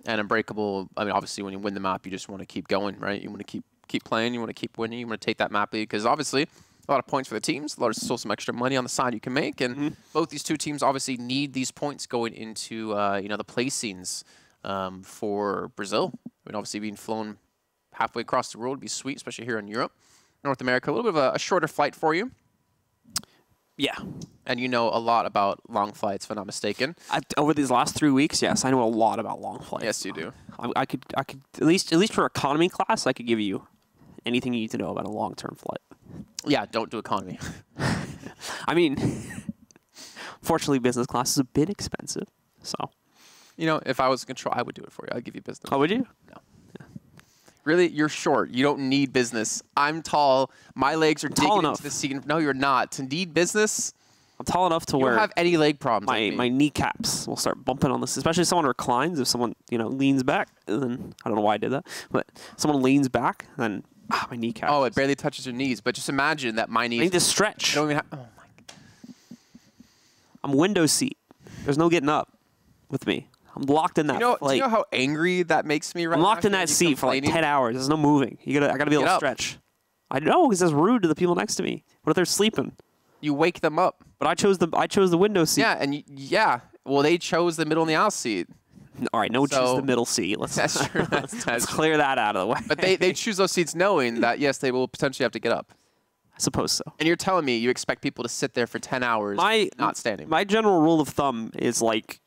And Unbreakable. I mean, obviously, when you win the map, you just want to keep going, right? You want to keep playing. You want to keep winning. You want to take that map lead because obviously a lot of points for the teams. Still some extra money on the side you can make, and both these two teams obviously need these points going into the placings for Brazil. I mean, obviously being flown halfway across the world would be sweet, especially here in Europe, North America. A little bit of a shorter flight for you. Yeah. And you know a lot about long flights, if I'm not mistaken. Over these last 3 weeks, yes, I know a lot about long flights. Yes, you do. I could at least for economy class, I could give you anything you need to know about a long-term flight. Yeah, don't do economy. I mean, fortunately, business class is a bit expensive, so. You know, if I was in control, I would do it for you. I'd give you business. Oh, would you? No. Yeah. Really? You're short. You don't need business. I'm tall. My legs are digging into the seat. No, you're not. To need business, I'm tall enough to you where don't have any leg problems. my kneecaps will start bumping on this, especially if someone reclines. If someone leans back, then I don't know why I did that, but someone leans back, then my kneecap. Oh, it barely touches your knees. But just imagine that my knees. I need to stretch. Don't even have, oh my God. I'm window seat. There's no getting up with me. I'm locked in that Do flight. you know how angry that makes me right now? I'm locked in that seat for like 10 hours. There's no moving. I gotta be able to stretch. I know, because that's rude to the people next to me. What if they're sleeping? You wake them up. But I chose the window seat. Yeah, and well, they chose the middle and the aisle seat. All right, choose the middle seat. That's true. Let's clear that out of the way. But they choose those seats knowing that, yes, they will potentially have to get up. I suppose so. And you're telling me you expect people to sit there for 10 hours not standing. My general rule of thumb is like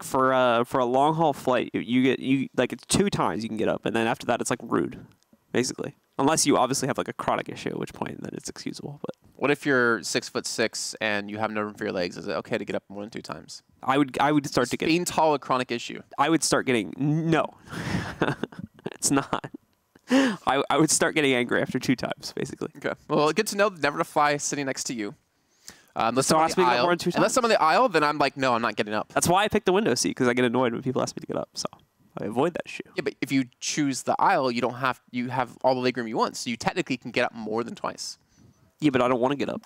for a long haul flight, you it's 2 times you can get up, and then after that it's like rude, basically. Unless you obviously have like a chronic issue, at which point then it's excusable. But what if you're 6'6" and you have no room for your legs? Is it okay to get up more than 2 times? I would start to get being tall a chronic issue. I would start getting no. It's not. I would start getting angry after 2 times, basically. Okay. Well, good to know never to fly sitting next to you. Unless so ask me to get more than 2 times. Unless I'm on the aisle, then I'm like, no, I'm not getting up. That's why I picked the window seat, because I get annoyed when people ask me to get up. So I avoid that issue. Yeah, but if you choose the aisle, you have all the legroom you want, so you technically can get up more than twice. Yeah, but I don't want to get up.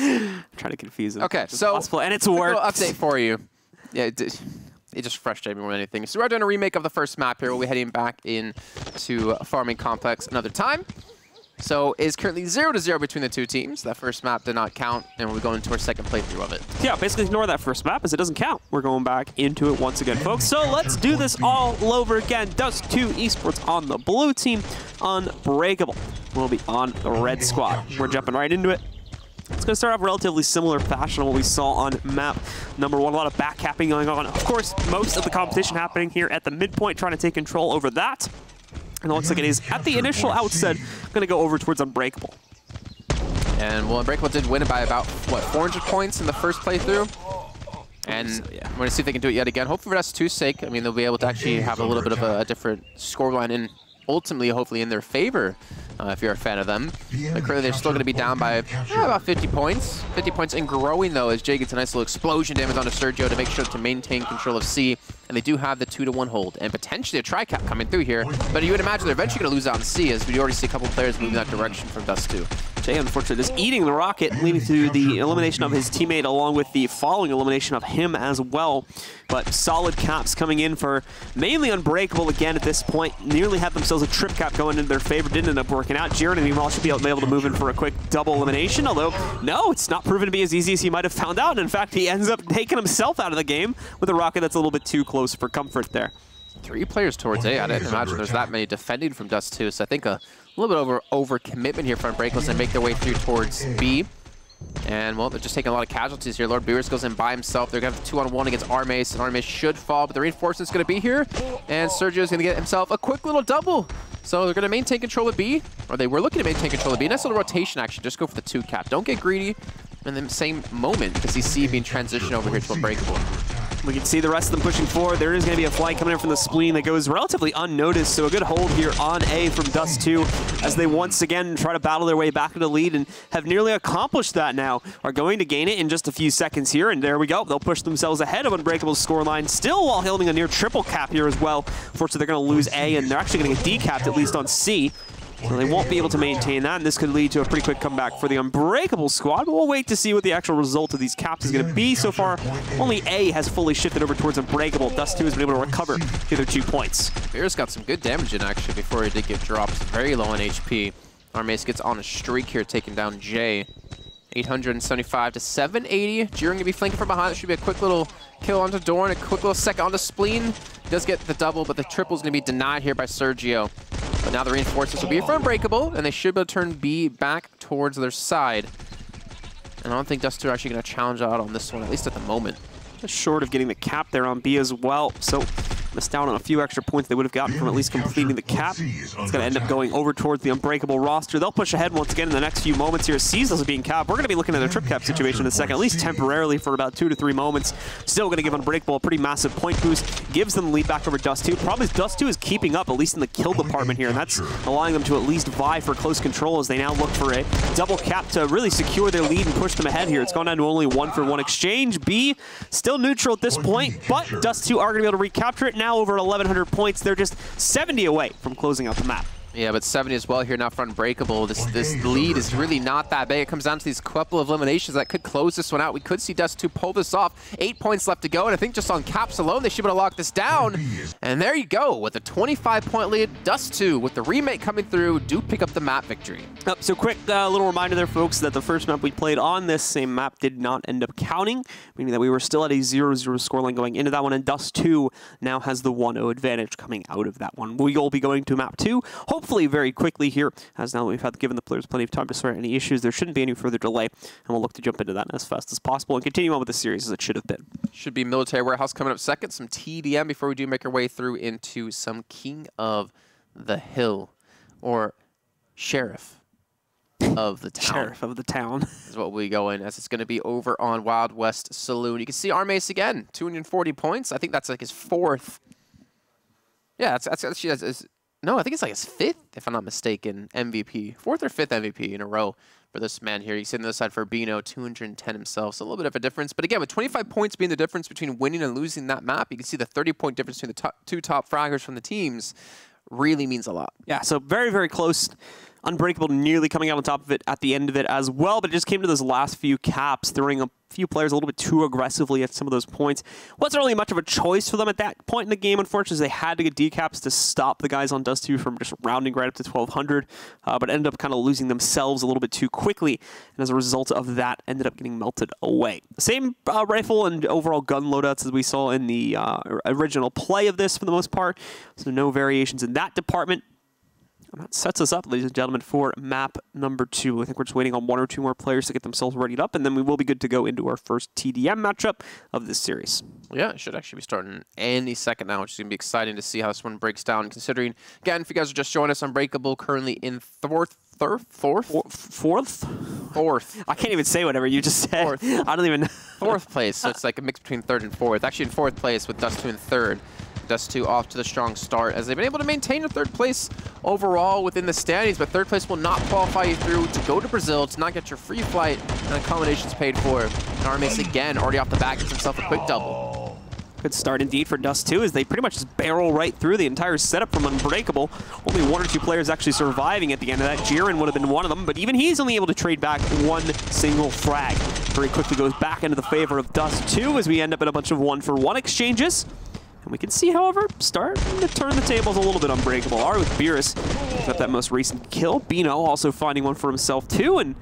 I'm trying to confuse it. Okay, so and it's worked. Update for you. Yeah, it just frustrated me more than anything. So we're doing a remake of the first map here. We'll be heading back into Farming Complex another time. So it is currently 0-0 between the two teams. That first map did not count, and we're going into our second playthrough of it. Yeah, basically ignore that first map as it doesn't count. We're going back into it once again, folks. So let's do this all over again. Dust 2 eSports on the blue team. Unbreakable will be on the red squad. We're jumping right into it. It's going to start off relatively similar fashion to what we saw on map number 1. A lot of backcapping going on. Of course, most of the competition happening here at the midpoint, trying to take control over that. And it looks like it is, at the initial outset, going to go over towards Unbreakable. And, well, Unbreakable did win it by about, what, 400 points in the first playthrough? And so, yeah. we're going to see if they can do it yet again. Hopefully for Dust 2's sake, I mean, they'll be able to actually have a little bit of a different scoreline and ultimately, hopefully, in their favor, if you're a fan of them. But currently, they're still going to be down by about 50 points. 50 points and growing, though, as Jay gets a nice little explosion damage onto Sergio to make sure to maintain control of C. And they do have the 2-1 hold, and potentially a tri-cap coming through here. But you would imagine they're eventually going to lose out in C, as we already see a couple players moving that direction from Dust 2. Jay, unfortunately, just eating the rocket, leading to the elimination of his teammate, along with the following elimination of him as well. But solid caps coming in for mainly Unbreakable again at this point. Nearly had themselves a trip cap going into their favor. Didn't end up working out. Jiren, meanwhile, should be able to move in for a quick double elimination. Although, no, it's not proven to be as easy as he might have found out. And in fact, he ends up taking himself out of the game with a rocket that's a little bit too close for comfort there. 3 players towards A. I didn't imagine there's that many defending from Dust 2. So I think a little bit over commitment here from Unbreakable as they make their way through towards B. And, well, they're just taking a lot of casualties here. Lord Beerus goes in by himself. They're going to have 2-on-1 against Armace, and Armace should fall, but the reinforcement's going to be here, and Sergio's going to get himself a quick little double. So they're going to maintain control of B, or they were looking to maintain control of B. Nice little rotation, actually. Just go for the 2 cap. Don't get greedy in the same moment, because you see being transitioned over here to Unbreakable. We can see the rest of them pushing forward. There is going to be a flight coming in from the spleen that goes relatively unnoticed, so a good hold here on A from Dust2 as they once again try to battle their way back into the lead and have nearly accomplished that now. Are going to gain it in just a few seconds here, and there we go. They'll push themselves ahead of Unbreakable's scoreline, still while holding a near triple cap here as well. Unfortunately, they're going to lose A, and they're actually going to get decapped, at least on C. So they won't be able to maintain that, and this could lead to a pretty quick comeback for the Unbreakable squad, but we'll wait to see what the actual result of these caps is going to be. So far, only A has fully shifted over towards Unbreakable. Dust2 has been able to recover the other 2 points. Beerus got some good damage in, actually, before he did get dropped. Very low on HP. Armace gets on a streak here, taking down J. 875 to 780. Jiren going to be flanking from behind. It should be a quick little kill onto Dorn, a quick little second on the spleen. He does get the double, but the triple's going to be denied here by Sergio. But now the reinforcements will be for Unbreakable, and they should be able to turn B back towards their side. And I don't think Dust2 are actually going to challenge out on this one, at least at the moment. Just short of getting the cap there on B as well, so missed out on a few extra points they would have gotten from at least completing the cap. It's going to end up going over towards the Unbreakable roster. They'll push ahead once again in the next few moments here. Seasons being capped. We're going to be looking at a trip cap situation in a second, at least temporarily for about 2 to 3 moments. Still going to give Unbreakable a pretty massive point boost. Gives them the lead back over Dust2. Problem is Dust2 is keeping up, at least in the kill department here, and that's allowing them to at least vie for close control as they now look for a double cap to really secure their lead and push them ahead here. It's gone down to only 1-for-1 exchange. B still neutral at this point, but Dust2 are going to be able to recapture it now over 1,100 points. They're just 70 away from closing out the map. Yeah, but 70 as well here now for Unbreakable. This lead is really not that big. It comes down to these couple of eliminations that could close this one out. We could see Dust2 pull this off. 8 points left to go, and I think just on caps alone, they should be able to lock this down. And there you go, with a 25-point lead, Dust2, with the remake coming through, do pick up the map victory. So quick little reminder there, folks, that the first map we played on this same map did not end up counting, meaning that we were still at a 0-0 scoreline going into that one, and Dust2 now has the 1-0 advantage coming out of that one. We will be going to map 2, hopefully very quickly here, as now that we've given the players plenty of time to sort out any issues. There shouldn't be any further delay, and we'll look to jump into that as fast as possible and continue on with the series as it should have been. Should be Military Warehouse coming up second, some TDM before we do make our way through into some King of the Hill, or Sheriff of the Town. Sheriff of the Town. Is what we go in, as it's going to be over on Wild West Saloon. You can see Armace again, 240 points. I think that's like his 4th. Yeah, no, I think it's like his 5th, if I'm not mistaken, MVP. 4th or 5th MVP in a row for this man here. You see on the other side for Bino, 210 himself, so a little bit of a difference. But again, with 25 points being the difference between winning and losing that map, you can see the 30-point difference between the two top fraggers from the teams really means a lot. Yeah, so very, very close. Unbreakable nearly coming out on top of it at the end of it as well, but it just came to those last few caps, throwing a few players a little bit too aggressively at some of those points. Wasn't really much of a choice for them at that point in the game, unfortunately. They had to get decaps to stop the guys on Dust2 from just rounding right up to 1,200, but ended up kind of losing themselves a little bit too quickly, and as a result of that, ended up getting melted away. Same rifle and overall gun loadouts as we saw in the original play of this for the most part, so no variations in that department. And that sets us up, ladies and gentlemen, for map number 2. I think we're just waiting on 1 or 2 more players to get themselves readied up, and then we will be good to go into our first TDM matchup of this series. Yeah, it should actually be starting any second now, which is going to be exciting to see how this one breaks down. Considering, again, if you guys are just joining us, Unbreakable currently in fourth? I can't even say whatever you just said. Fourth. I don't even know. 4th place, so it's like a mix between 3rd and 4th. Actually in 4th place with Dust2 in 3rd. Dust2 off to the strong start, as they've been able to maintain a 3rd place overall within the standings, but 3rd place will not qualify you through to go to Brazil, to not get your free flight and accommodations paid for. And Armace again, already off the bat, gets himself a quick double. Good start indeed for Dust2, as they pretty much just barrel right through the entire setup from Unbreakable. Only 1 or 2 players actually surviving at the end of that. Jiren would have been one of them, but even he's only able to trade back 1 single frag. Very quickly goes back into the favor of Dust2 as we end up in a bunch of 1-for-1 exchanges. And we can see, however, starting to turn the tables a little bit. Unbreakable are with Beerus. Got that most recent kill. Bino also finding one for himself too, and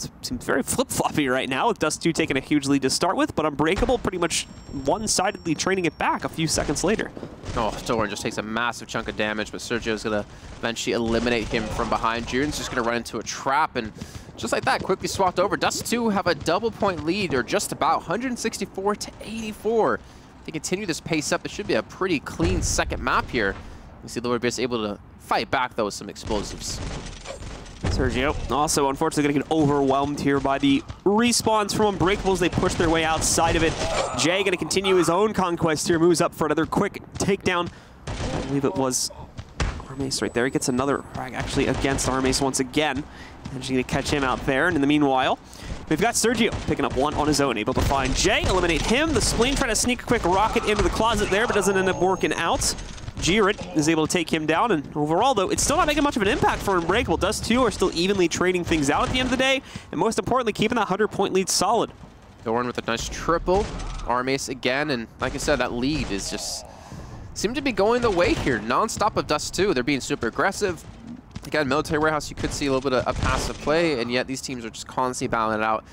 It seems very flip-floppy right now, with Dust2 taking a huge lead to start with, but Unbreakable pretty much one-sidedly trading it back a few seconds later. Oh, Doran just takes a massive chunk of damage, but Sergio's going to eventually eliminate him from behind. Jiren's just going to run into a trap, and just like that, quickly swapped over. Dust2 have a double-point lead, or just about 164 to 84. If they continue this pace up, it should be a pretty clean second map here. You see Lord Beerus able to fight back, though, with some explosives. Sergio also, unfortunately, going to get overwhelmed here by the respawns from Unbreakables. They push their way outside of it. Jay going to continue his own conquest here, moves up for another quick takedown. I believe it was Armace right there. He gets another frag, actually, against Armace once again. And she's going to catch him out there. And in the meanwhile, we've got Sergio picking up one on his own, able to find Jay, eliminate him. The Spleen trying to sneak a quick rocket into the closet there, but doesn't end up working out. Jiren is able to take him down, and overall, though, it's still not making much of an impact for Unbreakable. Dust2 are still evenly trading things out at the end of the day, and most importantly, keeping that 100-point lead solid. Doran with a nice triple. Armace again, and like I said, that lead is just seemed to be going the way here, non-stop of Dust2. They're being super aggressive. Again, Military Warehouse, you could see a little bit of a passive play, and yet these teams are just constantly battling it out.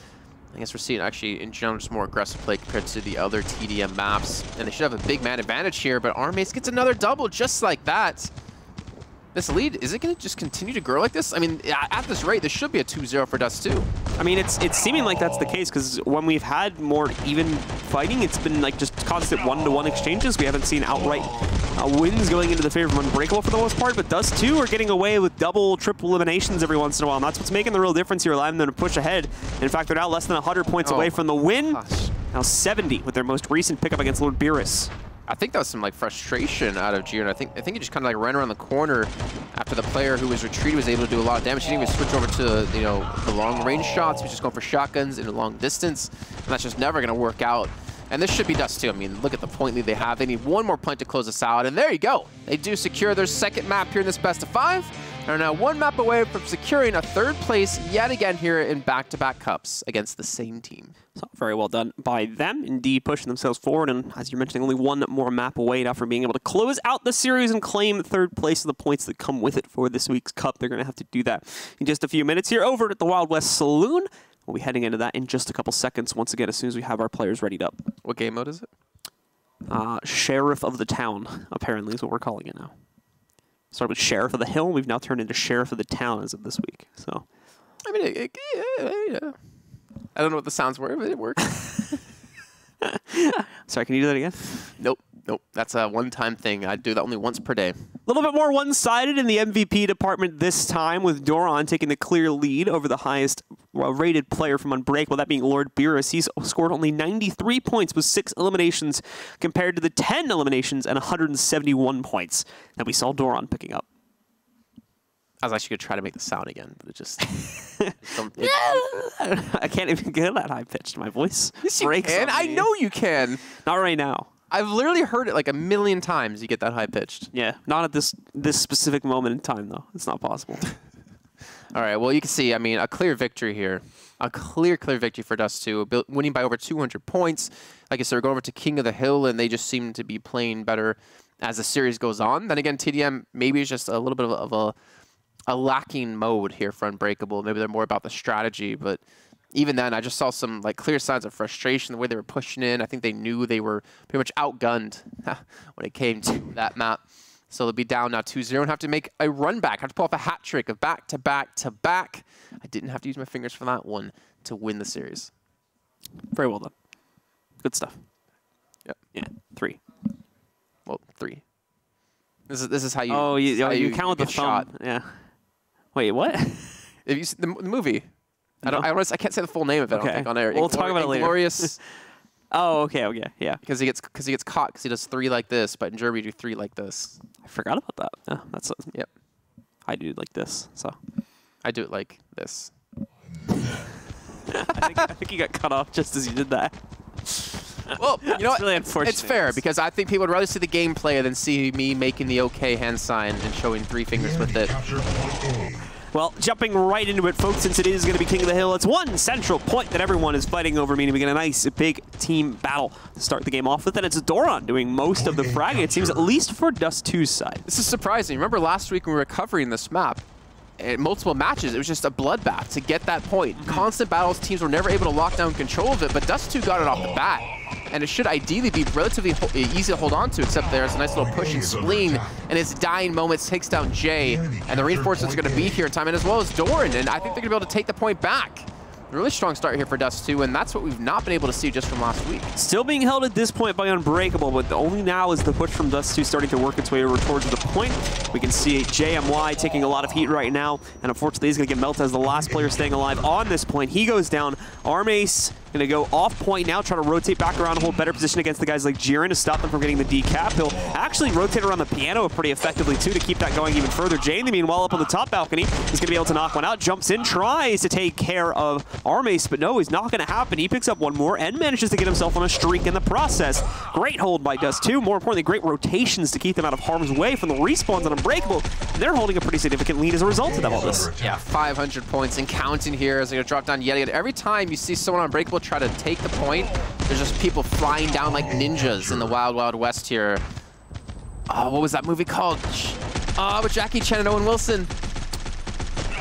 I guess we're seeing actually, in general, just more aggressive play compared to the other TDM maps. And they should have a big man advantage here, but Armace gets another double just like that. This lead, is it going to just continue to grow like this? I mean, at this rate, this should be a 2-0 for Dust2. I mean, it's seeming like that's the case, because when we've had more even fighting, it's been like just constant one-to-one exchanges. We haven't seen outright wins going into the favor of Unbreakable for the most part, but Dust2 are getting away with double, triple eliminations every once in a while, and that's what's making the real difference here, allowing them to push ahead. In fact, they're now less than 100 points away from the win. Gosh. Now 70 with their most recent pickup against Lord Beerus. I think that was some like frustration out of Jiren. I think he just kind of like ran around the corner after the player who was retreated was able to do a lot of damage. He didn't even switch over to the long range shots. He was just going for shotguns in a long distance, and that's just never going to work out. And this should be Dust2. I mean, look at the point lead they have. They need one more point to close this out, and there you go. They do secure their second map here in this best of 5. And are now one map away from securing a third place yet again here in back-to-back cups against the same team. So very well done by them, indeed pushing themselves forward, and as you're mentioning, only one more map away now from being able to close out the series and claim third place of the points that come with it for this week's cup. They're going to have to do that in just a few minutes here over at the Wild West Saloon. We'll be heading into that in just a couple seconds once again as soon as we have our players readied up. What game mode is it? Sheriff of the Town, apparently, is what we're calling it now. Started with Sheriff of the Hill, we've now turned into Sheriff of the Town as of this week. So, I mean, yeah. I don't know what the sounds were, but it worked. Sorry, can you do that again? Nope. That's a one-time thing. I do that only once per day. A little bit more one-sided in the MVP department this time, with Doran taking the clear lead over the highest rated player from Unbreakable, that being Lord Beerus. He's scored only 93 points with 6 eliminations compared to the 10 eliminations and 171 points that we saw Doran picking up. I was actually going to try to make the sound again, but it just... I can't even get that high-pitched. My voice yes, you breaks can. I know you can. Not right now. I've literally heard it like a million times. You get that high-pitched. Yeah, not at this specific moment in time, though. It's not possible. All right, well, you can see, I mean, a clear victory here. A clear victory for Dust2, winning by over 200 points. Like I said, we're going over to King of the Hill, and they just seem to be playing better as the series goes on. Then again, TDM maybe is just a little bit of a lacking mode here for Unbreakable. Maybe they're more about the strategy, but even then, I just saw some like clear signs of frustration, the way they were pushing in. I think they knew they were pretty much outgunned when it came to that map. So they'll be down now 2-0 and have to make a run back, have to pull off a hat trick of back-to-back-to-back. I didn't have to use my fingers for that one to win the series. Very well done. Good stuff. Yep. Yeah, 3. Well, 3. This is how you. Oh, you count with the thumb. Shot. Yeah. Wait, what? If you see the movie, No. I can't say the full name of it. Okay. I don't think on air. We'll talk about it later. Glorious. Oh, okay, yeah. Because he gets caught because he does 3 like this, but in Germany you do 3 like this. I forgot about that. Yeah, that's Yep. I do it like this. So I do it like this. I think you got cut off just as you did that. Well, you know what? Really unfortunate. It's fair because I think people would rather see the gameplay than see me making the OK hand sign and showing 3 fingers with it. Well, jumping right into it, folks, since it is going to be King of the Hill, it's one central point that everyone is fighting over, meaning we get a nice big team battle to start the game off with, and it's Doran doing most of the fragging, it seems, at least for Dust2's side. This is surprising. Remember last week when we were covering this map, multiple matches, it was just a bloodbath to get that point. Constant battles, teams were never able to lock down control of it, but Dust2 got it off the bat. And it should ideally be relatively easy to hold on to, except there's a nice little push and Spleen, and his dying moments takes down Jay. And the reinforcements are going to be here in time, and as well as Doran, and I think they're going to be able to take the point back. Really strong start here for Dust2, and that's what we've not been able to see just from last week. Still being held at this point by Unbreakable, but only now is the push from Dust2 starting to work its way over towards the point. We can see JMY taking a lot of heat right now, and unfortunately he's going to get melted as the last player staying alive on this point. He goes down. Armace going to go off point now, try to rotate back around, hold better position against the guys like Jiren to stop them from getting the decap. He'll actually rotate around the piano pretty effectively too to keep that going even further. Jane, meanwhile, up on the top balcony, is going to be able to knock one out, jumps in, tries to take care of Armace, but no, it's not going to happen. He picks up one more and manages to get himself on a streak in the process. Great hold by Dust2. More importantly, great rotations to keep them out of harm's way from the respawns on Unbreakable. They're holding a pretty significant lead as a result of all this. Yeah, 500 points and counting here as they're going to drop down yet again. Every time you see someone on Unbreakable try to take the point, there's just people flying down like ninjas in the Wild Wild West here. Oh, what was that movie called? With Jackie Chan and Owen Wilson.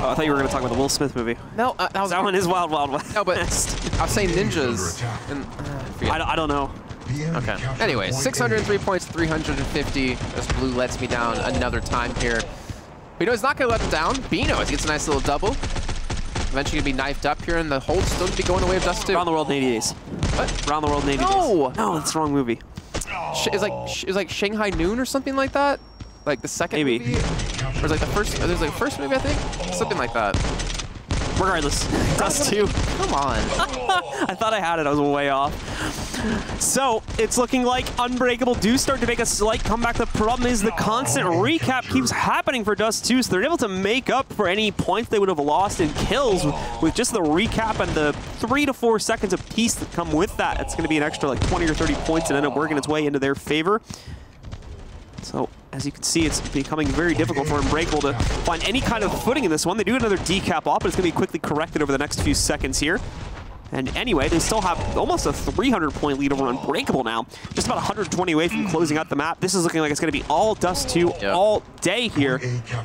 Oh, I thought you were going to talk about the Will Smith movie. No, that one is Wild Wild West. No, but I was saying ninjas. And, I don't know. Okay. Anyway, 603 points, 350. This blue lets me down another time here. But you know, it's not going to let him down. Bino gets a nice little double. Eventually going to be knifed up here, and the hold's still going to be going away with Dust2. Around the World in 80 Days. What? Around the World in 80 Days. No! No, that's the wrong movie. It's like Shanghai Noon or something like that? Like the second movie? Or is like the first, there's like the first movie, I think? Something like that. Regardless, Dust2. Come on. I thought I had it, I was way off. So, it's looking like Unbreakable do start to make a slight comeback. The problem is the constant recap keeps happening for Dust2, so they're able to make up for any points they would have lost in kills with just the recap and the 3 to 4 seconds of peace that come with that. It's going to be an extra like 20 or 30 points and end up working its way into their favor. So, as you can see, it's becoming very difficult for Unbreakable to find any kind of footing in this one. They do another decap off, but it's going to be quickly corrected over the next few seconds here. And anyway, they still have almost a 300-point lead over Unbreakable now. Just about 120 away from closing out the map. This is looking like it's going to be all Dust2 all day here.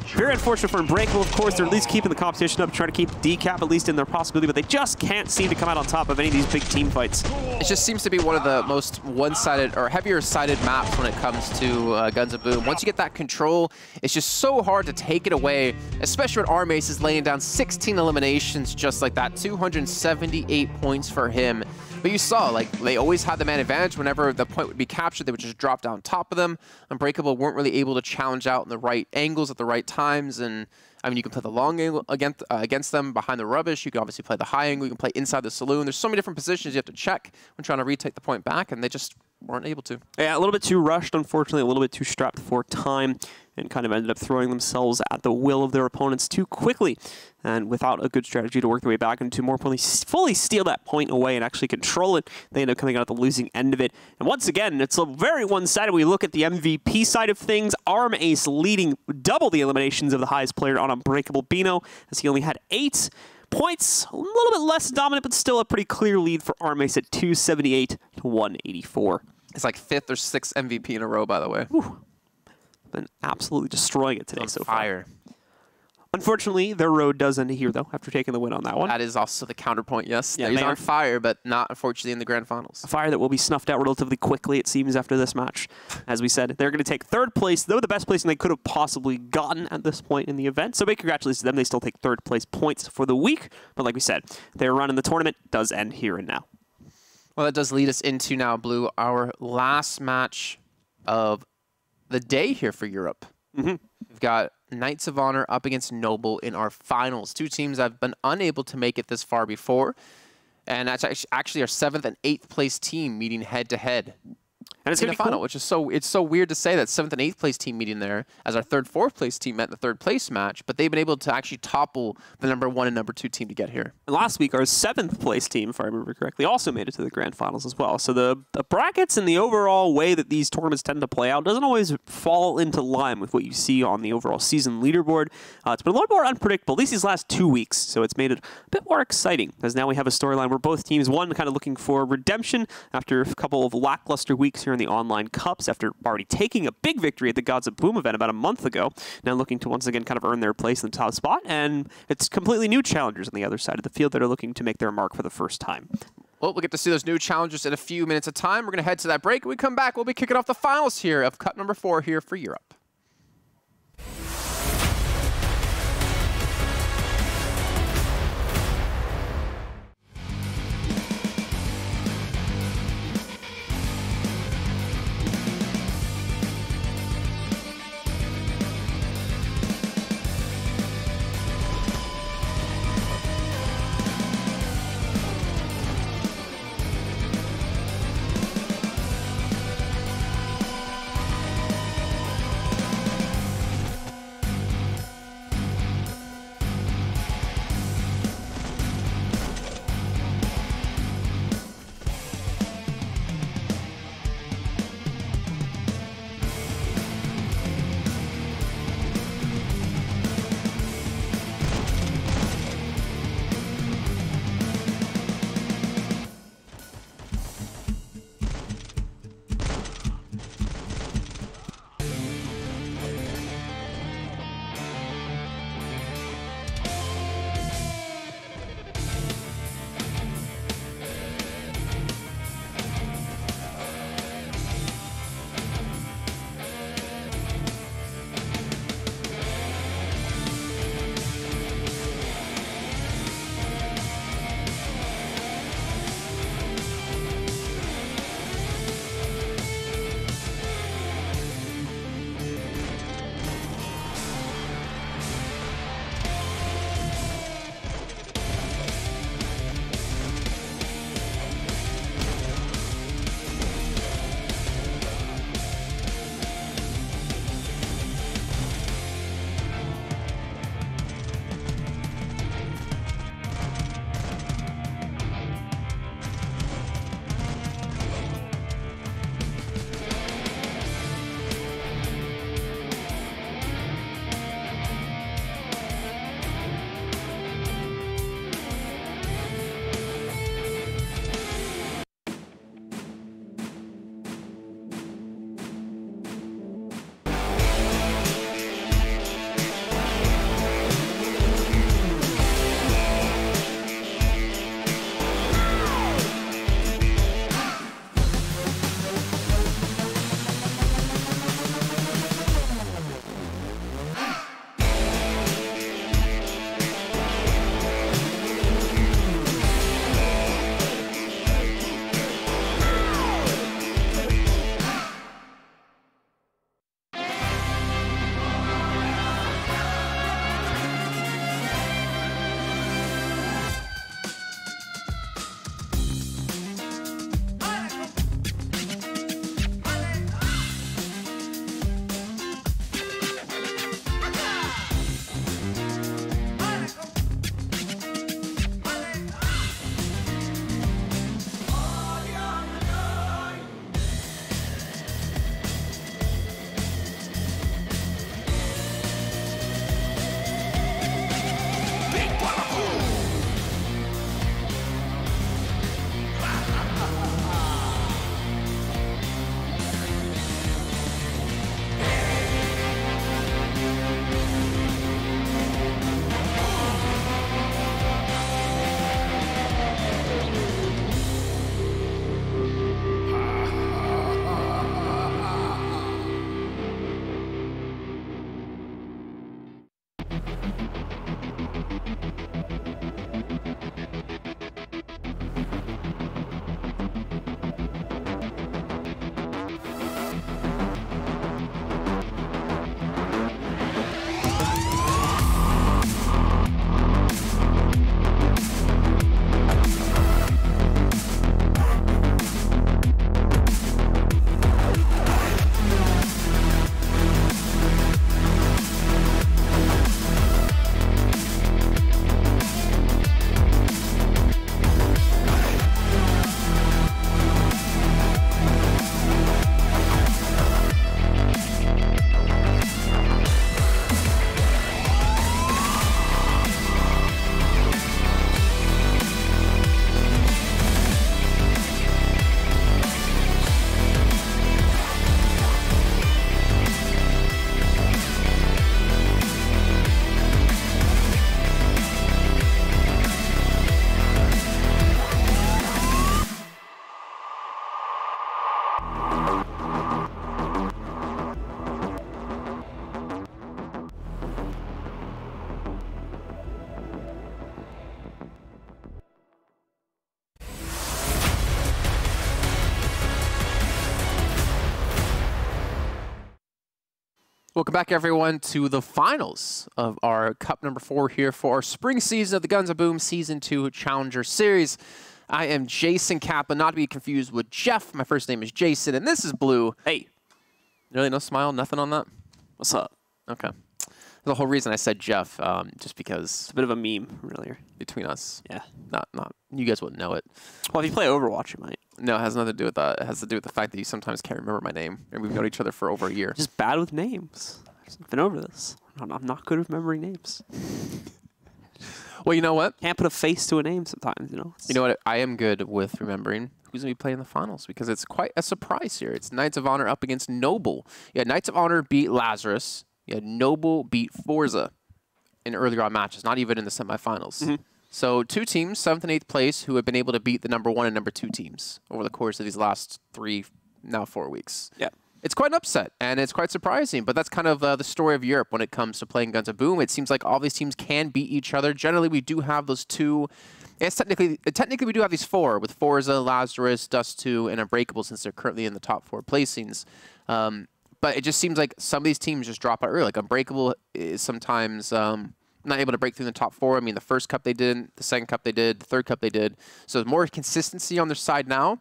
Very unfortunate for Unbreakable. Of course, they're at least keeping the competition up, trying to keep decap at least in their possibility, but they just can't seem to come out on top of any of these big team fights. It just seems to be one of the most one-sided or heavier-sided maps when it comes to Guns of Boom. Once you get that control, it's just so hard to take it away, especially when Armace is laying down 16 eliminations just like that. 278 points for him. But you saw, like, they always had the man advantage. Whenever the point would be captured, they would just drop down top of them. Unbreakable weren't really able to challenge out in the right angles at the right times. And, I mean, you can play the long angle against them behind the rubbish. You can obviously play the high angle. You can play inside the saloon. There's so many different positions you have to check when trying to retake the point back, and they just weren't able to. Yeah, a little bit too rushed, unfortunately, a little bit too strapped for time, and kind of ended up throwing themselves at the will of their opponents too quickly, and without a good strategy to work their way back and to more fully steal that point away and actually control it. They end up coming out at the losing end of it. And once again, it's a very one-sided. We look at the MVP side of things. Armace leading double the eliminations of the highest player on Unbreakable, Bino, as he only had 8 points. A little bit less dominant, but still a pretty clear lead for Armace at 278 to 184. It's like 5th or 6th MVP in a row, by the way. Whew. Been absolutely destroying it today so far. Fire. Unfortunately, their road does end here, though, after taking the win on that one. That is also the counterpoint, yes. Yeah, he's on fire, but not, unfortunately, in the grand finals. A fire that will be snuffed out relatively quickly, it seems, after this match. As we said, they're going to take 3rd place, though the best placing they could have possibly gotten at this point in the event. So big congratulations to them. They still take 3rd place points for the week. But like we said, their run in the tournament does end here and now. Well, that does lead us into now, Blue, our last match of the day here for Europe. Mm-hmm. We've got Knights of Honor up against Noble in our finals. 2 teams that have been unable to make it this far before. And that's actually our 7th and 8th place team meeting head-to-head. And it's in the final, which is it's so weird to say that 7th and 8th place team meeting there, as our 3rd, 4th place team met the 3rd place match, but they've been able to actually topple the number 1 and number 2 team to get here. And last week, our 7th place team, if I remember correctly, also made it to the grand finals as well. So the brackets and the overall way that these tournaments tend to play out doesn't always fall into line with what you see on the overall season leaderboard. It's been a lot more unpredictable, at least these last 2 weeks, so it's made it a bit more exciting, as now we have a storyline where both teams, one kind of looking for redemption after a couple of lackluster weeks here here in the online cups after already taking a big victory at the Gods of Boom event about a month ago. Now looking to once again kind of earn their place in the top spot, and it's completely new challengers on the other side of the field that are looking to make their mark for the first time. Well, we'll get to see those new challengers in a few minutes of time. We're going to head to that break. When we come back, we'll be kicking off the finals here of Cup number 4 here for Europe. Welcome back, everyone, to the finals of our Cup number 4 here for our spring season of the Guns of Boom Season 2 Challenger Series. I am Jason Kaplan, not to be confused with Jeff. My first name is Jason, and this is Blue. Hey. Really, no smile? Nothing on that? What's up? Okay. The whole reason I said Jeff, just because... It's a bit of a meme, really. Between us. Yeah. Not. You guys wouldn't know it. Well, if you play Overwatch, you might. No, it has nothing to do with that. It has to do with the fact that you sometimes can't remember my name, and we've known each other for over a year. Just bad with names. I've been over this. I'm not good at remembering names. Well, you know what? Can't put a face to a name sometimes, you know? You know what? I am good with remembering who's going to be playing the finals because it's quite a surprise here. It's Knights of Honor up against Noble. Yeah, Knights of Honor beat Lazarus. Yeah, Noble beat forZe in earlier on matches, not even in the semifinals. Mm-hmm. So 2 teams, 7th and 8th place, who have been able to beat the number 1 and number 2 teams over the course of these last 3, now 4 weeks. Yeah. It's quite an upset, and it's quite surprising, but that's kind of the story of Europe when it comes to playing Guns of Boom. It seems like all these teams can beat each other. Generally, we do have those 2. It's technically we do have these 4 with forZe, Lazarus, Dust2, and Unbreakable since they're currently in the top 4 placings. But it just seems like some of these teams just drop out early. Like Unbreakable is sometimes not able to break through the top 4. I mean, the first cup they did, the second cup they did, the third cup they did. So there's more consistency on their side now.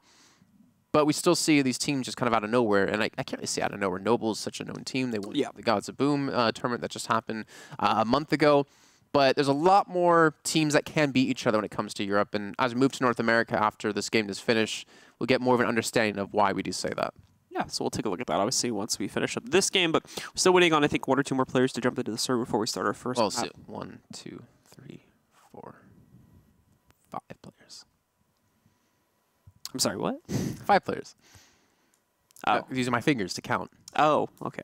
But we still see these teams just kind of out of nowhere. And I can't really say out of nowhere. Noble is such a known team. They won the Gods of Boom tournament that just happened a month ago. But there's a lot more teams that can beat each other when it comes to Europe. And as we move to North America after this game is finished, we'll get more of an understanding of why we do say that. Yeah, so we'll take a look at that, obviously, once we finish up this game. But we're still waiting on, I think, 1 or 2 more players to jump into the server before we start our first. Well, so 1, 2, 3, 4, 5 players. I'm sorry, what? 5 players. Oh. Using my fingers to count. Oh, okay.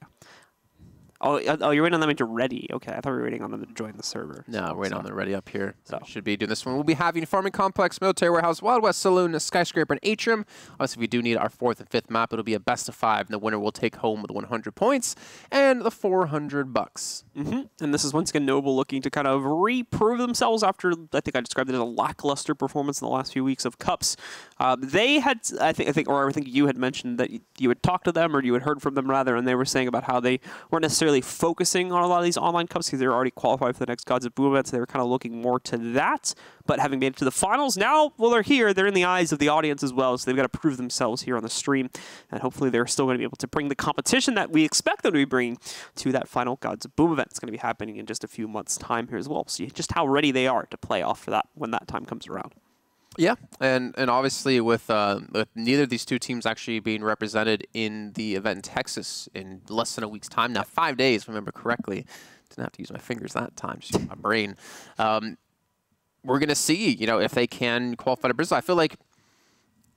Oh, you're waiting on them to ready. Okay, I thought we were waiting on them to join the server. No, we're waiting on them ready up here. So should be doing this one. We'll be having Farming Complex, Military Warehouse, Wild West Saloon, a Skyscraper, and Atrium. Obviously, we do need our 4th and 5th map. It'll be a best of 5, and the winner will take home the 100 points and the $400. Mm-hmm. And this is once again Noble looking to kind of reprove themselves after, I think I described it as a lackluster performance in the last few weeks of Cups. They had, I think you had mentioned that you had talked to them, or you had heard from them rather, and they were saying about how they weren't necessarily focusing on a lot of these online cups because they were already qualified for the next Gods of Boom event, so they were kind of looking more to that. But having made it to the finals, now, well, they're here. They're in the eyes of the audience as well, so they've got to prove themselves here on the stream. And hopefully they're still going to be able to bring the competition that we expect them to be bringing to that final Gods of Boom event. It's going to be happening in just a few months' time here as well. See just how ready they are to play off for that when that time comes around. Yeah, and obviously with neither of these 2 teams actually being represented in the event in Texas in less than a week's time now, 5 days, if I remember correctly. Didn't have to use my fingers that time, just my brain. We're going to see, if they can qualify to Brazil. I feel like,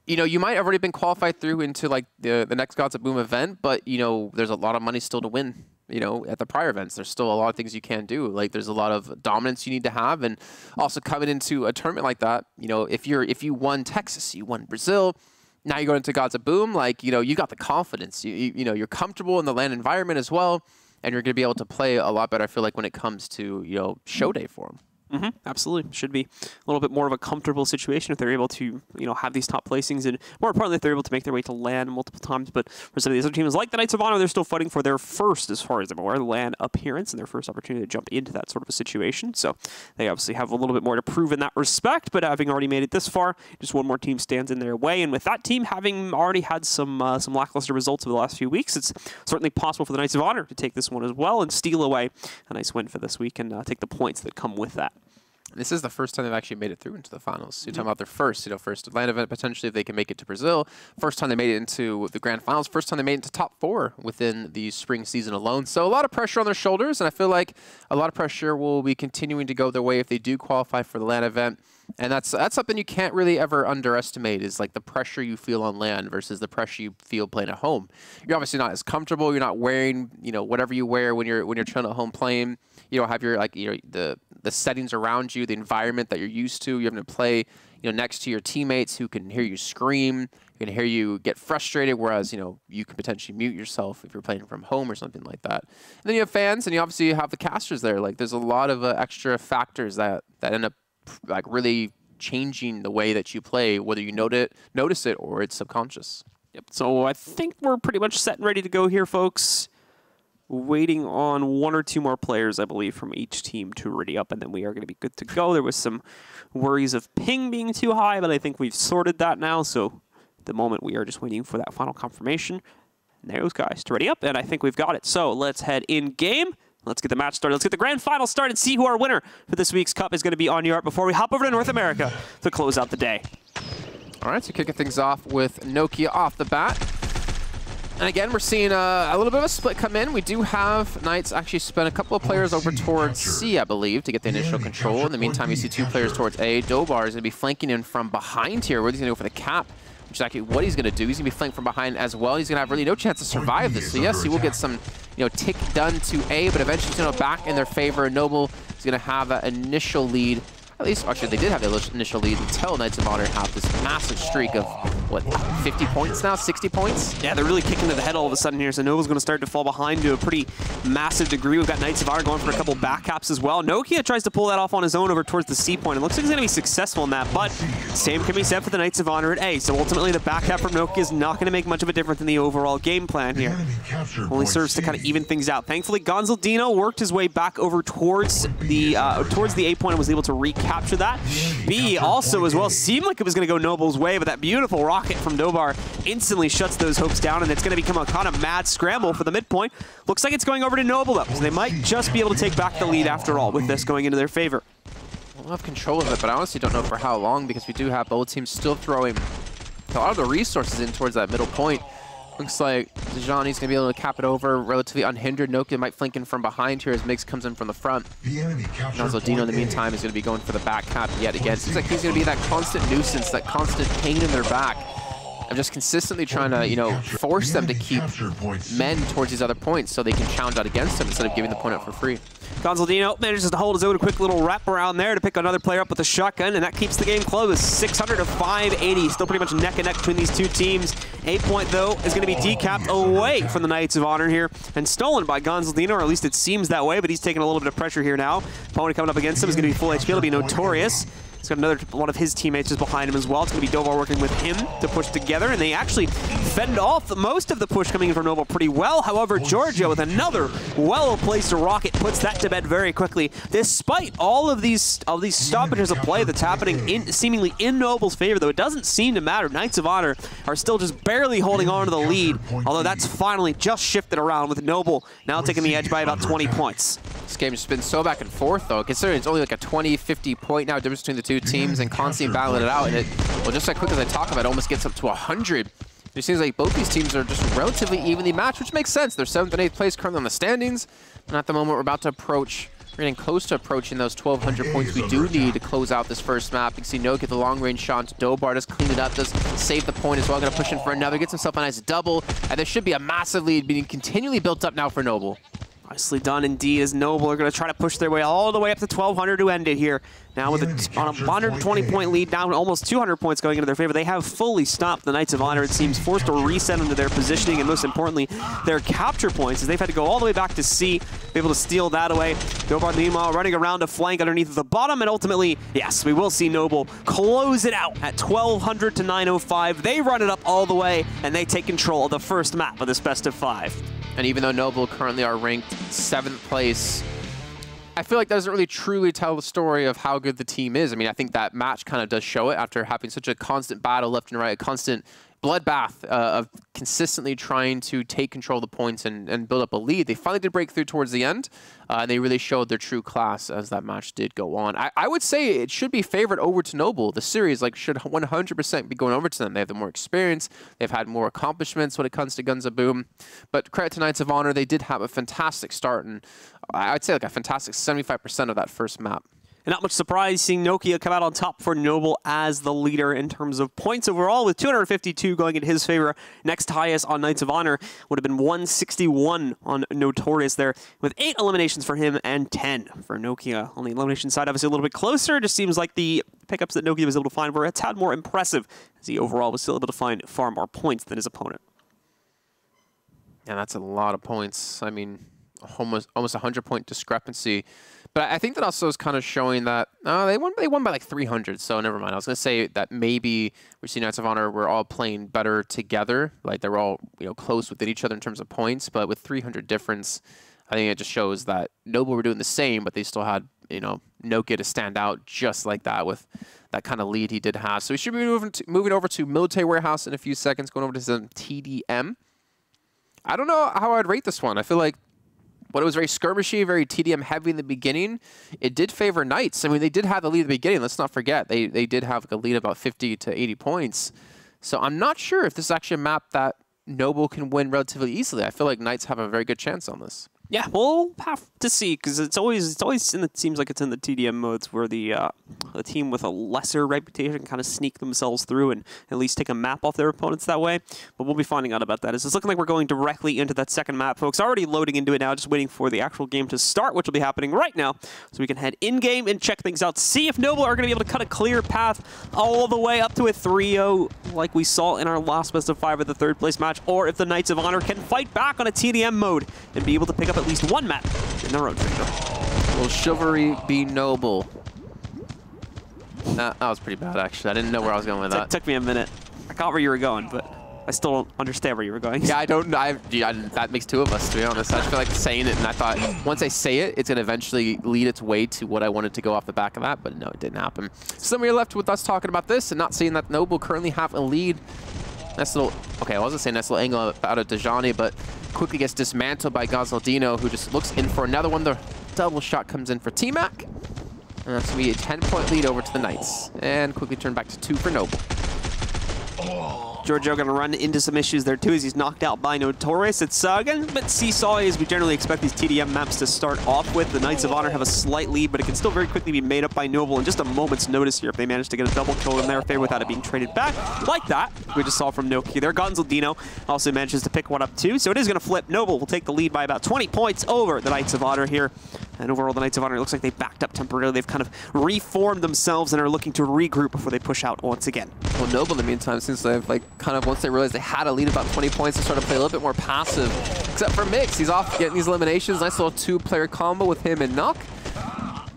you might have already been qualified through into like the next Gods of Boom event, but, there's a lot of money still to win. At the prior events, there's still a lot of things you can do. Like there's a lot of dominance you need to have, and also coming into a tournament like that, if you won Texas, you won Brazil, now you go into Gods of Boom, like you got the confidence. You're comfortable in the LAN environment as well, and you're gonna be able to play a lot better. I feel like when it comes to show day for them. Mm-hmm. Absolutely. Should be a little bit more of a comfortable situation if they're able to, have these top placings, and more importantly, if they're able to make their way to LAN multiple times. But for some of these other teams, like the Knights of Honor, they're still fighting for their first, as far as I'm aware, LAN appearance and their first opportunity to jump into that sort of a situation. So they obviously have a little bit more to prove in that respect, but having already made it this far, just one more team stands in their way. And with that team having already had some lackluster results over the last few weeks, it's certainly possible for the Knights of Honor to take this one as well and steal away a nice win for this week and take the points that come with that. This is the first time they've actually made it through into the finals. You're talking about their first LAN event, potentially if they can make it to Brazil. First time they made it into the grand finals. First time they made it to top 4 within the spring season alone. So a lot of pressure on their shoulders, and I feel like a lot of pressure will be continuing to go their way if they do qualify for the LAN event. And that's something you can't really ever underestimate, is like the pressure you feel on LAN versus the pressure you feel playing at home. You're obviously not as comfortable. You're not wearing, whatever you wear when you're chilling at home playing. You don't have your the settings around you, the environment that you're used to. You're having to play, next to your teammates who can hear you scream, who can hear you get frustrated, whereas, you can potentially mute yourself if you're playing from home or something like that. And then you have fans, and you obviously have the casters there. Like, there's a lot of extra factors that end up like really changing the way that you play, whether you notice it or it's subconscious. Yep. So I think we're pretty much set and ready to go here, folks. waiting on 1 or 2 more players, I believe, from each team to ready up, and then we are going to be good to go. There was some worries of ping being too high, but I think we've sorted that now, so at the moment we are just waiting for that final confirmation. And there those guys to ready up, and I think we've got it. So let's head in-game. Let's get the match started. Let's get the grand final started and see who our winner for this week's Cup is going to be on Yard before we hop over to North America to close out the day. All right, so kicking things off with Nokia off the bat. And again, we're seeing a little bit of a split come in. We do have Knights actually spend a couple of players over towards C, I believe, to get the initial control. In the meantime, you see 2 players towards A. Dobar is going to be flanking in from behind here. Where he's going to go for the cap, which is actually what he's going to do. He's going to be flanked from behind as well. He's going to have really no chance to survive this. So yes, he will get some, tick done to A, but eventually he's going to go back in their favor. Noble is going to have that initial lead. At least, actually, they did have the initial lead until Knights of Honor have this massive streak of, what, 50 points now? 60 points? Yeah, they're really kicking to the head all of a sudden here, so Noble's going to start to fall behind to a pretty massive degree. We've got Knights of Honor going for a couple back caps as well. Nokia tries to pull that off on his own over towards the C point. It looks like he's going to be successful in that, but same can be said for the Knights of Honor at A. So ultimately, the back cap from Nokia is not going to make much of a difference in the overall game plan here. Only serves to kind of even things out. Thankfully, Gonzaldino worked his way back over towards the A point and was able to recapture that. B also as well seemed like it was going to go Noble's way, but that beautiful rocket from Dobar instantly shuts those hopes down, and it's going to become a kind of mad scramble for the midpoint. Looks like it's going over to Noble, though, so they might just be able to take back the lead after all with this going into their favor. We'll have control of it, but I honestly don't know for how long, because we do have both teams still throwing a lot of the resources in towards that middle point. Looks like Dejani's going to be able to cap it over relatively unhindered. Nokia might flank in from behind here as Mix comes in from the front. Gonzaldino, in the meantime, is going to be going for the back cap yet again. Seems like he's going to be that constant nuisance, that constant pain in their back. I'm just consistently trying to, force them to keep men towards these other points so they can challenge out against them instead of giving the point out for free. Gonzaldino manages to hold his own, a quick little wrap around there to pick another player up with a shotgun, and that keeps the game close. 600 to 580, still pretty much neck and neck between these two teams. A point, though, is going to be decapped away from the Knights of Honor here and stolen by Gonzaldino, or at least it seems that way, but he's taking a little bit of pressure here now. Opponent coming up against him is going to be full HP. It'll be Notorious. He's got another one of his teammates just behind him as well. It's going to be Dovar working with him to push together, and they actually fend off most of the push coming in from Noble pretty well. However, Giorgio with another well-placed rocket puts that to bed very quickly. Despite all of these stoppages of play that's happening seemingly in Noble's favor, though it doesn't seem to matter. Knights of Honor are still just barely holding on to the lead, although that's finally just shifted around with Noble now taking the edge by about 20 points. This game has been so back and forth, though, considering it's only like a 20-50 point now difference between the two teams and constantly battling it out. And just as quick as I talk about it, almost gets up to 100. It seems like both these teams are just relatively evenly matched, which makes sense. They're 7th and 8th place currently on the standings. And at the moment, we're about to approach, we're getting close to approaching those 1,200 points we do need to close out this first map. You can see No get the long-range shot to Dobar, does clean it up, does save the point as well. Going to push in for another, gets himself a nice double. And there should be a massive lead being continually built up now for Noble. Nicely done indeed, as Noble are going to try to push their way all the way up to 1,200 to end it here. Now with on a 120-point lead, down almost 200 points going into their favor. They have fully stopped the Knights of Honor, it seems, forced to reset into their positioning and most importantly, their capture points, as they've had to go all the way back to C, be able to steal that away. Dobar, meanwhile, running around a flank underneath the bottom, and ultimately, yes, we will see Noble close it out at 1,200 to 905. They run it up all the way, and they take control of the first map of this best of 5. And even though Noble currently are ranked 7th place, I feel like that doesn't really truly tell the story of how good the team is. I mean, I think that match kind of does show it after having such a constant battle left and right, a constant bloodbath of consistently trying to take control of the points and build up a lead. They finally did break through towards the end, and they really showed their true class as that match did go on. I would say it should be favored over to Noble. The series should 100% be going over to them. They have the more experience. They've had more accomplishments when it comes to Guns of Boom. But credit to Knights of Honor, they did have a fantastic start, and I'd say like a fantastic 75% of that first map. And not much surprise seeing Nokia come out on top for Noble as the leader in terms of points overall, with 252 going in his favor. Next highest on Knights of Honor would have been 161 on Notorious there, with 8 eliminations for him and 10 for Nokia. On the elimination side, obviously a little bit closer. It just seems like the pickups that Nokia was able to find were a tad more impressive, as he overall was still able to find far more points than his opponent. Yeah, that's a lot of points. I mean, almost 100-point discrepancy But I think that also is kind of showing that they won by like 300. So never mind. I was going to say that maybe we see Knights of Honor were all playing better together. Like they were all close within each other in terms of points. But with 300 difference, I think it just shows that Noble were doing the same, but they still had Nokia to stand out just like that with that kind of lead he did have. So we should be moving over to Military Warehouse in a few seconds, going over to some TDM. I don't know how I'd rate this one. I feel like when it was very skirmishy, very TDM heavy in the beginning, it did favor Knights. I mean, they did have the lead at the beginning. Let's not forget. They did have a lead about 50 to 80 points. So I'm not sure if this is actually a map that Noble can win relatively easily. I feel like Knights have a very good chance on this. Yeah, we'll have to see, because it seems like it's in the TDM modes where the team with a lesser reputation kind of sneak themselves through and at least take a map off their opponents that way. But we'll be finding out about that. It's looking like we're going directly into that second map, folks. Already loading into it now, just waiting for the actual game to start, which will be happening right now. So we can head in-game and check things out, see if Noble are going to be able to cut a clear path all the way up to a 3-0 like we saw in our last best of 5 of the third place match, or if the Knights of Honor can fight back on a TDM mode and be able to pick up at least one map in their own favor. Will chivalry be Noble? That was pretty bad, actually. I didn't know where I was going with that. It took me a minute. I got where you were going, but I still don't understand where you were going. Yeah, I don't. That makes two of us, to be honest. I just feel like saying it, and I thought once I say it, it's going to eventually lead its way to what I wanted to go off the back of that, but no, it didn't happen. So then we're left with us talking about this and not seeing that Noble currently have a lead. Nice little, okay, I wasn't saying nice little angle out of Dejani, but quickly gets dismantled by Gonzaldino, who just looks in for another one. The double shot comes in for T-Mac. And that's going to be a 10-point lead over to the Knights. And quickly turn back to 2 for Noble. Giorgio going to run into some issues there too as he's knocked out by Notorious. It's again a bit seesaw as we generally expect these TDM maps to start off with. The Knights of Honor have a slight lead, but it can still very quickly be made up by Noble in just a moment's notice here if they manage to get a double kill in their favor without it being traded back. Like that, we just saw from Nokia there. Gonzaldino also manages to pick one up too, so it is going to flip. Noble will take the lead by about 20 points over the Knights of Honor here. And overall, the Knights of Honor, it looks like they backed up temporarily. They've kind of reformed themselves and are looking to regroup before they push out once again. Well, Noble, in the meantime, since they've once they realized they had a lead about 20 points, they started to play a little bit more passive. Except for Mix, he's off getting these eliminations. Nice little 2-player combo with him and Nock.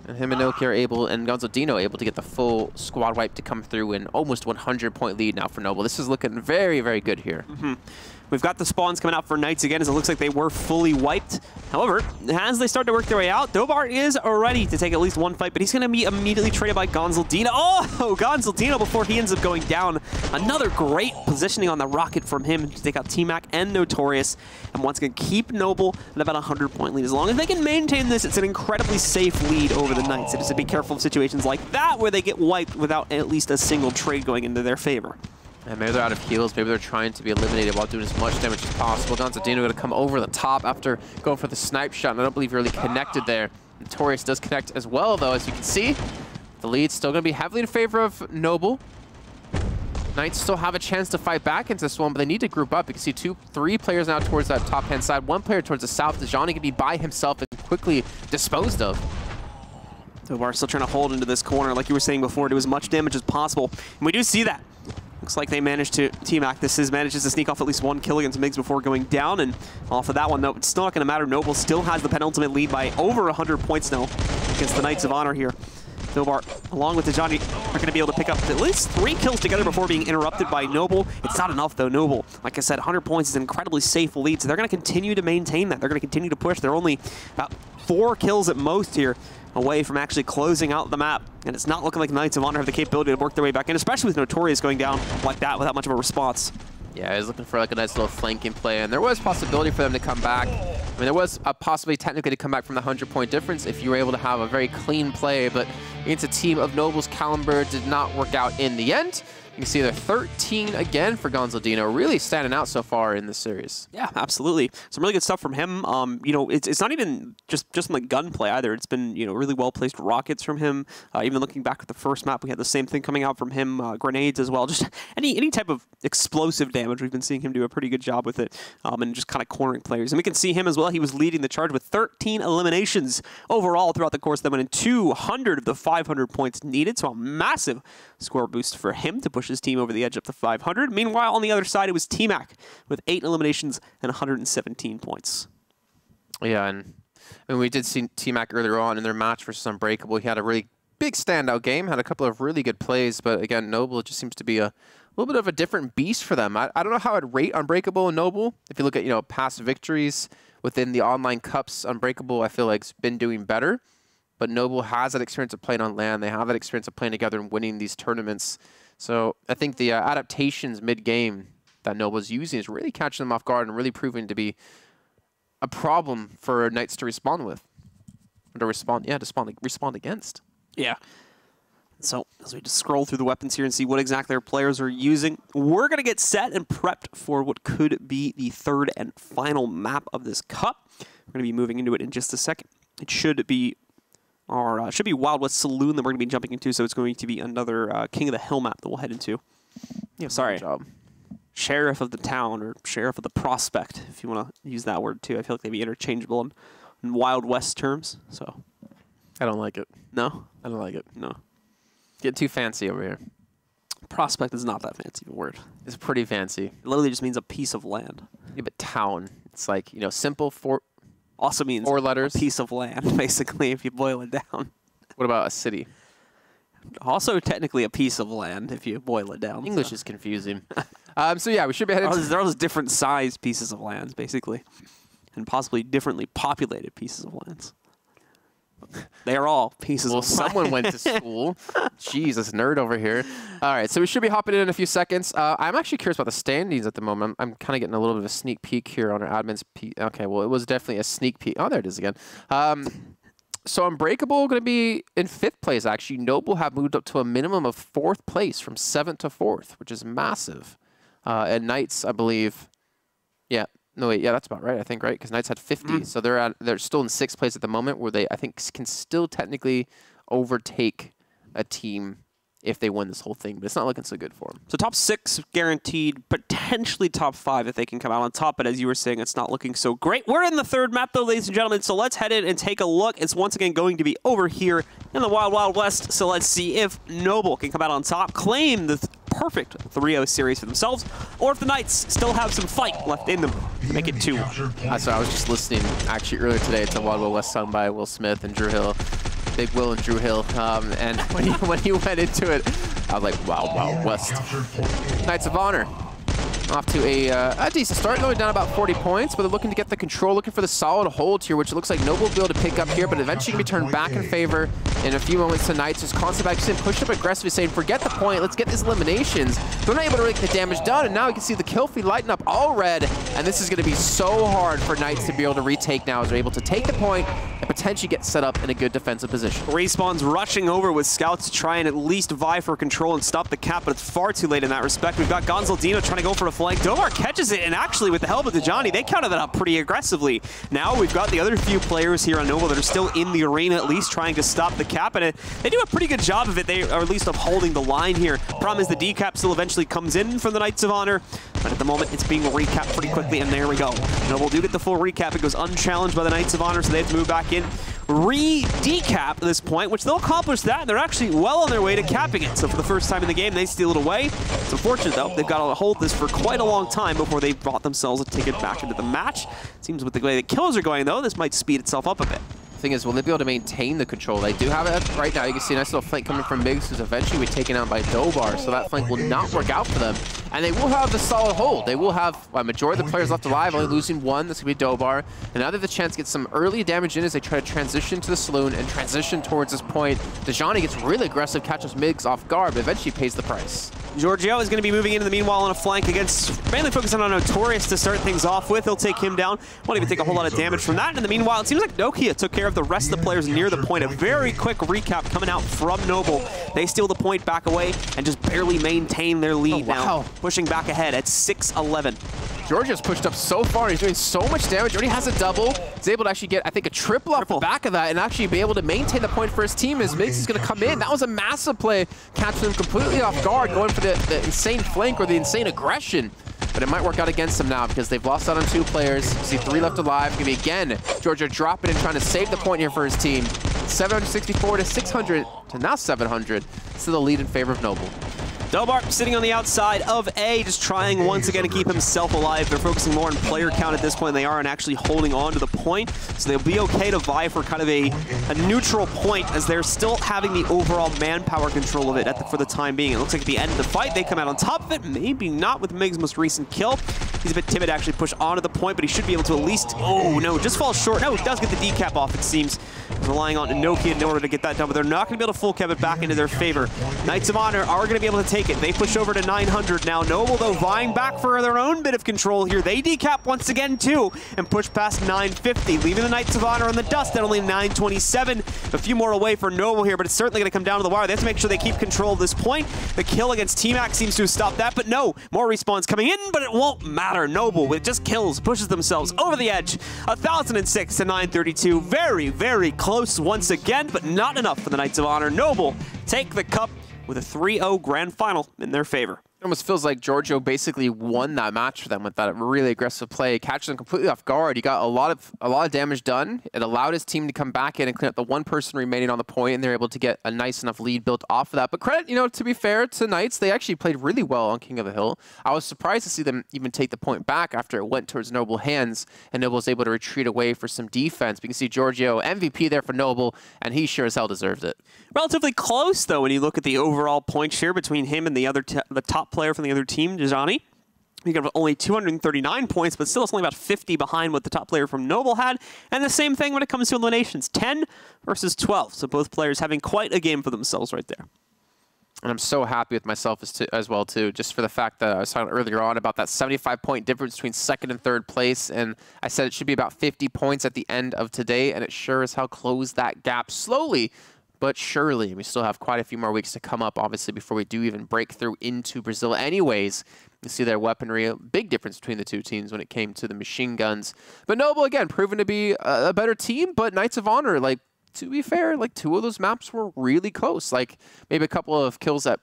And him and Nokia are able, and Gonzaldino able to get the full squad wipe to come through in almost 100-point lead now for Noble. This is looking very, very good here. We've got the spawns coming out for Knights again, as it looks like they were fully wiped. However, as they start to work their way out, Dobar is ready to take at least one fight, but he's going to be immediately traded by Gonzaldino. Oh, Gonzaldino before he ends up going down. Another great positioning on the rocket from him to take out T-Mac and Notorious. And once again, keep Noble at about a 100-point lead. As long as they can maintain this, it's an incredibly safe lead over the Knights. It is to be careful of situations like that where they get wiped without at least a single trade going into their favor. And maybe they're out of heals. Maybe they're trying to be eliminated while doing as much damage as possible. Gonzaldino going to come over the top after going for the snipe shot, and I don't believe he really connected there. Notorious does connect as well, though, as you can see. The lead's still going to be heavily in favor of Noble. Knights still have a chance to fight back into this one, but they need to group up. You can see 3 players now towards that top-hand side. 1 player towards the south. Dejani can be by himself and quickly disposed of. Dobar still trying to hold into this corner, like you were saying before, do as much damage as possible. And we do see that. Looks like they managed to, T-Mac, manages to sneak off at least 1 kill against Migs before going down, and off of that one, though, it's still not going to matter. Noble still has the penultimate lead by over 100 points now against the Knights of Honor here. Dobar, along with Dejani, are going to be able to pick up at least 3 kills together before being interrupted by Noble. It's not enough, though. Noble, like I said, 100 points is an incredibly safe lead, so they're going to continue to maintain that. They're going to continue to push. They're only about 4 kills at most here away from actually closing out the map. And it's not looking like Knights of Honor have the capability to work their way back in, especially with Notorious going down like that without much of a response. Yeah, I was looking for like a nice little flanking play, and there was possibility for them to come back. I mean, there was a possibility technically to come back from the 100-point difference if you were able to have a very clean play, but against a team of Noble's caliber, did not work out in the end. You can see they're 13 again for Gonzaldino, really standing out so far in this series. Yeah, absolutely. Some really good stuff from him. You know, it's not even just in the gunplay either. It's been, you know, really well-placed rockets from him. Even looking back at the first map, we had the same thing coming out from him. Grenades as well. Just any type of explosive damage. We've been seeing him do a pretty good job with it. And just kind of cornering players. And we can see him as well. He was leading the charge with 13 eliminations overall throughout the course that went in 200 of the 500 points needed. So a massive score boost for him to push his team over the edge up to 500. Meanwhile, on the other side, it was T-Mac with 8 eliminations and 117 points. Yeah, and I mean, we did see T-Mac earlier on in their match versus Unbreakable. He had a really big standout game, had a couple of really good plays, but again, Noble just seems to be a little bit of a different beast for them. I don't know how I'd rate Unbreakable and Noble. If you look at, past victories within the online cups, Unbreakable, I feel like, has been doing better. But Noble has that experience of playing on LAN. They have that experience of playing together and winning these tournaments. So I think the adaptations mid-game that Noble's using is really catching them off guard and really proving to be a problem for Knights to respond with. Or to respond against. Yeah. So as we just scroll through the weapons here and see what exactly our players are using, we're going to get set and prepped for what could be the third and final map of this cup. We're going to be moving into it in just a second. It should be Wild West Saloon that we're going to be jumping into, so it's going to be another King of the Hill map that we'll head into. Yeah, sorry. Good job. Sheriff of the town, or Sheriff of the prospect, if you want to use that word too. I feel like they'd be interchangeable in Wild West terms. So, I don't like it. No? I don't like it. No. Get too fancy over here. Prospect is not that fancy of a word. It's pretty fancy. It literally just means a piece of land. Yeah, but town. It's like, simple Also means 4 letters. A piece of land, basically, if you boil it down. What about a city? Also technically a piece of land, if you boil it down. English is confusing. So yeah, we should be heading to... There are those different sized pieces of lands, basically. And possibly differently populated pieces of lands. They are all pieces of land. Well, someone went to school. Jeez, this nerd over here. All right, so we should be hopping in a few seconds. I'm actually curious about the standings at the moment. I'm kind of getting a little bit of a sneak peek here on our admin's Okay, well, it was definitely a sneak peek. Oh, there it is again. So Unbreakable going to be in 5th place, actually. Noble have moved up to a minimum of 4th place from 7th to 4th, which is massive. And Knights, I believe... Yeah. No, wait, yeah, that's about right, I think, right? Because Knights had 50, so they're still in 6th place at the moment, where they, I think, can still technically overtake a team if they win this whole thing, but it's not looking so good for them. So top 6 guaranteed, potentially top 5 if they can come out on top, but as you were saying, it's not looking so great. We're in the 3rd map, though, ladies and gentlemen, so let's head in and take a look. It's once again going to be over here in the Wild Wild West, so let's see if Noble can come out on top, claim the perfect 3-0 series for themselves, or if the Knights still have some fight left in them to make it 2. So I was just listening, actually, earlier today to Wild Wild West sung by Will Smith and Drew Hill. Big Will and Drew Hill, and when he went into it, I was like, wow, Wild West. Knights of Honor off to a decent start, going down about 40 points, but they're looking to get the control, looking for the solid hold here, which it looks like Noble will be able to pick up here, but eventually can be turned back in favor in a few moments to Knights, who's constantly back in, push up aggressively, saying, forget the point, let's get these eliminations. They're not able to really get the damage done, and now you can see the kill feed lighten up all red, and this is going to be so hard for Knights to be able to retake now, as they're able to take the point and potentially get set up in a good defensive position. Respawn's rushing over with scouts to try and at least vie for control and stop the cap, but it's far too late in that respect. We've got Gonzaldino trying to go for a flank. Domar catches it, and actually with the help of Dejani, they counted that up pretty aggressively. Now we've got the other few players here on Noble that are still in the arena, at least trying to stop the cap, and they do a pretty good job of it. They are at least upholding the line here. Problem is the decap still eventually comes in from the Knights of Honor, but at the moment it's being recapped pretty quickly, and there we go. Noble do get the full recap. It goes unchallenged by the Knights of Honor, so they have to move back in. Re-decap at this point, which they'll accomplish that, and they're actually well on their way to capping it. So for the first time in the game, they steal it away. It's unfortunate, though. They've got to hold this for quite a long time before they brought themselves a ticket back into the match. Seems with the way the kills are going, though, this might speed itself up a bit. Thing is, will they be able to maintain the control? They do have it right now. You can see a nice little flank coming from Miggs, who's eventually be taken out by Dobar, so that flank will not work out for them. And they will have the solid hold. They will have a majority of the players left alive, only losing one. This will be Dobar. And now they have the chance to get some early damage in as they try to transition to the saloon and transition towards this point. Dejani gets really aggressive, catches Miggs off guard, but eventually pays the price. Giorgio is going to be moving in the meanwhile on a flank against, mainly focusing on Notorious to start things off with. He'll take him down. Won't even take a whole lot of damage from that. And in the meanwhile, it seems like Nokia took care of the rest of the players near the point. A very quick recap coming out from Noble. They steal the point back away and just barely maintain their lead now. Pushing back ahead at 6-11. Giorgio's pushed up so far. He's doing so much damage. Already has a double. He's able to actually get, I think, a triple off the back of that and actually be able to maintain the point for his team as Miggs is going to come in. That was a massive play. Catching him completely off guard, going for the insane flank or the insane aggression. But it might work out against them now because they've lost out on 2 players. You see 3 left alive. Going to be, again, Giorgio dropping and trying to save the point here for his team. 764 to 600 to now 700. Still the lead in favor of Noble. Dobar sitting on the outside of A, just trying once again to keep himself alive. They're focusing more on player count at this point than they are on actually holding on to the point. So they'll be okay to vie for kind of a neutral point as they're still having the overall manpower control of it for the time being. It looks like at the end of the fight, they come out on top of it. Maybe not with Mig's most recent kill. He's a bit timid to actually push onto the point, but he should be able to at least... Oh, no, just falls short. No, he does get the decap off, it seems. Relying on Nokia in order to get that done, but they're not going to be able to full cap it back into their favor. Knights of Honor are going to be able to take it. They push over to 900 now. Noble, though, vying back for their own bit of control here. They decap once again, too, and push past 950, leaving the Knights of Honor in the dust at only 927. A few more away for Noble here, but it's certainly going to come down to the wire. They have to make sure they keep control of this point. The kill against T-Mac seems to have stopped that, but no, more respawns coming in, but it won't matter. Noble, with just kills, pushes themselves over the edge. 1,006 to 932. Very, very close once again, but not enough for the Knights of Honor. Noble take the cup with a 3-0 grand final in their favor. It almost feels like Giorgio basically won that match for them with that really aggressive play, catching them completely off guard. He got a lot of damage done. It allowed his team to come back in and clean up the one person remaining on the point, and they're able to get a nice enough lead built off of that. But credit, to be fair to Knights, they actually played really well on King of the Hill. I was surprised to see them even take the point back after it went towards Noble hands, and Noble was able to retreat away for some defense. But you can see Giorgio, MVP there for Noble, and he sure as hell deserved it. Relatively close, though, when you look at the overall point share between him and the top player from the other team, Jajani. You got only 239 points, but still it's only about 50 behind what the top player from Noble had. And the same thing when it comes to eliminations, 10 versus 12. So both players having quite a game for themselves right there. And I'm so happy with myself as well, too, just for the fact that I was talking earlier on about that 75-point difference between second and third place. And I said it should be about 50 points at the end of today, and it sure as hell closed that gap slowly but surely. We still have quite a few more weeks to come up, obviously, before we do even break through into Brazil anyways. You see their weaponry, a big difference between the two teams when it came to the machine guns. But Noble, again, proven to be a better team, but Knights of Honor, like, to be fair, like, two of those maps were really close. Like, maybe a couple of kills that,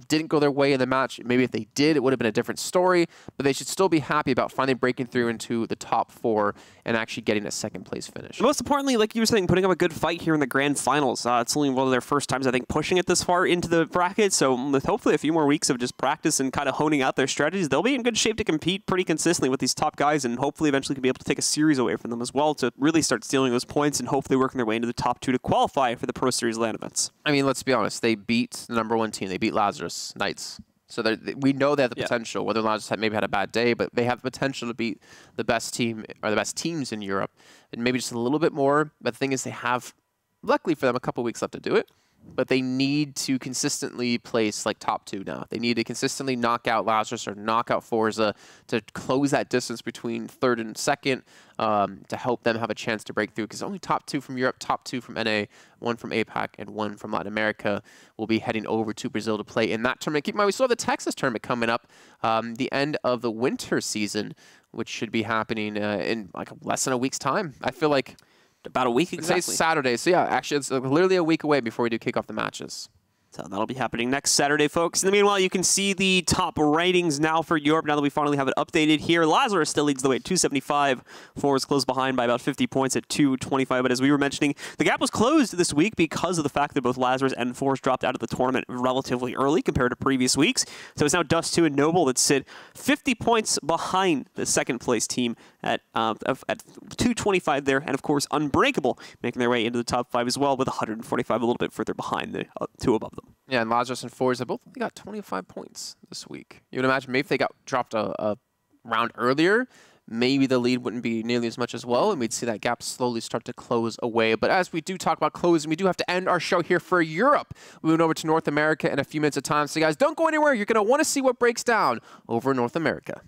didn't go their way in the match. Maybe if they did, it would have been a different story, but they should still be happy about finally breaking through into the top 4 and actually getting a second-place finish. Most importantly, like you were saying, putting up a good fight here in the grand finals. It's only one of their first times, I think, pushing it this far into the bracket, so with hopefully a few more weeks of just practice and kind of honing out their strategies, they'll be in good shape to compete pretty consistently with these top guys, and hopefully eventually can be able to take a series away from them as well to really start stealing those points and hopefully working their way into the top 2 to qualify for the Pro Series LAN events. I mean, let's be honest. They beat the #1 team. They beat Lazarus, Knights. So we know they have the potential, whether Lazarus maybe had a bad day, but they have the potential to beat the best team or the best teams in Europe, and maybe just a little bit more. But the thing is, they have, luckily for them, a couple weeks left to do it. But they need to consistently place like top 2 now. They need to consistently knock out Lazarus or knock out forZe to close that distance between third and second to help them have a chance to break through. Because only top 2 from Europe, top 2 from NA, 1 from APAC, and 1 from Latin America will be heading over to Brazil to play in that tournament. Keep in mind, we still have the Texas tournament coming up, the end of the winter season, which should be happening in like less than a week's time. I feel like about a week exactly. Today's Saturday, so yeah, actually it's literally a week away before we do kick off the matches. So that'll be happening next Saturday, folks. In the meanwhile, you can see the top ratings now for Europe, now that we finally have it updated here. Lazarus still leads the way at 275. forZe close behind by about 50 points at 225. But as we were mentioning, the gap was closed this week because of the fact that both Lazarus and forZe dropped out of the tournament relatively early compared to previous weeks. So it's now Dust2 and Noble that sit 50 points behind the second-place team at 225 there. And, of course, Unbreakable making their way into the top 5 as well with 145, a little bit further behind the 2 above them. Yeah, and Lazarus and forZe have both got 25 points this week. You would imagine maybe if they got dropped a round earlier, maybe the lead wouldn't be nearly as much as well, and we'd see that gap slowly start to close away. But as we do talk about closing, we do have to end our show here for Europe. We went over to North America in a few minutes of time. So, guys, don't go anywhere. You're going to want to see what breaks down over in North America.